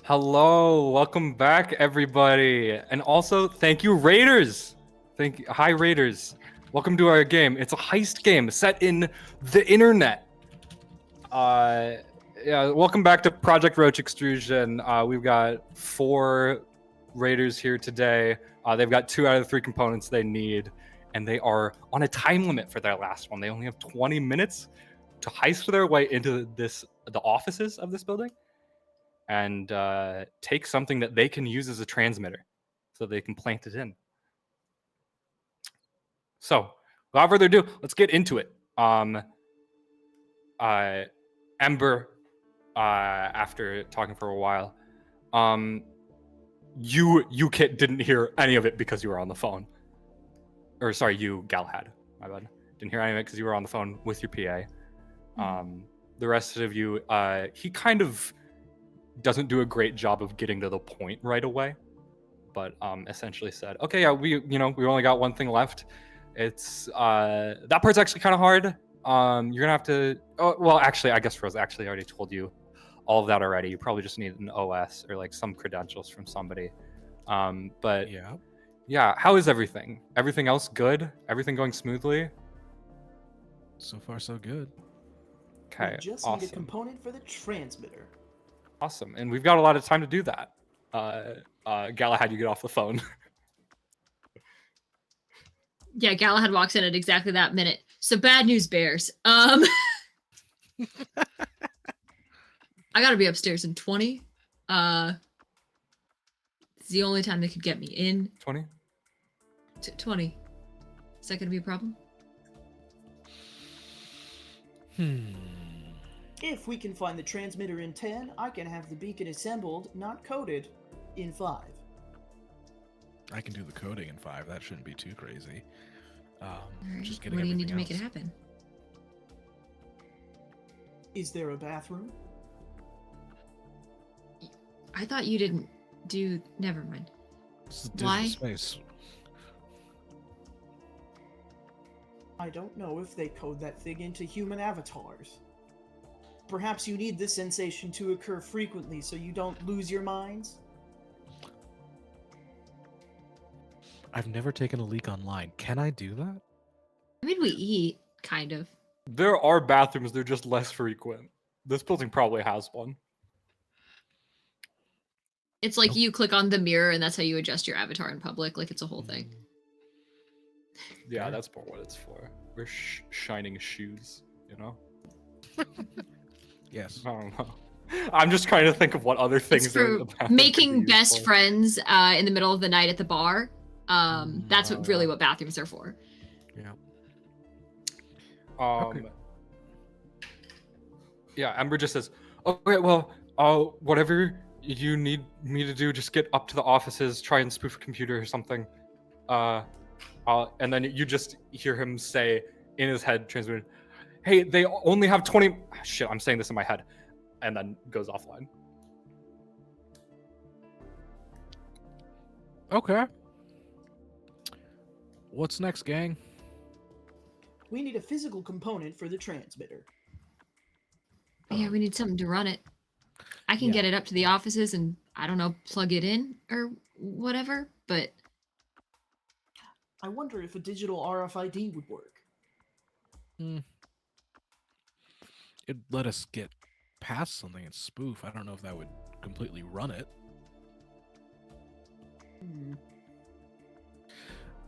Hello, welcome back, everybody, and also thank you, Raiders. Hi, Raiders. Welcome to our game. It's a heist game set in the internet. Yeah, welcome back to Project Roach Extrusion. We've got 4 Raiders here today. They've got 2 out of the 3 components they need, and they are on a time limit for their last one. They only have 20 minutes to heist their way into the offices of this building and take something that they can use as a transmitter so they can plant it in. So, without further ado, let's get into it. Ember, after talking for a while, you Kit didn't hear any of it because you were on the phone. Or sorry, you Galahad, my bad. Didn't hear any of it because you were on the phone with your PA. The rest of you, he kind of doesn't do a great job of getting to the point right away, but essentially said, okay, yeah, we only got one thing left. It's that part's actually kind of hard. You're gonna have to, well, actually, I guess Rose actually already told you all of that already. You probably just need an OS or like some credentials from somebody. But yeah, how is everything? Everything else good? Everything going smoothly? So far, so good. Okay, We just awesome. need a component for the transmitter. Awesome, and we've got a lot of time to do that. Galahad, you get off the phone. Yeah, Galahad walks in at exactly that minute. So bad news, bears. I gotta be upstairs in 20. It's the only time they could get me in. 20? 20. Is that gonna be a problem? If we can find the transmitter in 10, I can have the beacon assembled, not coded, in 5. I can do the coding in 5. That shouldn't be too crazy. Alright, Just getting what do you need to everything make it else. happen? Is there a bathroom? I thought you didn't do. Never mind. This is digital Why? space. I don't know if they code that thing into human avatars. Perhaps you need this sensation to occur frequently so you don't lose your minds? I've never taken a leak online. Can I do that? I mean, we eat, kind of. There are bathrooms, they're just less frequent. This building probably has one. It's like Nope. you click on the mirror and that's how you adjust your avatar in public. Like it's a whole thing. Yeah, Fair. that's more what it's for. We're shining shoes, you know? Yes. I don't know. I'm just trying to think of what other things It's for the bathroom could making be used best for. friends in the middle of the night at the bar. That's really what bathrooms are for. Yeah. Okay. Yeah, Ember just says, okay, well, whatever you need me to do, just get up to the offices, try and spoof a computer or something. And then you just hear him say in his head, transmitted, hey, they only have 20... Shit, I'm saying this in my head. And then goes offline. Okay. What's next, gang? We need a physical component for the transmitter. Yeah, we need something to run it. I can get it up to the offices and, I don't know, plug it in or whatever, but I wonder if a digital RFID would work. It'd let us get past something and spoof. I don't know if that would completely run it.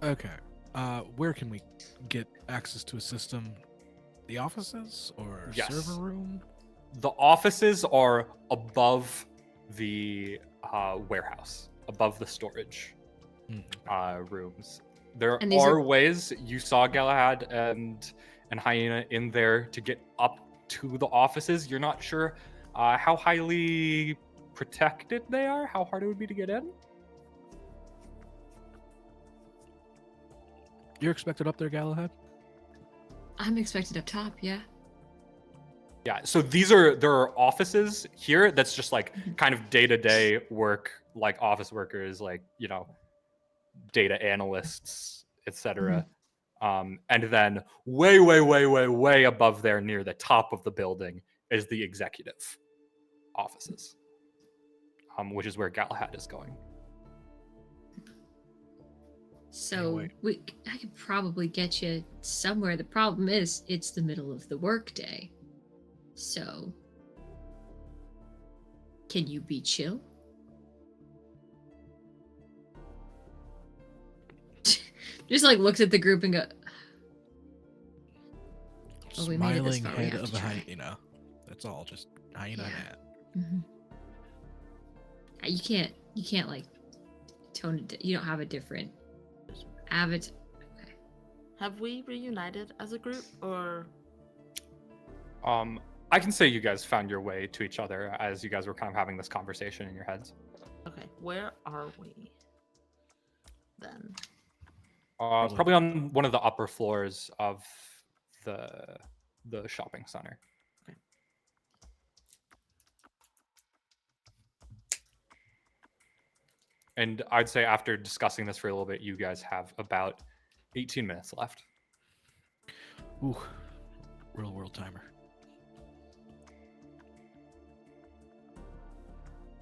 Okay. Where can we get access to a system? The offices or Yes. server room? The offices are above the warehouse, above the storage rooms. There And these are are- ways, you saw Galahad and Hyena in there to get up to the offices. You're not sure how highly protected they are, how hard it would be to get in. You're expected up there, Galahad? I'm expected up top, yeah. Yeah, so there are offices here that's just like kind of day-to-day work, like office workers, like, data analysts, etc. And then way above there near the top of the building is the executive offices. which is where Galahad is going. So wait. I could probably get you somewhere. The problem is it's the middle of the workday. So can you be chill? Just like looks at the group and go, "Oh, we made it this Smiling far. We head have of to a try." hyena. That's all. Just hyena Yeah. hat. Mhm. You can't like tone it. You don't have a different avatar. Have we reunited as a group, or I can say you guys found your way to each other as you guys were kind of having this conversation in your heads. okay? Where are we then? Probably on one of the upper floors of the shopping center. Okay. And I'd say after discussing this for a little bit, you guys have about 18 minutes left. Ooh, real world timer.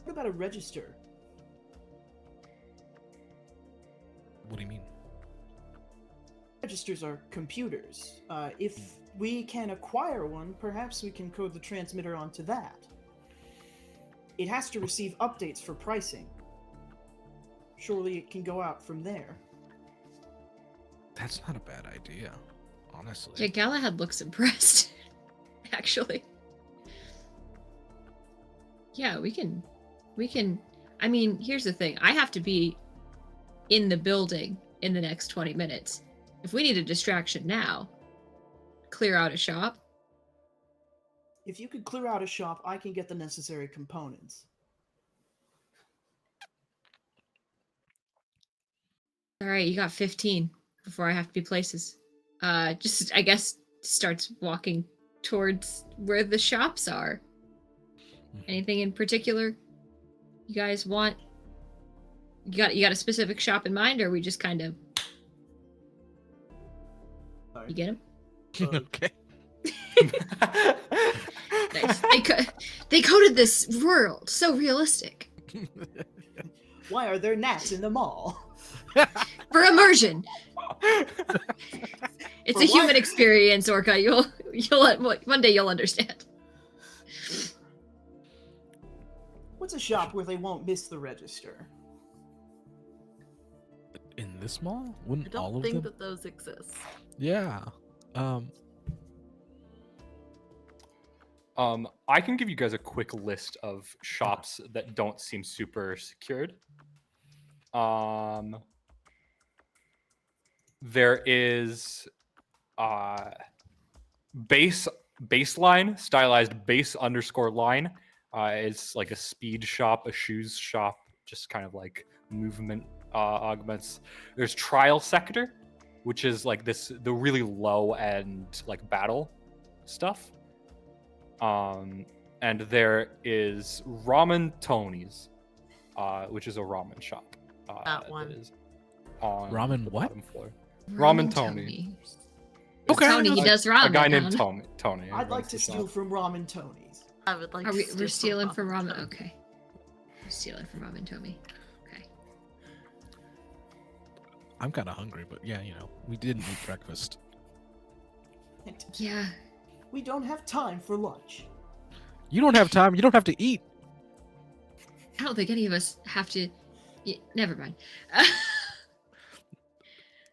What about a register? What do you mean? Registers are computers. If we can acquire one, perhaps we can code the transmitter onto that. It has to receive updates for pricing. Surely it can go out from there. That's not a bad idea, honestly. Yeah, Galahad looks impressed. Actually. Yeah, we can. I mean, here's the thing. I have to be in the building in the next 20 minutes. If we need a distraction now, clear out a shop. If you could clear out a shop, I can get the necessary components. All right, you got 15 before I have to be places. Just, I guess, starts walking towards where the shops are. Anything in particular you guys want? You got a specific shop in mind, or we just kind of... You get him? Okay. Nice. They coded this world so realistic. Why are there gnats in the mall? For immersion. It's For a human what? experience, Orca. You'll one day you'll understand. What's a shop where they won't miss the register? In this mall? I Wouldn't all don't of think them? that those exist. Yeah. I can give you guys a quick list of shops that don't seem super secured. There is baseline, stylized base underscore line. It's like a speed shop, a shoes shop, just kind of like movement augments. There's trial sector, which is like the really low end like battle stuff. And there is Ramen Tony's, which is a ramen shop. That one. is on Ramen the what? bottom floor. Ramen Tony. Okay. Tony, he does ramen. A guy named huh? Tony. I'd like runs to the steal shop. from Ramen Tony's. I would like. We're stealing from Ramen ramen. Tony. Okay. We're stealing from ramen, Tommy. Okay. I'm kind of hungry, but yeah, we didn't eat breakfast. Yeah. We don't have time for lunch. You don't have time. You don't have to eat. I don't think any of us have to. Never mind.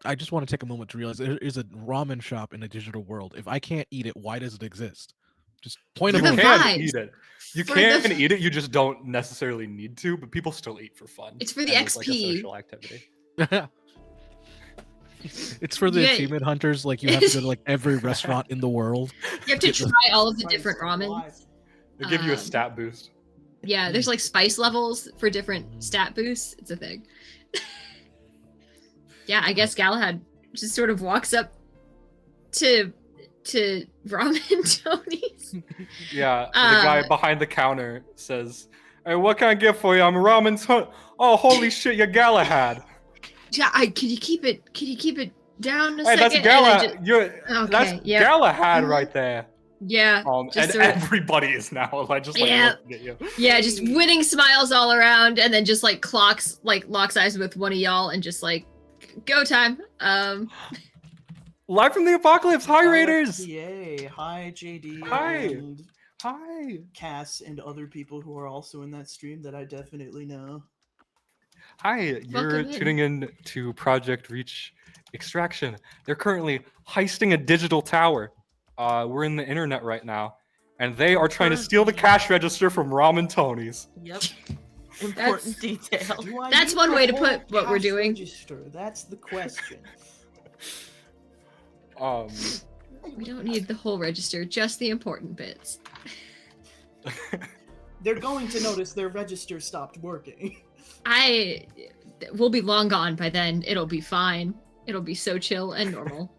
I just want to take a moment to realize there is a ramen shop in a digital world. If I can't eat it, why does it exist? Just point You of the can vibes. eat it. You For can the- eat it. You just don't necessarily need to. But people still eat for fun. It's for the and it's like a XP. social activity. It's for the Yeah. achievement hunters. Like you have to go to like every restaurant in the world. You have to try all of the Price different of ramen. life. They give you a Um, stat boost. Yeah, there's like spice levels for different stat boosts. It's a thing. Yeah, I guess Galahad just sort of walks up to Ramen Tony's. Yeah, the guy Uh, behind the counter says, "Hey, what can I get for you? I'm Ramen Tony. Oh, holy shit, you're Galahad. Yeah, can you keep it down a Hey, second? that's And I Galahad. just- You're Okay, that's yep. Galahad Mhm. right there. Yeah. And sort of- everybody is now like just like Yeah. looking at you. Yeah, just winning smiles all around, and then just like locks eyes with one of y'all, and just like go time. Live from the apocalypse. Hi, Raiders. Yay! Hi, JD. Hi. And Hi. Cass and other people who are also in that stream that I definitely know. Hi. You're Welcome in. tuning in to Project Reach Extraction. They're currently heisting a digital tower. We're in the internet right now, and they are trying to steal the cash register from Ramen Tony's. Yep. Important detail. Do I That's need one the way to whole put what we're cash doing. register? That's the question. We don't need the whole register, just the important bits. They're going to notice their register stopped working. We'll be long gone by then. It'll be fine. It'll be so chill and normal.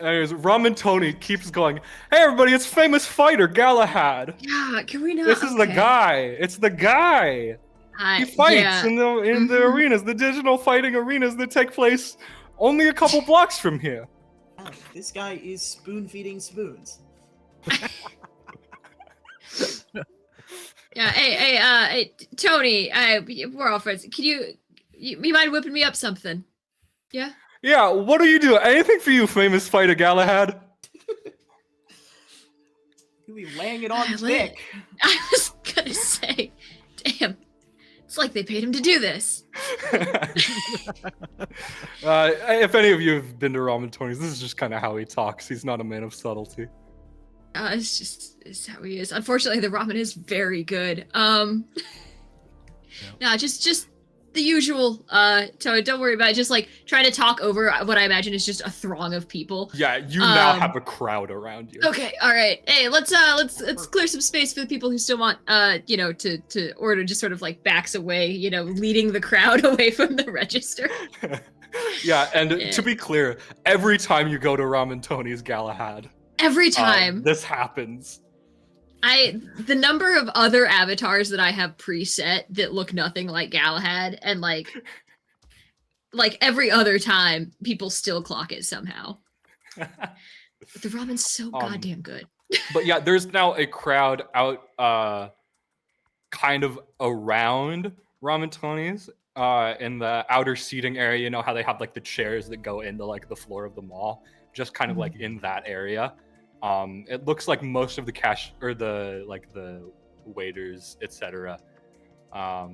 Anyways, Ramen Tony keeps going, hey everybody, it's famous fighter Galahad. Yeah, can we not? This is the guy. It's the guy. He fights in the arenas, the digital fighting arenas that take place only a couple blocks from here. Oh, this guy is spoon feeding spoons. Yeah, hey, Tony, we're all friends. Can you mind whipping me up something? Yeah? Yeah, what do you do? Anything for you, famous fighter Galahad? He'll be laying it on I thick. I was gonna say, damn, it's like they paid him to do this. If any of you have been to Ramen Tony's, this is just kind of how he talks. He's not a man of subtlety. It's how he is. Unfortunately, the ramen is very good. No, just the usual. So don't worry about it. Just like trying to talk over what I imagine is just a throng of people. Yeah, you now have a crowd around you. Okay, all right. Hey, let's clear some space for the people who still want to order. Just sort of like backs away, leading the crowd away from the register. Yeah, and to be clear, every time you go to Ramen Tony's Galahad, every time this happens. The number of other avatars that I have preset that look nothing like Galahad, and like every other time, people still clock it somehow. The ramen's so goddamn good. But yeah, there's now a crowd out, kind of around Ramen Tony's, in the outer seating area. You know how they have like the chairs that go into like the floor of the mall, just kind of like in that area. It looks like most of the cash or the waiters, etc., are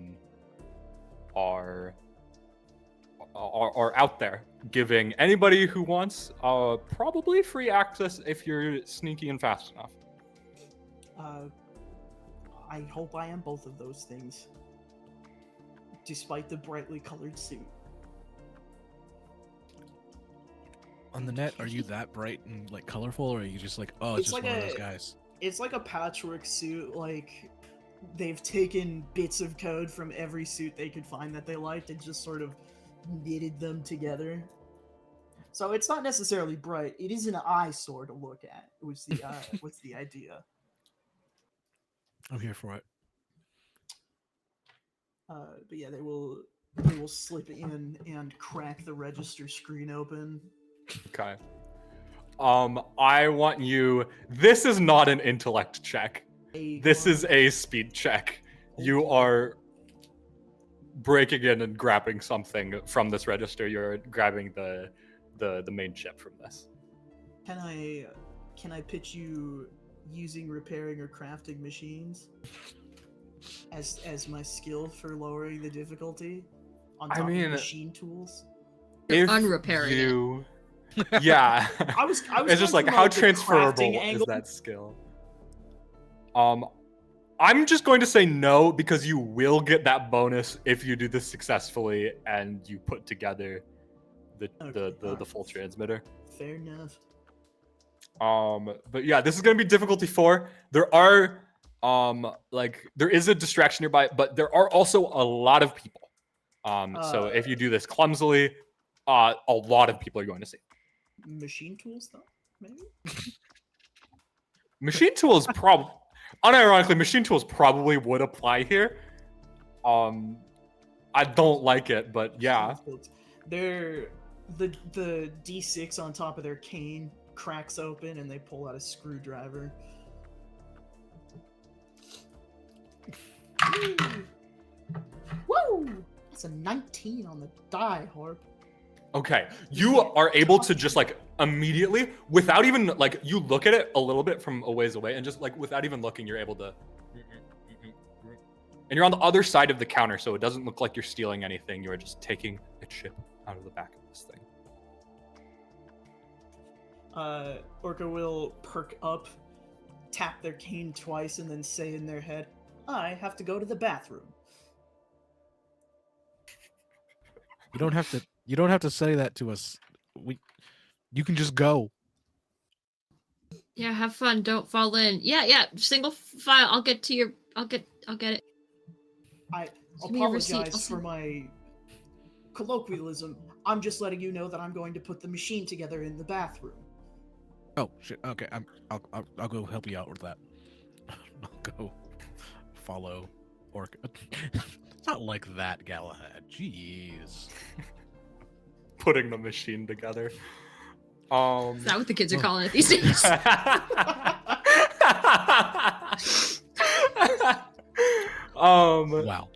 out there giving anybody who wants probably free access if you're sneaky and fast enough. I hope I am both of those things, despite the brightly colored suit. On the net, are you that bright and like colorful, or are you just like, oh, It's it's just like one of those guys? It's like a patchwork suit. Like they've taken bits of code from every suit they could find that they liked and just sort of knitted them together. So it's not necessarily bright. It is an eyesore to look at. Was the idea? I'm here for it. But yeah, they will slip in and crack the register screen open. Okay. I want you. This is not an intellect check. This is a speed check. You are breaking in and grabbing something from this register. You're grabbing the main chip from this. Can I pitch you using repairing or crafting machines as my skill for lowering the difficulty on top of machine tools? If unrepairing you, yeah, I was it's just like how transferable is that skill? I'm just going to say no, because you will get that bonus if you do this successfully and you put together the full transmitter. Fair enough. But yeah, this is gonna be difficulty 4. There are there is a distraction nearby, but there are also a lot of people. So if you do this clumsily, a lot of people are going to see. Machine tools, though, maybe. Machine tools unironically, machine tools probably would apply here. I don't like it, but yeah. They're the D6 on top of their cane cracks open and they pull out a screwdriver. Woo! That's a 19 on the die, Harp. Okay, you are able to just like immediately, without even like, you look at it a little bit from a ways away, and just like without even looking, you're able to. And you're on the other side of the counter, so it doesn't look like you're stealing anything. You're just taking a chip out of the back of this thing. Orca will perk up, tap their cane twice, and then say in their head, I have to go to the bathroom. You don't have to say that to us. You can just go. Yeah, have fun. Don't fall in. Yeah. Single file. I'll get it. I Give me your receipt. apologize for my colloquialism. I'm just letting you know that I'm going to put the machine together in the bathroom. Oh shit. Okay, I'll go help you out with that. I'll go follow Orca. It's not like that, Galahad. Jeez. Putting the machine together. Is that what the kids are calling it these days? Wow. Wow.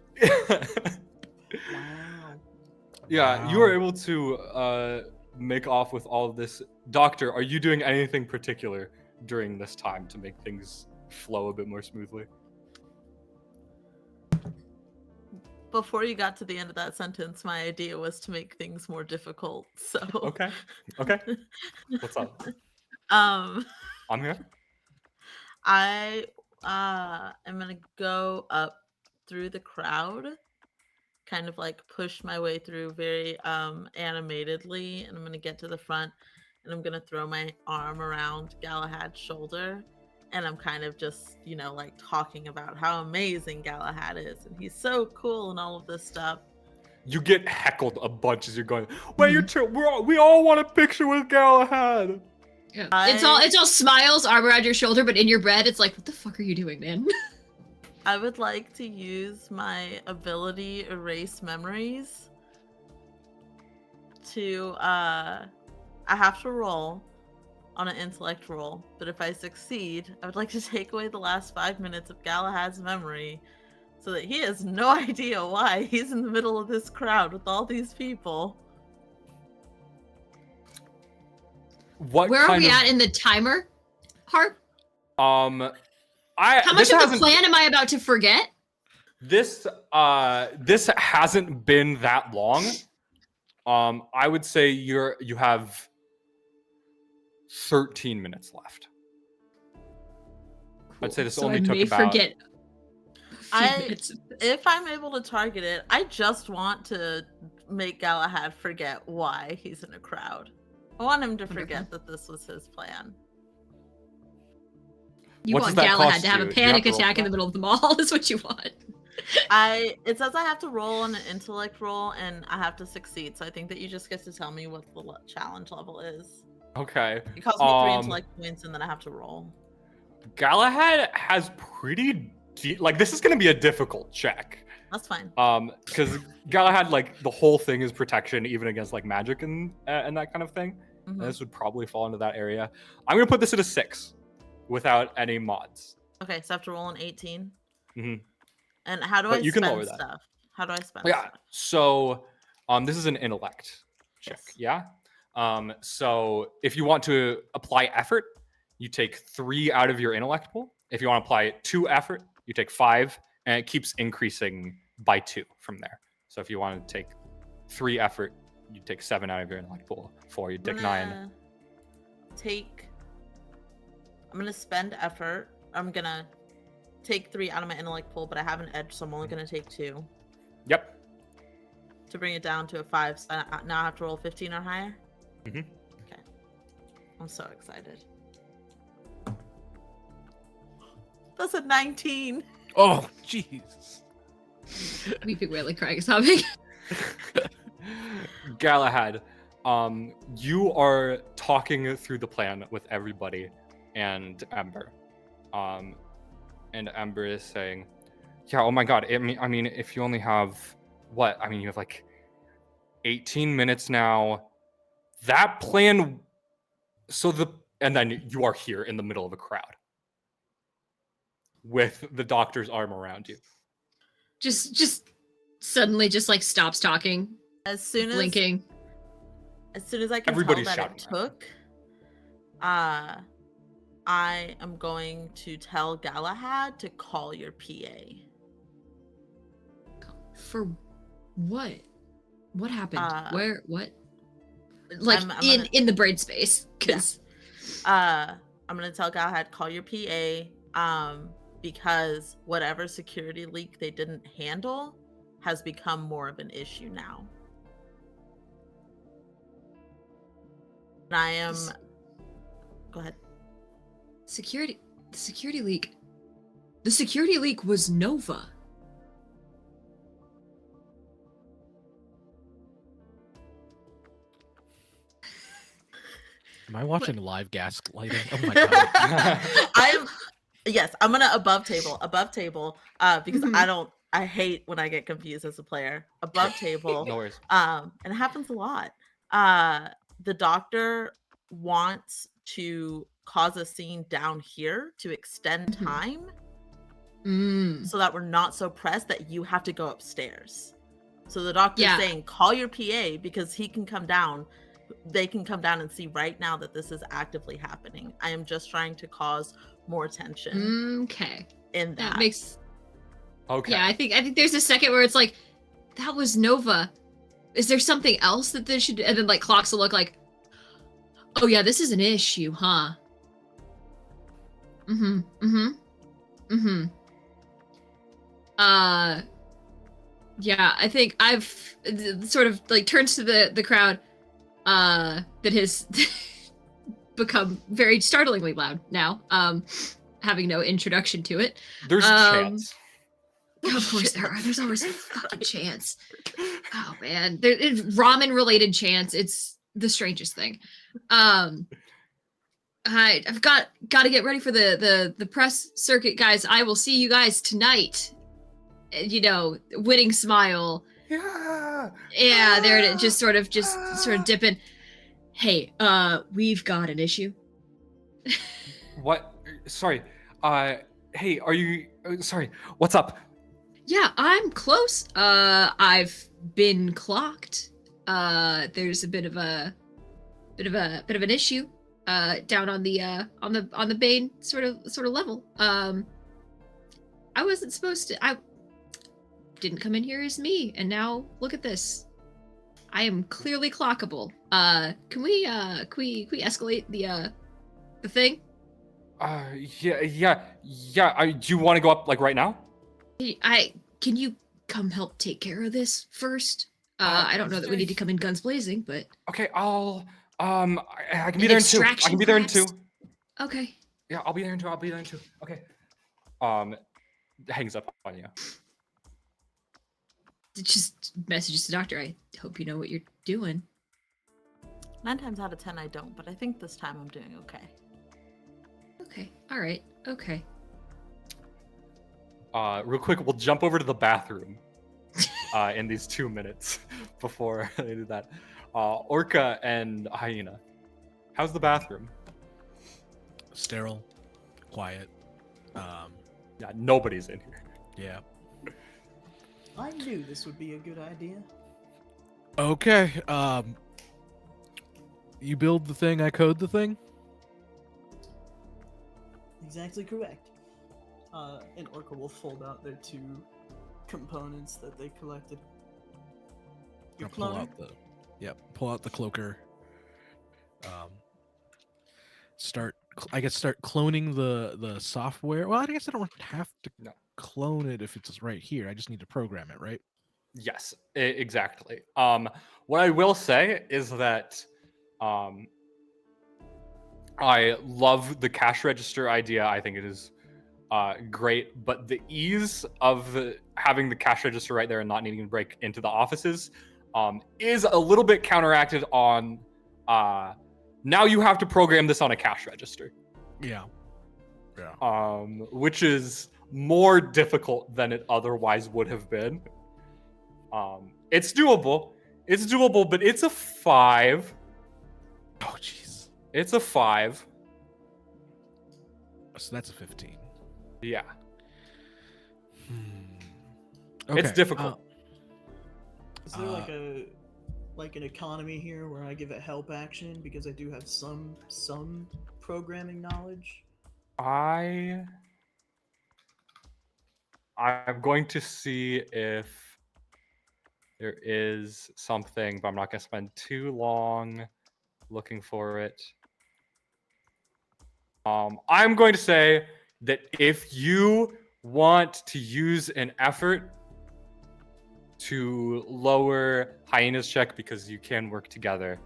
Yeah, you Wow. were able to make off with all of this. Doctor, are you doing anything particular during this time to make things flow a bit more smoothly? Before you got to the end of that sentence, my idea was to make things more difficult. So Okay. What's up? um I'm here. I am gonna go up through the crowd, kind of like push my way through very animatedly, and I'm gonna get to the front and I'm gonna throw my arm around Galahad's shoulder, and I'm kind of just, like talking about how amazing Galahad is and he's so cool and all of this stuff. You get heckled a bunch as you're going. Wait, we all want a picture with Galahad. Yeah. It's all smiles, arm around your shoulder, but in your bread, it's like, what the fuck are you doing, man? I would like to use my ability Erase Memories to I have to roll on an intellect roll, but if I succeed, I would like to take away the last 5 minutes of Galahad's memory so that he has no idea why he's in the middle of this crowd with all these people. Where are we at in the timer, Harp? How How much of the plan am I about to forget? This hasn't been that long. I would say you have 13 minutes left. Cool. I'd say this so only I took may about. Forget a few minutes of this. If I'm able to target it, I just want to make Galahad forget why he's in a crowd. I want him to forget that this was his plan. You What want does that Galahad cost to have you? a Do you have panic to roll attack for in the that? middle of the mall, is what you want. It says I have to roll on an intellect roll and I have to succeed. So I think that you just get to tell me what the challenge level is. Okay. It costs me 3 intellect points and then I have to roll. Galahad has pretty like this is going to be a difficult check. That's fine. Because Galahad, like the whole thing is protection even against like magic and that kind of thing. Mhm. And this would probably fall into that area. I'm going to put this at a 6 without any mods. Okay, so I have to roll an 18. Mhm. And how do But I you can spend lower that. stuff? How do I spend Yeah. stuff? So this is an intellect check. Yes. Yeah. So if you want to apply effort, you take 3 out of your intellect pool. If you want to apply 2 effort, you take 5, and it keeps increasing by 2 from there. So if you want to take 3 effort, you take 7 out of your intellect pool. 4, you take 9. I'm gonna spend effort. I'm gonna take 3 out of my intellect pool, but I have an edge, so I'm only gonna take 2 Yep. to bring it down to a 5. So now I have to roll 15 or higher. Mhm. Okay. I'm so excited. That's a 19. Oh, jeez. Weeping, wailing, crying, sobbing. Galahad, you are talking through the plan with everybody and Ember. And Ember is saying, yeah, oh my god, I mean, if you only have, you have like 18 minutes now. That plan, and then you are here in the middle of a crowd with the doctor's arm around you. Just suddenly just like stops talking, As soon as blinking. As soon as I can Everybody's tell that it shouting took, I am going to tell Galahad to call your PA. For what? What happened? Where? What? Like I'm in the brain space, because I'm gonna tell Galahad call your PA. Because whatever security leak they didn't handle has become more of an issue now. And I am. Go ahead. the security leak. The security leak was Nova. Am I watching live gaslighting? Oh my god. I'm gonna above table, because Mhm. I hate when I get confused as a player. Above table. No worries. And it happens a lot. The doctor wants to cause a scene down here to extend Mhm. time Mm. so that we're not so pressed that you have to go upstairs. So the doctor's Yeah. saying, call your PA because he can come down. They can come down and see right now that this is actively happening. I am just trying to cause more tension Okay. in that. That makes. Okay. Yeah, I think there's a second where it's like, that was Nova. Is there something else that they should? And then like clocks will look like, oh yeah, this is an issue, huh? Mm-hmm. Mm-hmm. Mm-hmm. Yeah, I think I've sort of like turns to the crowd, that has become very startlingly loud now, having no introduction to it. There's a chance. Of course there are. There's always a fucking chance. Oh man, it's ramen related chance. It's the strangest thing. I've got to get ready for the press circuit, guys. I will see you guys tonight. You know, winning smile. Yeah. Yeah, there it is. Just sort of dipping. Hey, we've got an issue. What? Sorry. Hey, are you? Sorry. What's up? Yeah, I'm close. I've been clocked. There's a bit of an issue. Down on the main sort of level. I wasn't supposed to. I didn't come in here as me, and now look at this. I am clearly clockable. Can we escalate the thing? Yeah. Do you want to go up like right now? Can you come help take care of this first? I don't know that we need to come in guns blazing, but okay, I can be there in 2. I can be there in 2. Okay. Yeah, I'll be there in 2. Okay. Hangs up on you. Just messages to doctor. I hope you know what you're doing. 9 times out of 10, I don't, but I think this time I'm doing okay. Okay. All right. Okay. Real quick, we'll jump over to the bathroom in these 2 minutes before they do that. Orca and Hyena. How's the bathroom? Sterile, quiet. Yeah, nobody's in here. Yeah. I knew this would be a good idea. Okay. You build the thing, I code the thing. Exactly correct. And Orca will fold out their 2 components that they collected. Your I'll pull cloner? out pull out the cloaker. Start cloning the software. Well, I guess I don't have to clone it if it's right here. I just need to program it, right? Yes, exactly. What I will say is that I love the cash register idea. I think it is great, but the ease of having the cash register right there and not needing to break into the offices is a little bit counteracted on now you have to program this on a cash register. Yeah. Which is more difficult than it otherwise would have been. It's doable, but it's a 5. Oh, jeez. It's a 5. So that's a 15. Yeah. Okay. It's difficult. Is there like an economy here where I give it help action because I do have some programming knowledge? I'm going to see if there is something, but I'm not going to spend too long looking for it. I'm going to say that if you want to use an effort to lower Hyena's check because you can work together,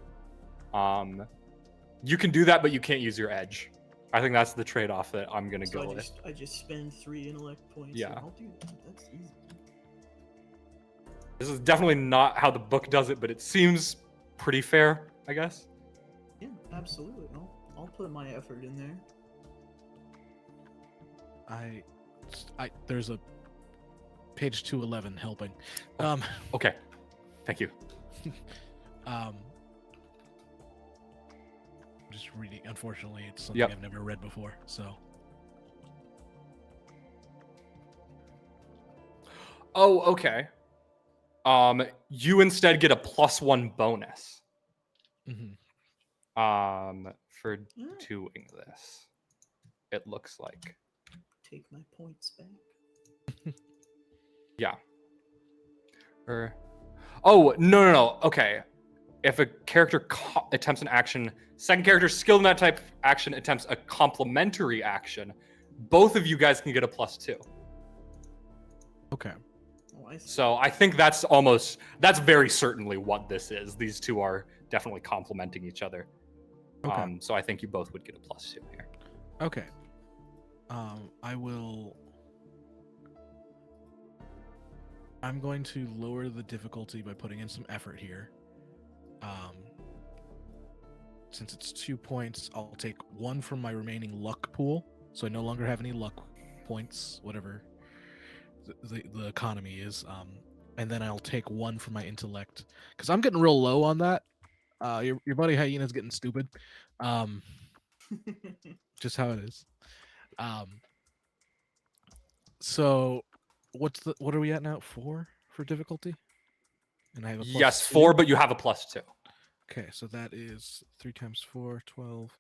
you can do that, but you can't use your edge. I think that's the trade-off that I'm gonna go with. I just spend 3 intellect points. Yeah. And I'll do that. That's easy. This is definitely not how the book does it, but it seems pretty fair, I guess. Yeah, absolutely. I'll put my effort in there. There's a page 211 helping. Okay, thank you. I'm just reading. Unfortunately, it's something Yep. I've never read before. So. Oh, okay. You instead get a +1 bonus. For doing this. It looks like. Take my points back. Yeah. Oh, no. Okay. If a character attempts an action, second character skilled in that type of action attempts a complementary action, both of you guys can get a +2. Okay. Oh, I see. So I think that's very certainly what this is. These two are definitely complementing each other. Okay. So I think you both would get a +2 here. Okay. I'm going to lower the difficulty by putting in some effort here. Since it's 2 points, I'll take 1 from my remaining luck pool, so I no longer have any luck points, whatever the economy is. And then I'll take 1 from my intellect, because I'm getting real low on that. Your buddy Hyena's getting stupid. Just how it is. So what are we at now? 4 for difficulty? And I have a Yes, +2? 4, but you have a +2. Okay, so that is 3 times 4, 12.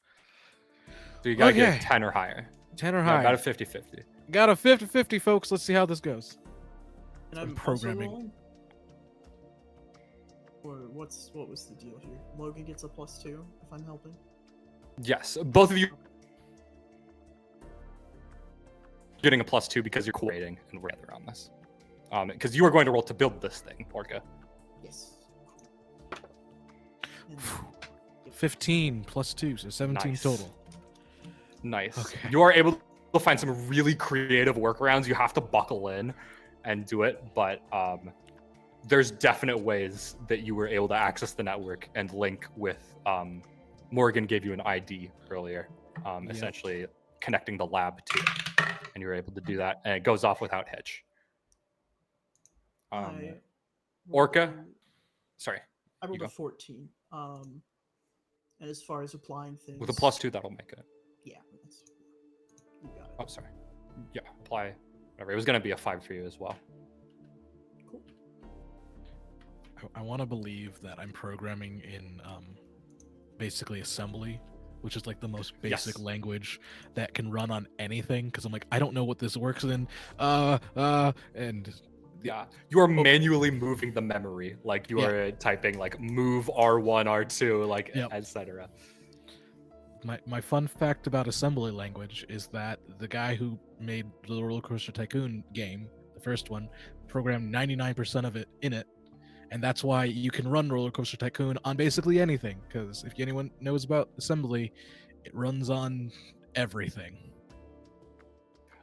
So you gotta Okay. get 10 or higher. 10 or Yeah, higher. about a 50-50. Got a 50-50, folks. Let's see how this goes. And I'm I'm programming. Also rolling? Or what was the deal here? Logan gets a +2 if I'm helping. Yes, both of you getting a +2 because you're cooperating and we're together on this. Because you are going to roll to build this thing, Orca. Yes. And 15 plus 2, so 17 Nice. total. Nice. Okay. You are able to find some really creative workarounds. You have to buckle in and do it, but there's definite ways that you were able to access the network and link with. Morgan gave you an ID earlier, essentially connecting the lab to it, and you were able to do that, and it goes off without hitch. I Orca? rolled Sorry, I rolled you a go. 14. And as far as applying things, With a +2, that'll make it. Yeah, you got it. Oh, sorry. Yeah, apply. Whatever. It was gonna be a 5 for you as well. Cool. I want to believe that I'm programming in basically assembly, which is like the most basic Yes. language that can run on anything. Because I'm like, I don't know what this works in. And Yeah, you are manually moving the memory, like you are typing like move R1, R2, like etc. My fun fact about assembly language is that the guy who made the Roller Coaster Tycoon game, the first one, programmed 99% of it in it, and that's why you can run Roller Coaster Tycoon on basically anything. Because if anyone knows about assembly, it runs on everything.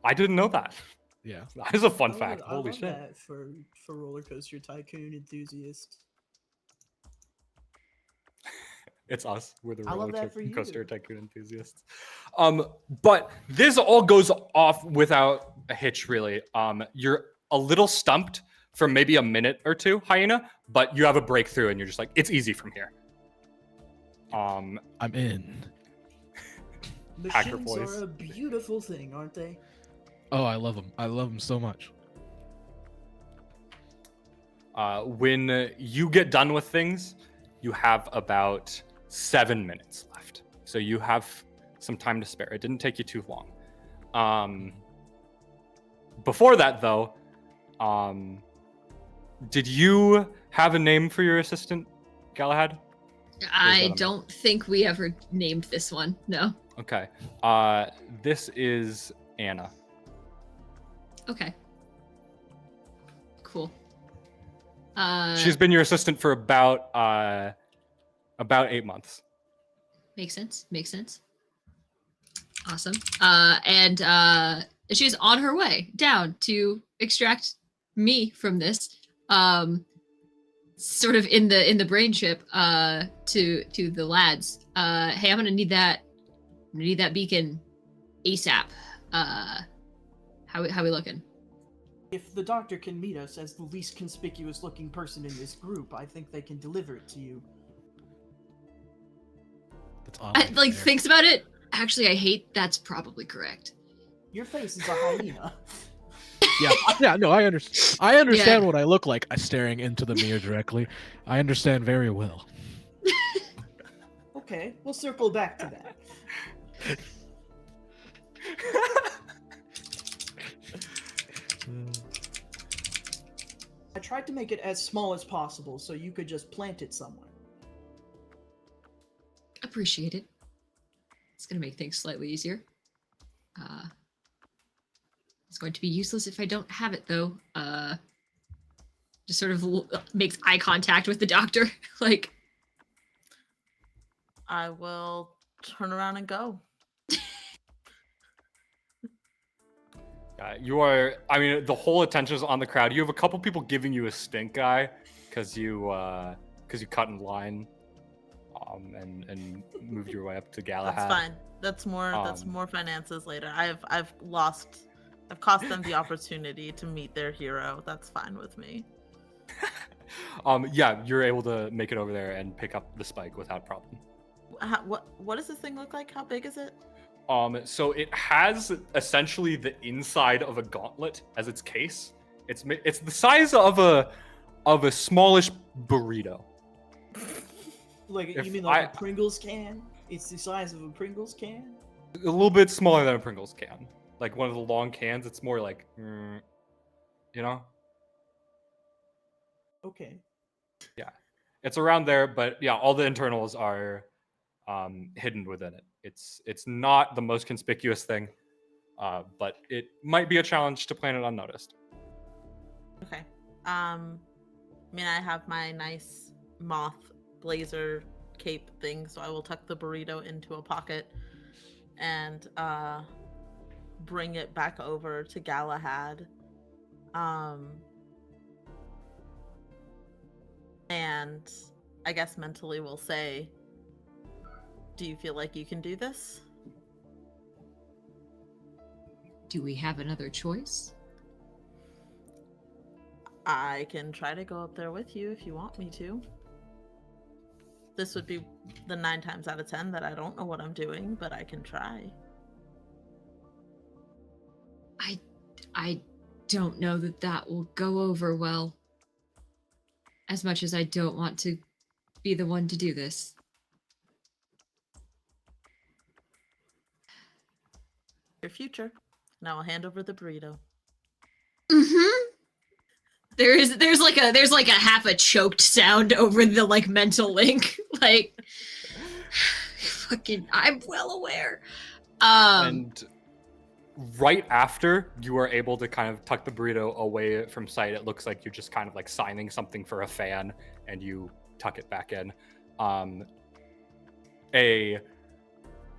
I didn't know that. Yeah. That is a fun I fact. love Holy shit. that for Roller Coaster Tycoon enthusiasts. It's us. We're the I love Roller that for Coaster you. Tycoon enthusiasts. But this all goes off without a hitch, really. You're a little stumped for maybe a minute or two, Hyena, but you have a breakthrough and you're just like, it's easy from here. I'm in. hacker Machines voice. are a beautiful thing, aren't they? Oh, I love them. I love them so much. When you get done with things, you have about 7 minutes left. So you have some time to spare. It didn't take you too long. Before that, though, did you have a name for your assistant, Galahad? I don't think we ever named this one. No. Okay. This is Anna. Okay. Cool. She's been your assistant for about 8 months. Makes sense. Makes sense. Awesome. And she's on her way down to extract me from this. Sort of in the brain chip. To the lads. Hey, I'm gonna need that beacon ASAP. How we looking? If the doctor can meet us as the least conspicuous looking person in this group, I think they can deliver it to you. That's awesome. Thinks about it. Actually, I hate that's probably correct. Your face is a hyena. Yeah, no, I understand. I understand what I look like staring into the mirror directly. I understand very well. Okay, we'll circle back to that. I tried to make it as small as possible so you could just plant it somewhere. Appreciate it. It's gonna make things slightly easier. It's going to be useless if I don't have it, though. Just sort of makes eye contact with the doctor, like. I will turn around and go. You are. I mean, the whole attention is on the crowd. You have a couple people giving you a stink eye because you cut in line, and moved your way up to Galahad. That's fine. That's more finances later. I've cost them the opportunity to meet their hero. That's fine with me. Yeah, you're able to make it over there and pick up the spike without problem. What does this thing look like? How big is it? So it has essentially the inside of a gauntlet as its case. It's the size of a smallish burrito. Like, If you mean like a Pringles can? It's the size of a Pringles can? A little bit smaller than a Pringles can. Like one of the long cans, it's more like, you know? Okay. Yeah. It's around there, but yeah, all the internals are hidden within it. It's not the most conspicuous thing, but it might be a challenge to plan it unnoticed. Okay. I mean, I have my nice moth blazer cape thing, so I will tuck the burrito into a pocket and bring it back over to Galahad. And I guess mentally we'll say, do you feel like you can do this? Do we have another choice? I can try to go up there with you if you want me to. This would be the 9 times out of 10 that I don't know what I'm doing, but I can try. I don't know that will go over well. As much as I don't want to be the one to do this. Your future. Now I'll hand over the burrito. Mm-hmm. There's like a half a choked sound over the like mental link. Like fucking I'm well aware. And right after you are able to kind of tuck the burrito away from sight, it looks like you're just kind of like signing something for a fan and you tuck it back in. A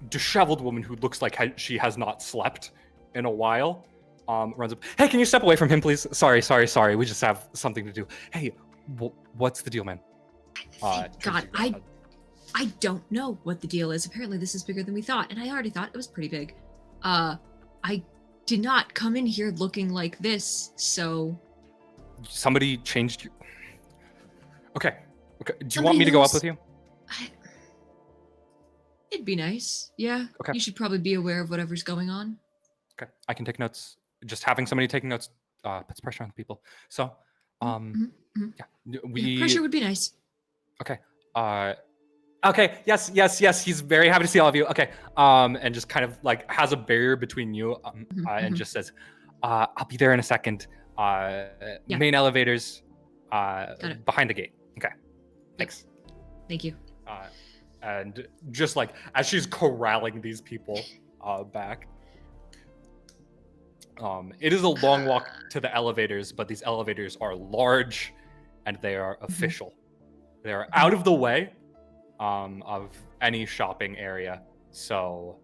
disheveled woman who looks like she has not slept in a while runs up. Hey, can you step away from him, please? Sorry. We just have something to do. Hey, what's the deal, man? God, I don't know what the deal is. Apparently this is bigger than we thought, and I already thought it was pretty big. I did not come in here looking like this, so... Somebody changed you. Okay. Do you want me to go up with you? It'd be nice. Yeah. Okay. You should probably be aware of whatever's going on. Okay, I can take notes. Just having somebody taking notes puts pressure on people. So, Mhm, mhm. yeah, Yeah, pressure would be nice. Okay. Okay. Yes. He's very happy to see all of you. Okay. And just kind of like has a barrier between you, and just says, "I'll be there in a second. Yeah. Main elevators, it. behind the gate." Okay. Thanks. Thank you. And just like as she's corralling these people back, it is a long walk to the elevators, but these elevators are large and they are official. They are out of the way of any shopping area. So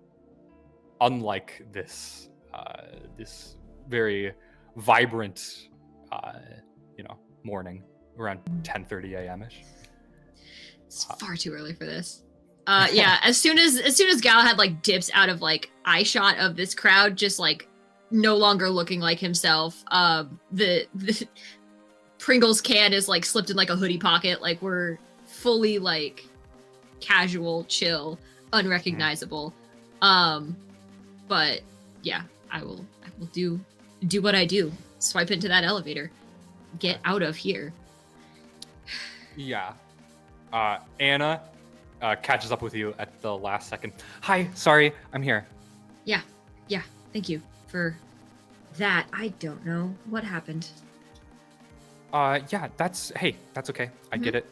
unlike this this very vibrant morning around 10:30 a.m. ish. It's far too early for this. Yeah, as soon as Galahad like dips out of like eye shot of this crowd, just like no longer looking like himself. The Pringles can is like slipped in like a hoodie pocket. Like we're fully like casual, chill, unrecognizable. But yeah, I will do what I do. Swipe into that elevator. Get out of here. Yeah. Anna catches up with you at the last second. Hi, sorry, I'm here. Yeah. Thank you for that. I don't know what happened. Yeah, that's okay. I get it.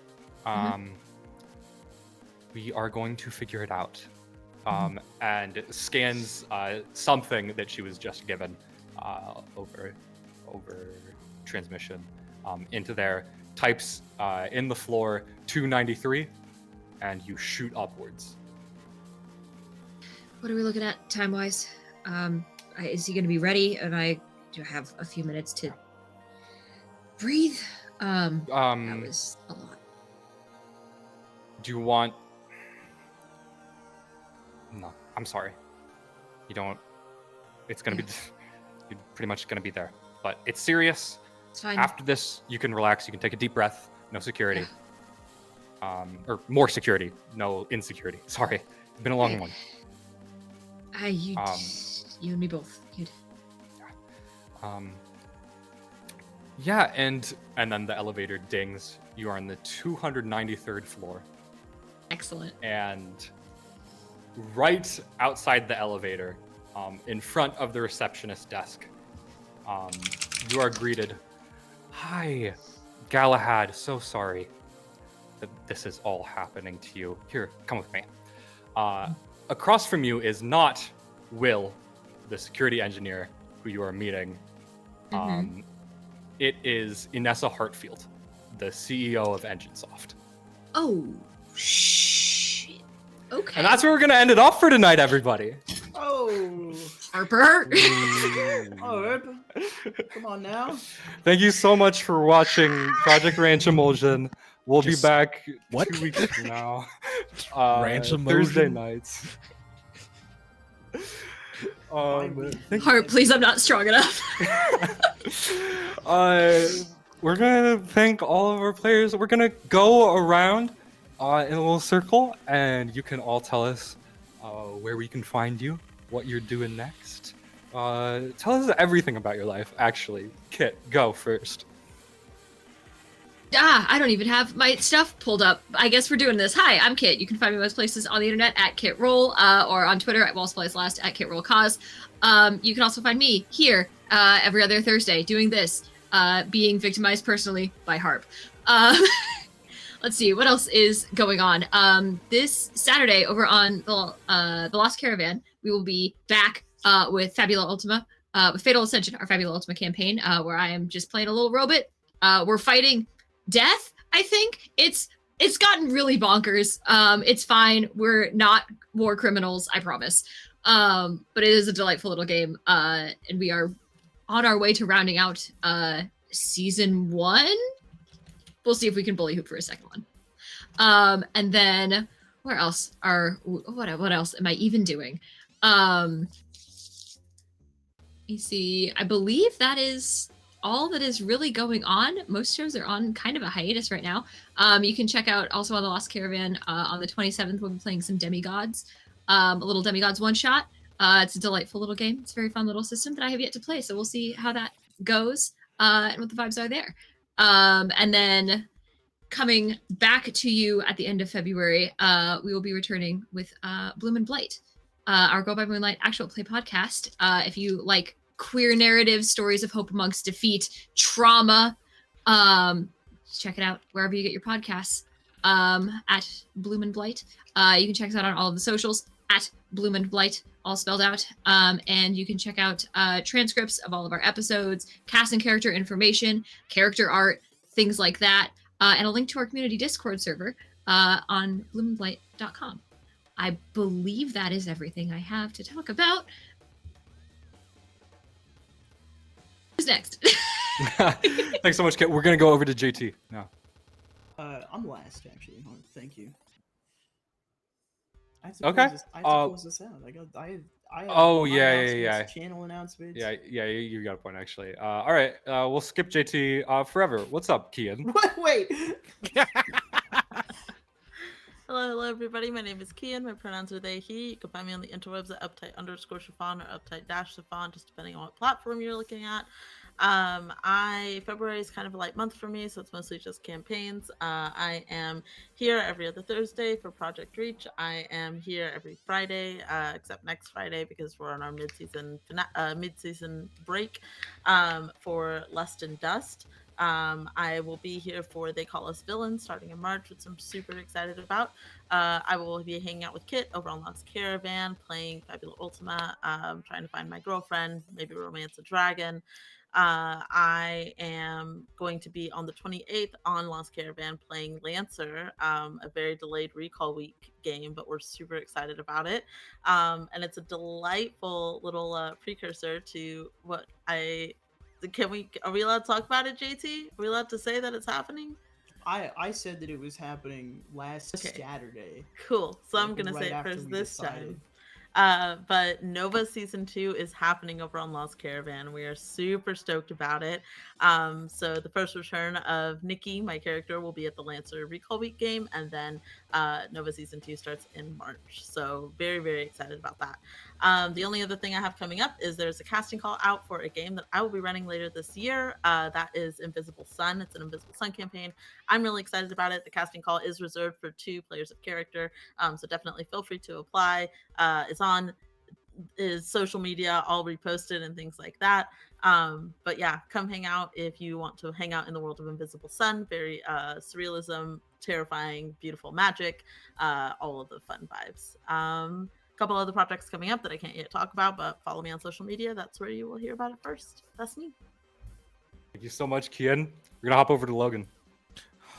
We are going to figure it out. And scans something that she was just given over transmission into there, types in the floor 293, and you shoot upwards. What are we looking at time-wise? Is he going to be ready? And do I have a few minutes to breathe? That was a lot. Do you want... No, I'm sorry. You don't... It's going to be... You're pretty much going to be there. But it's serious. It's fine. After this, you can relax. You can take a deep breath. No security. Or more security. No insecurity. Sorry. It's been a long one. You and me both. Good. Yeah, and then the elevator dings. You are on the 293rd floor. Excellent. And right outside the elevator, in front of the receptionist desk, you are greeted. Hi, Galahad. So sorry that this is all happening to you. Here, come with me. Across from you is not Will, the security engineer who you are meeting. It is Inessa Hartfield, the CEO of EngineSoft. Oh, shit. Okay. And that's where we're going to end it off for tonight, everybody. Oh, Harper. Harp. Come on now. Thank you so much for watching Project Ranch Emulsion. We'll be back 2 weeks from now. Ranch Emulsion? Thursday nights. Harp, please, I'm not strong enough. We're gonna thank all of our players. We're gonna go around in a little circle, and you can all tell us where we can find you, what you're doing next. Tell us everything about your life. Actually, Kit, go first. I don't even have my stuff pulled up. I guess we're doing this. Hi, I'm Kit. You can find me most places on the internet at KitRoll, or on Twitter at WallSpliceLast, at KitRollCause. You can also find me here every other Thursday doing this, being victimized personally by Harp. Let's see, what else is going on? This Saturday over on the Lost Caravan, we will be back with Fabula Ultima, with Fatal Ascension, our Fabula Ultima campaign, where I am just playing a little robot. We're fighting death, I think. It's gotten really bonkers. It's fine. We're not war criminals, I promise. But it is a delightful little game. And we are on our way to rounding out season 1. We'll see if we can bully hoop for a second one. And then what else am I even doing? You see, I believe that is all that is really going on. Most shows are on kind of a hiatus right now. You can check out also on the Lost Caravan on the 27th, we'll be playing some Demigods. a little Demigods one-shot. It's a delightful little game. It's a very fun little system that I have yet to play, so we'll see how that goes and what the vibes are there. And then coming back to you at the end of February, we will be returning with Bloom and Blight, our Go by Moonlight actual play podcast. If you like queer narrative, stories of hope amongst defeat, trauma, check it out wherever you get your podcasts at Bloom and Blight. You can check us out on all of the socials at Bloom and Blight, all spelled out. And you can check out transcripts of all of our episodes, cast and character information, character art, things like that, and a link to our community Discord server on bloomandblight.com. I believe that is everything I have to talk about. Who's next? Thanks so much, Kit. We're gonna go over to JT now. I'm last, actually. Thank you. I have to Okay. close this out. I have Oh, my yeah, announcements, channel announcements. Yeah, you got a point actually. All right, we'll skip JT forever. What's up, Kian? Wait. Hello, everybody. My name is Kian. My pronouns are they, he. You can find me on the interwebs at uptight_chiffon or uptight-chiffon, just depending on what platform you're looking at. February is kind of a light month for me, so it's mostly just campaigns. I am here every other Thursday for Project Reach. I am here every Friday, except next Friday because we're on our mid-season break for Lust and Dust. I will be here for They Call Us Villains starting in March, which I'm super excited about. I will be hanging out with Kit over on Lost Caravan, playing Fabula Ultima, trying to find my girlfriend, maybe romance a dragon. I am going to be on the 28th on Lost Caravan playing Lancer, a very delayed recall week game, but we're super excited about it. And it's a delightful little precursor to what are we allowed to talk about it, JT? Are we allowed to say that it's happening? I said that it was happening last Saturday. Cool. So I'm gonna say it first this time. But Nova Season 2 is happening over on Lost Caravan. We are super stoked about it. So the first return of Nikki, my character, will be at the Lancer Recall Week game, and then Nova Season 2 starts in March. So very, very excited about that. The only other thing I have coming up is there's a casting call out for a game that I will be running later this year. That is Invisible Sun. It's an Invisible Sun campaign. I'm really excited about it. The casting call is reserved for 2 players of character, so definitely feel free to apply. It's on his social media, I'll repost it and things like that. But yeah, come hang out if you want to hang out in the world of Invisible Sun. Very surrealism, terrifying, beautiful magic, all of the fun vibes. A couple other projects coming up that I can't yet talk about, but follow me on social media. That's where you will hear about it first. That's me. Thank you so much, Kian. We're gonna hop over to Logan.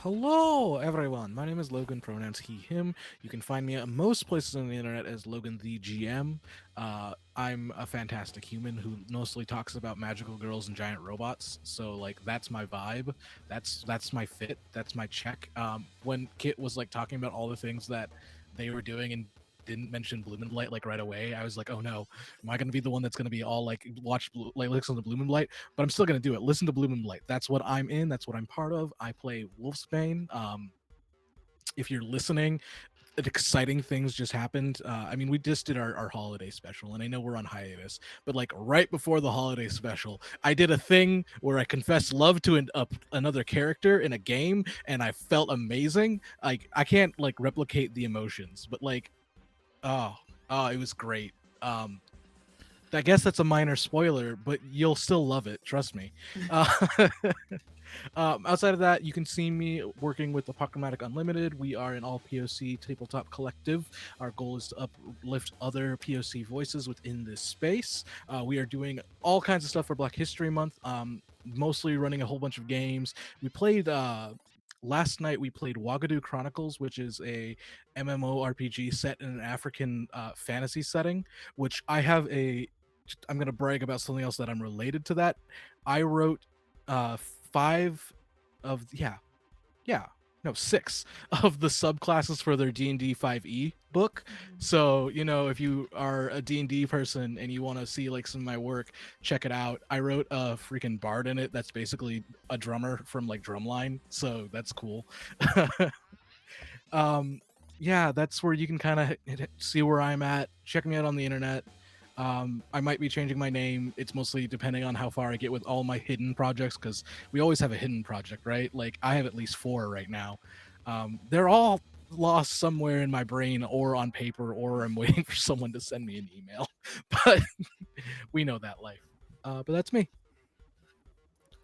Hello, everyone. My name is Logan, pronouns he, him. You can find me at most places on the internet as Logan the GM. I'm a fantastic human who mostly talks about magical girls and giant robots. So, like, that's my vibe. That's my fit. That's my check. When Kit was, like, talking about all the things that they were doing and didn't mention Bloom and Blight like right away, I was like, oh no, am I going to be the one that's going to be all like listen to Bloom and Blight? But I'm still going to do it. Listen to Bloom and Blight. That's what I'm in. That's what I'm part of. I play Wolfsbane. If you're listening, exciting things just happened. I mean, we just did our holiday special, and I know we're on hiatus, but like right before the holiday special, I did a thing where I confessed love to another character in a game, and I felt amazing. Like, I can't like replicate the emotions, but like, oh, it was great. I guess that's a minor spoiler, but you'll still love it. Trust me. Outside of that, you can see me working with Apocalyptic Unlimited. We are an all POC tabletop collective. Our goal is to uplift other POC voices within this space. We are doing all kinds of stuff for Black History Month, mostly running a whole bunch of games. We played last night we played Wagadu Chronicles, which is a MMORPG set in an African fantasy setting, which I'm going to brag about something else that I'm related to that. I wrote 6 of the subclasses for their D&D 5e book. So, you know, if you are a D&D person and you want to see like some of my work, check it out. I wrote a freaking bard in it that's basically a drummer from like Drumline, so that's cool. yeah, that's where you can kind of see where I'm at. Check me out on the internet. I might be changing my name. It's mostly depending on how far I get with all my hidden projects, because we always have a hidden project, right? Like I have at least 4 right now. They're all lost somewhere in my brain or on paper, or I'm waiting for someone to send me an email. But we know that life. But that's me.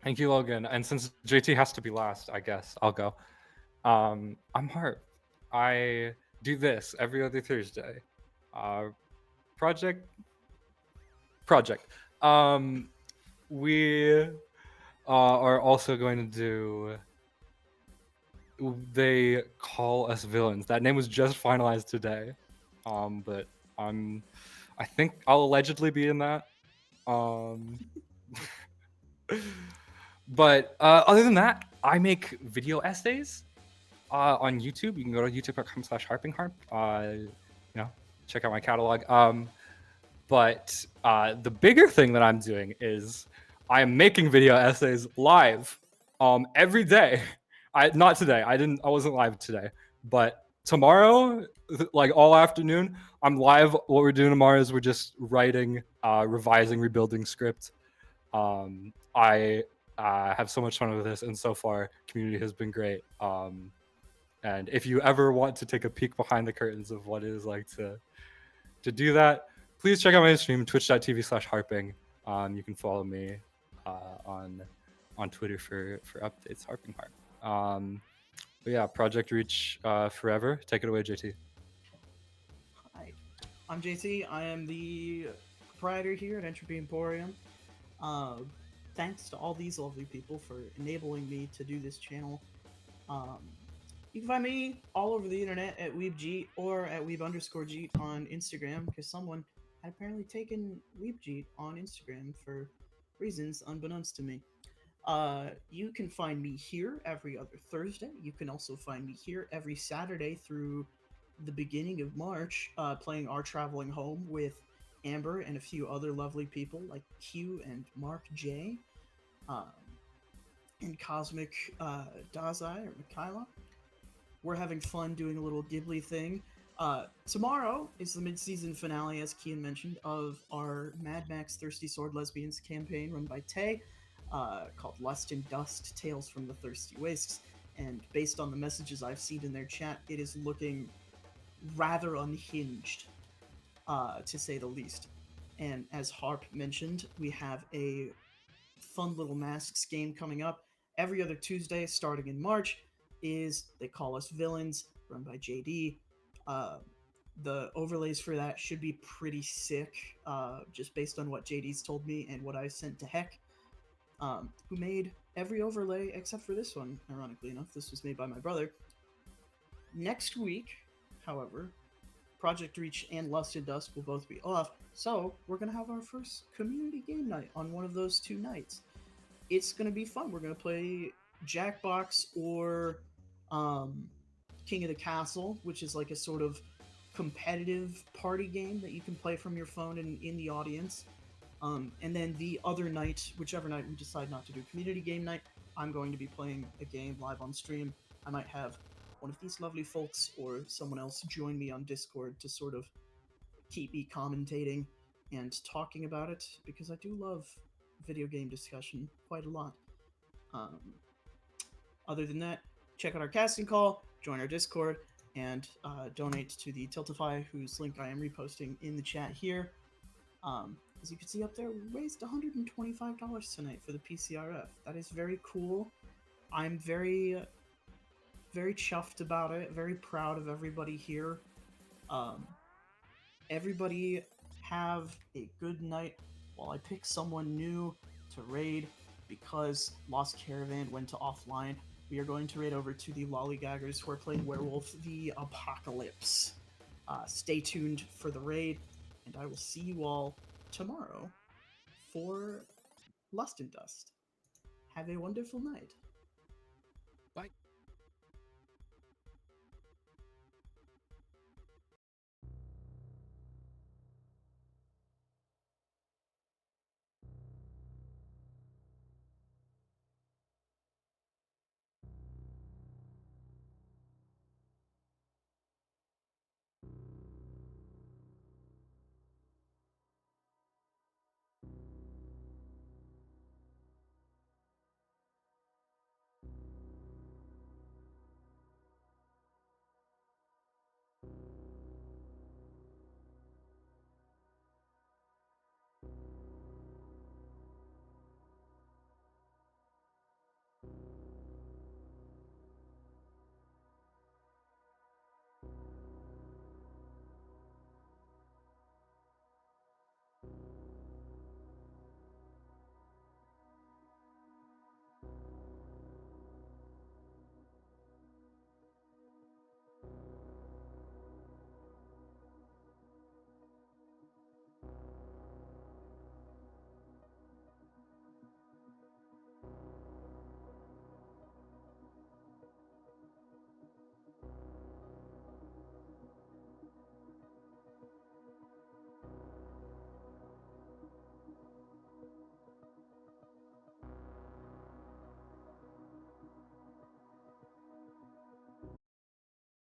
Thank you, Logan. And since JT has to be last, I guess I'll go. I'm Harp. I do this every other Thursday. Uh, project. Project. We are also going to do. They call us villains. That name was just finalized today. But I think I'll allegedly be in that. Um, but other than that, I make video essays on YouTube. You can go to youtube.com/harpingharp. Check out my catalog. But the bigger thing that I'm doing is I am making video essays live every day. Not today. I wasn't live today, but tomorrow, like all afternoon, I'm live. What we're doing tomorrow is we're just writing, revising, rebuilding script. I have so much fun with this, and so far, community has been great. And if you ever want to take a peek behind the curtains of what it is like to do that, please check out my stream, twitch.tv/harping. You can follow me on Twitter for updates, Harping Harp. But yeah, Project Reach forever. Take it away, JT. Hi, I'm JT. I am the proprietor here at Entropy Emporium. Thanks to all these lovely people for enabling me to do this channel. You can find me all over the internet at WeebJeet or at Weeb_Jeet on Instagram, because someone had apparently taken WeebJeet on Instagram for reasons unbeknownst to me. You can find me here every other Thursday. You can also find me here every Saturday through the beginning of March, playing Our Traveling Home with Amber and a few other lovely people like Q and Mark J. And Cosmic Dazai or Mikhaila. We're having fun doing a little Ghibli thing. Tomorrow is the mid-season finale, as Kian mentioned, of our Mad Max Thirsty Sword Lesbians campaign run by Tay, called Lust and Dust, Tales from the Thirsty Wastes. And based on the messages I've seen in their chat, it is looking rather unhinged, to say the least. And as Harp mentioned, we have a fun little Masks game coming up every other Tuesday starting in March. Is They Call Us Villains, run by JD. The overlays for that should be pretty sick, just based on what JD's told me and what I sent to Heck, who made every overlay except for this one, ironically enough. This was made by my brother. Next week, however, Project Reach and Lust and Dust will both be off, so we're going to have our first community game night on one of those 2 nights. It's going to be fun. We're going to play Jackbox or King of the Castle, which is like a sort of competitive party game that you can play from your phone and in the audience. And then the other night, whichever night we decide not to do community game night, I'm going to be playing a game live on stream. I might have one of these lovely folks or someone else join me on Discord to sort of keep me commentating and talking about it, because I do love video game discussion quite a lot. Other than that, check out our casting call, join our Discord, and donate to the Tiltify, whose link I am reposting in the chat here. As you can see up there, we raised $125 tonight for the PCRF. That is very cool. I'm very, very chuffed about it, very proud of everybody here. Everybody have a good night while I pick someone new to raid, because Lost Caravan went to offline. We are going to raid over to the Lollygaggers, who are playing Werewolf the Apocalypse. Stay tuned for the raid, and I will see you all tomorrow for Lust and Dust. Have a wonderful night.